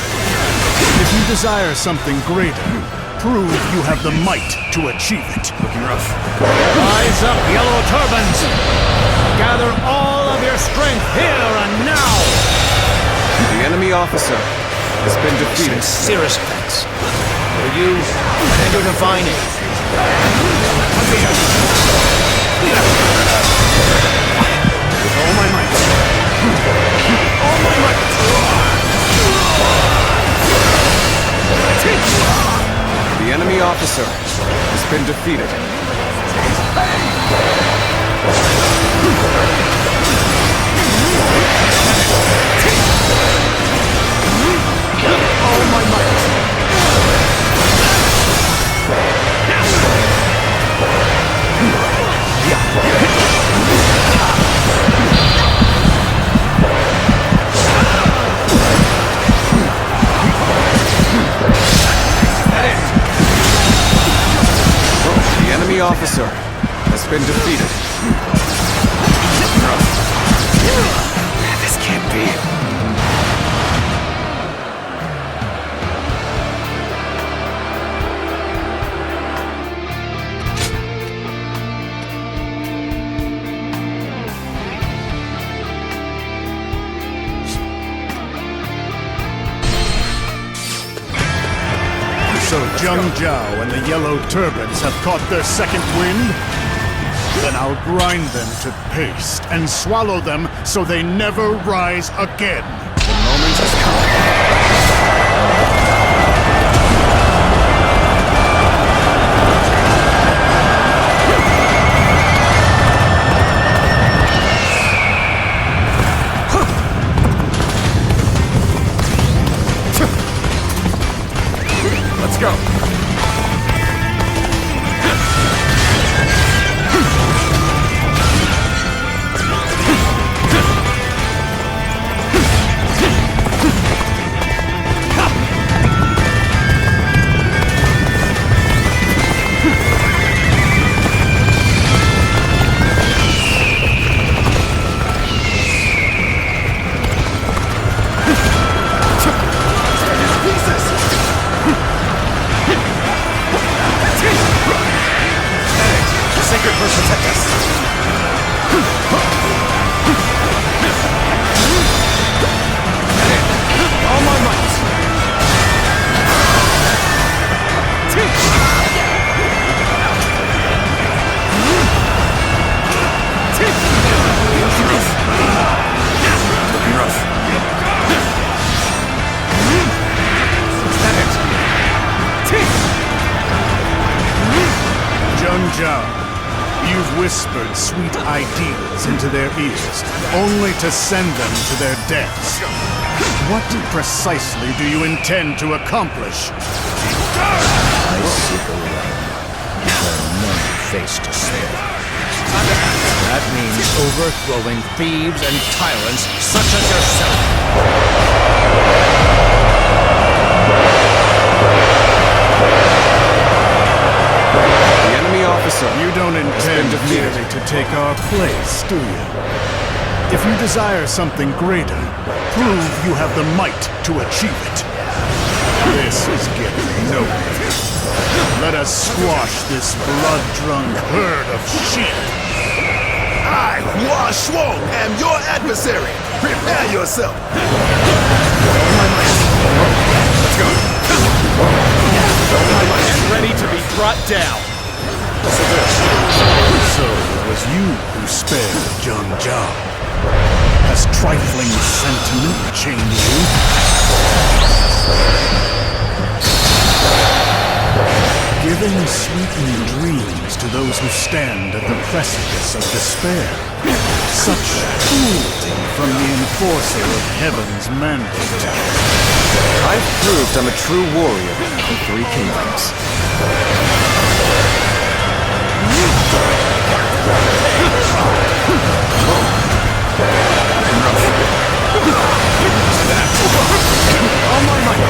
If you desire something greater, prove you have the might to achieve it. Looking rough. Rise up, Yellow Turbans! Gather all of your strength here and now! The enemy officer has been defeated. Sincerest thanks. For you and your divine aid. With all my might. All my might. The enemy officer has been defeated. All my might. The enemy officer has been defeated. This can't be. So Zheng Zhao and the Yellow Turbans have caught their second wind? Then I'll grind them to paste and swallow them so they never rise again. The moment has come. Let's go. Sacred Bird protect us. All my might. Looking rough. Is that it? Zheng Zhao, you've whispered sweet ideals into their ears, only to send them to their deaths. What precisely do you intend to accomplish? I seek a realm where none face despair. That means overthrowing thieves and tyrants such as yourself. The enemy officer officer. You don't intend defeated. merely to take our place, do you? If you desire something greater, prove you have the might to achieve it. This is getting nowhere. Let us squash this blood-drunk herd of sheep. I, Hua Shuang, am your adversary. Prepare yourself. Let's go. Get ready to be brought down. So it was you who spared Zhang Jiao. Has trifling sentiment changed you? Giving sweetened dreams to those who stand at the precipice of despair. Such cruelty from the enforcer of heaven's mandate. I've proved I'm a true warrior of the Three Kingdoms. All my might.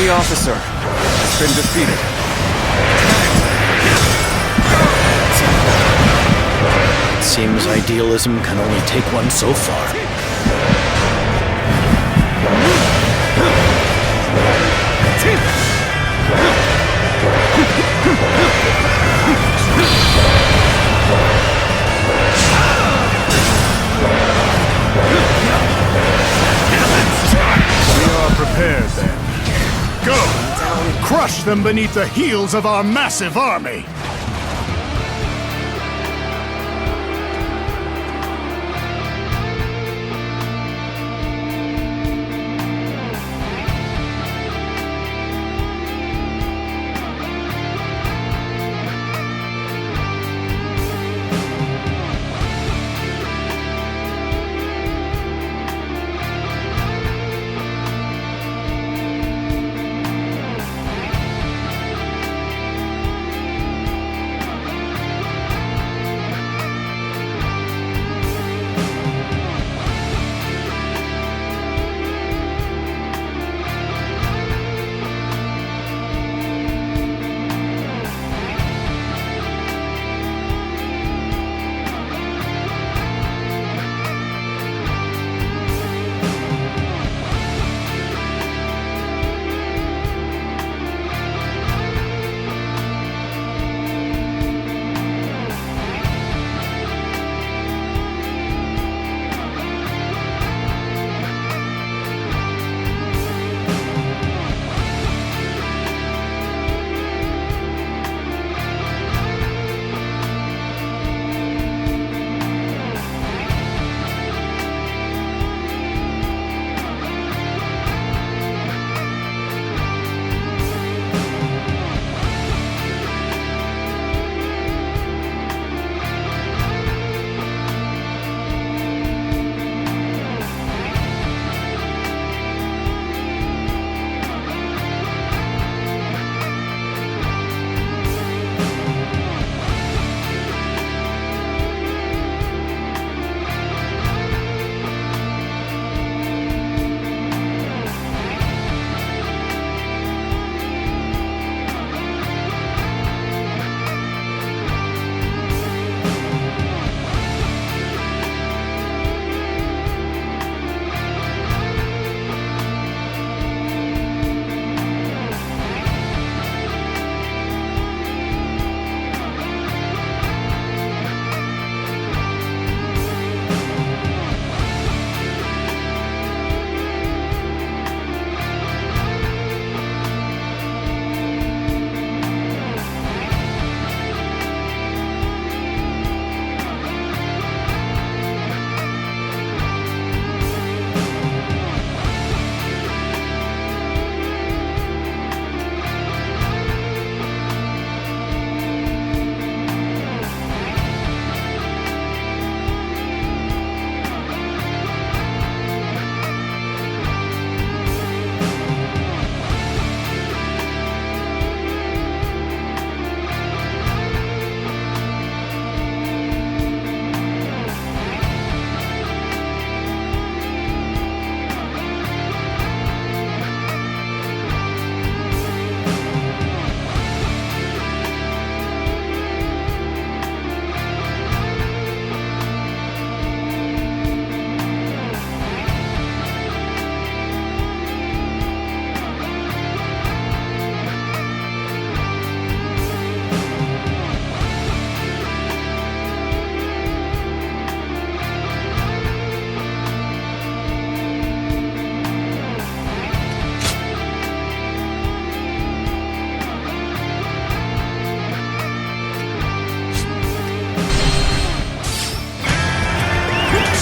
Officer has been defeated. It seems idealism can only take one so far. We are prepared then. Go! Crush them beneath the heels of our massive army!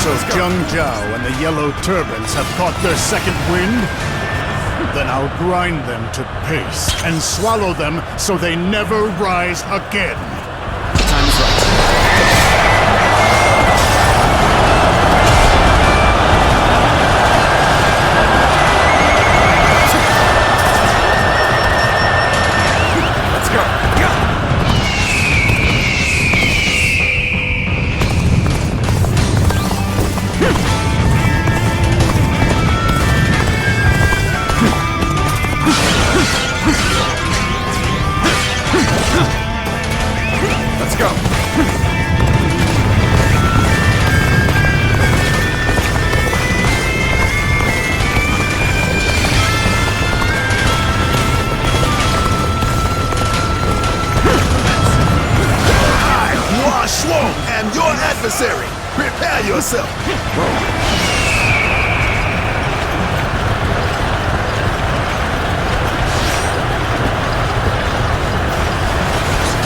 So Zheng Zhao and the Yellow Turbans have caught their second wind? Then I'll grind them to paste and swallow them so they never rise again. Time is right. Let's go. Let's go. Hua Shuo am your adversary. Prepare yourself.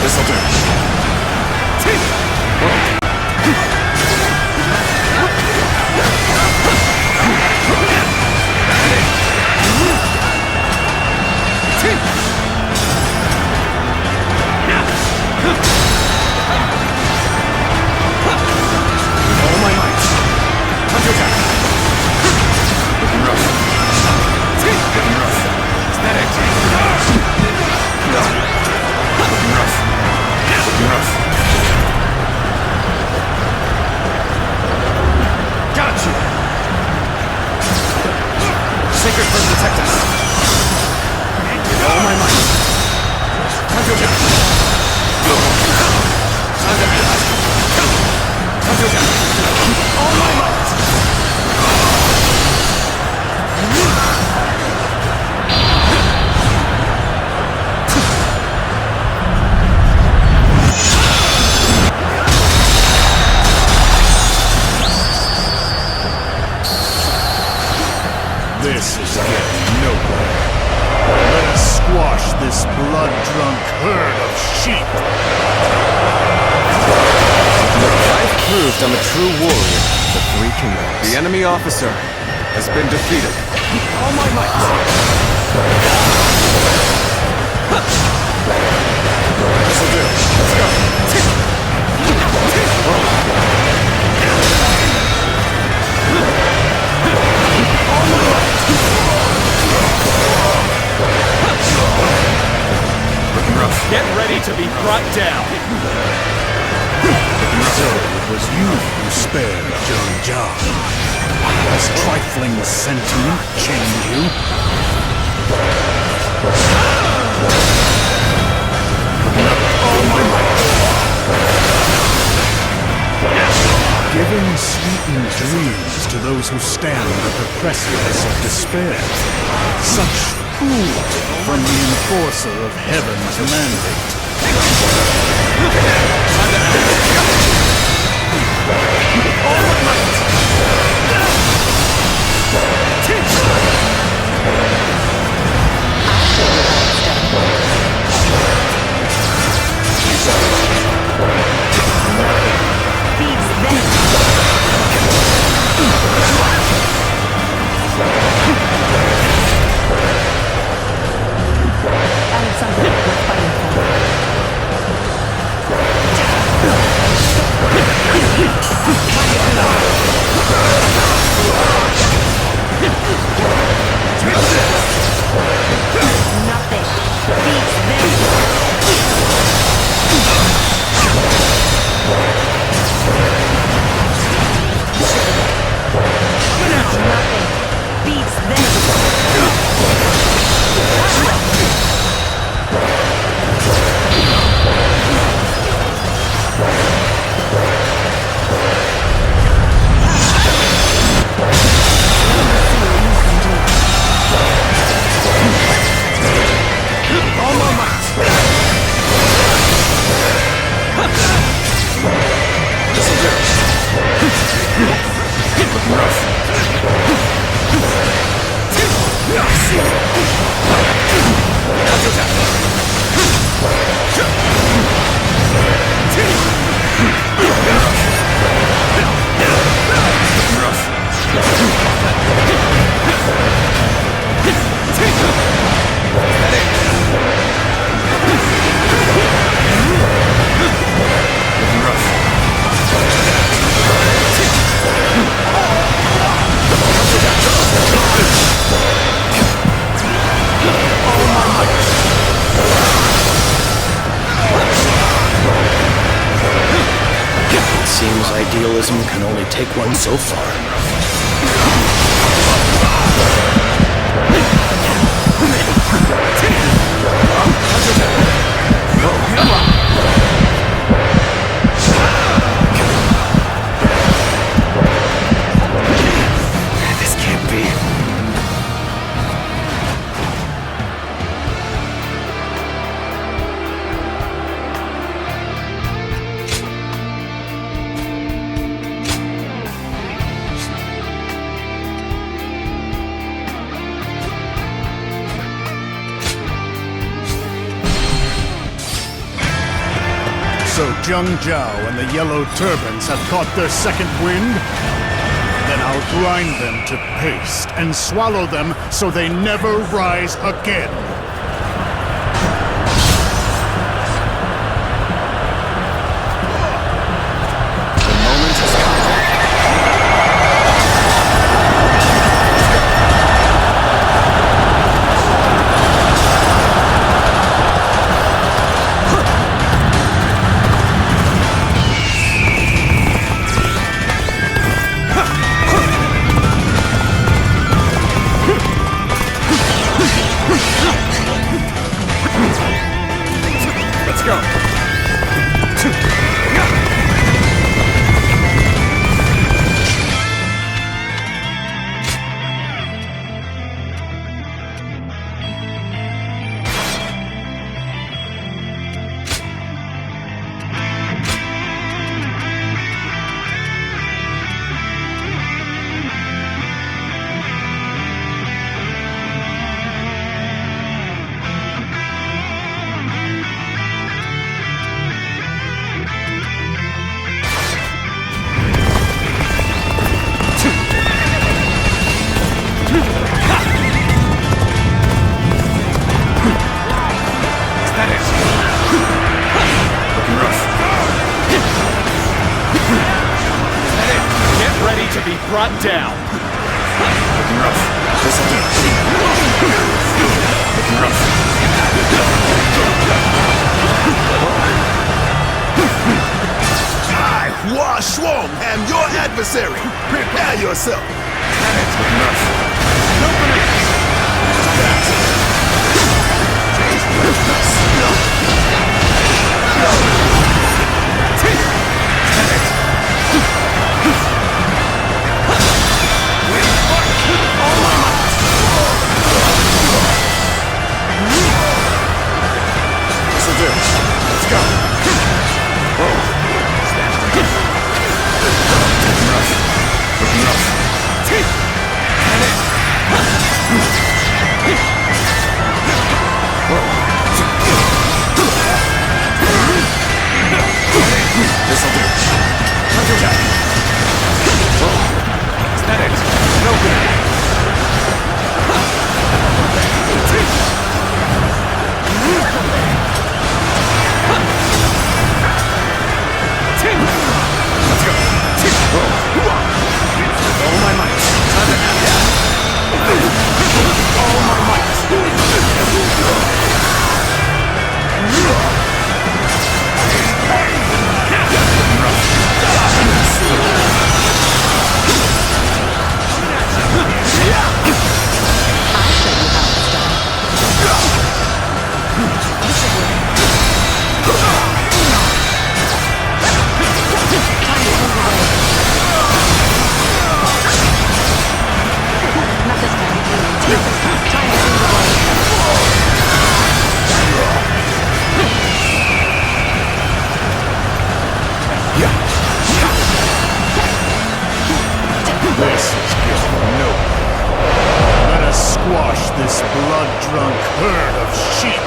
This'll do. All my might. Counterattack. Looking rough. Looking rough. Is that it? Looking rough. Looking rough. Got you. Sacred First protect us. All my might. Counterattack. Counterattack. All my might. This is getting nowhere. Let us squash this blood-drunk herd of sheep. I've proved I'm a true warrior of the Three Kingdoms. The enemy officer has been defeated. All my might. This'll do. Let's go. All my might. Looking rough. Get ready to be brought down. So it was you who spared Zheng Zhao. Does trifling sentiment change you? All my might. Giving sweetened dreams to those who stand at the precipice of despair. Such cruelty from the enforcer of heaven's mandate. All my might. heroism can only take one so far. This can't be. So Zheng Zhao and the Yellow Turbans have caught their second wind? Then I'll grind them to paste and swallow them so they never rise again. The moment has come. Let's go. To be brought down. Looking rough. This'll do. Looking rough. I, Hua Shuang, am your adversary. Prepare yourself. Looking rough. This'll do. Let's go. Whoa. Looking rough. Looking rough. This'll do. Counterattack. Whoa. Is that it? No good. Let's go. Whoa. With all my might. Time to have that. With all my might. This is getting nowhere. Let us squash this blood-drunk herd of sheep.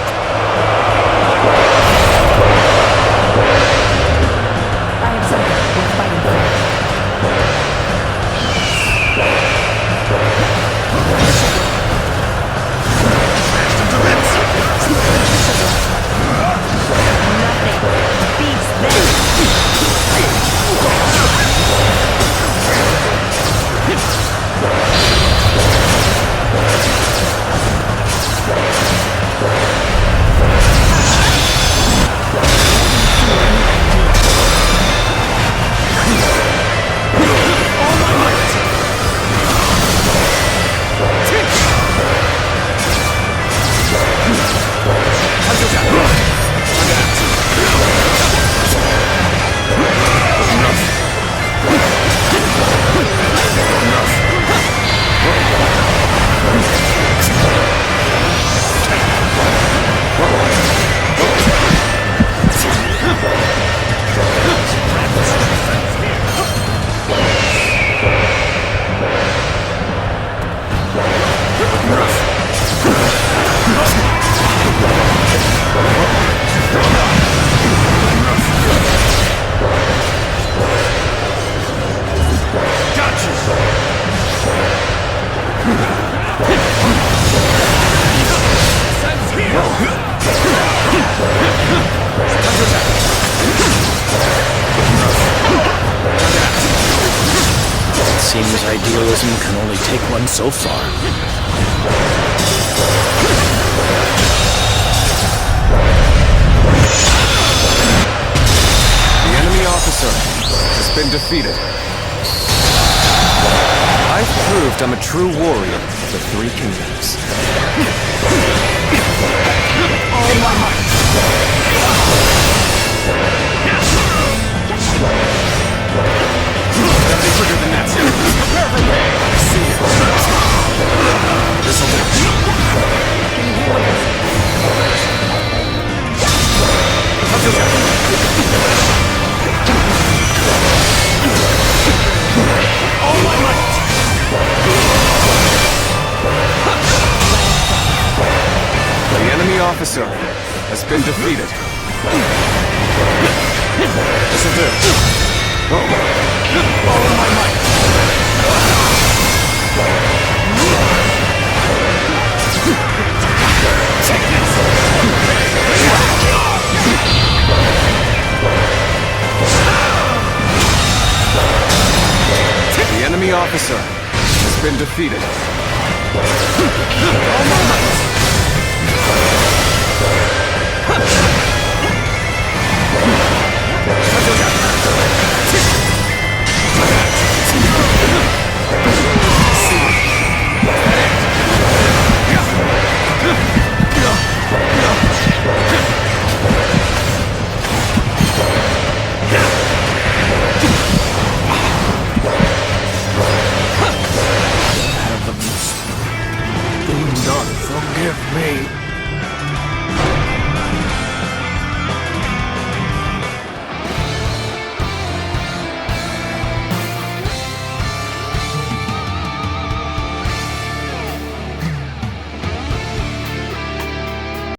I have something worth fighting for. Nothing beats this. Idealism can only take one so far. The enemy officer has been defeated. I've proved I'm a true warrior of the Three Kingdoms. All my might. Nothing quicker than that, sir. Prepare for me. See it. This'll do. Can you hear what I'm saying? All my might. The enemy officer has been defeated. This'll do. All my might. Take this. The enemy officer has been defeated. All my might. Heavens, do not forgive me.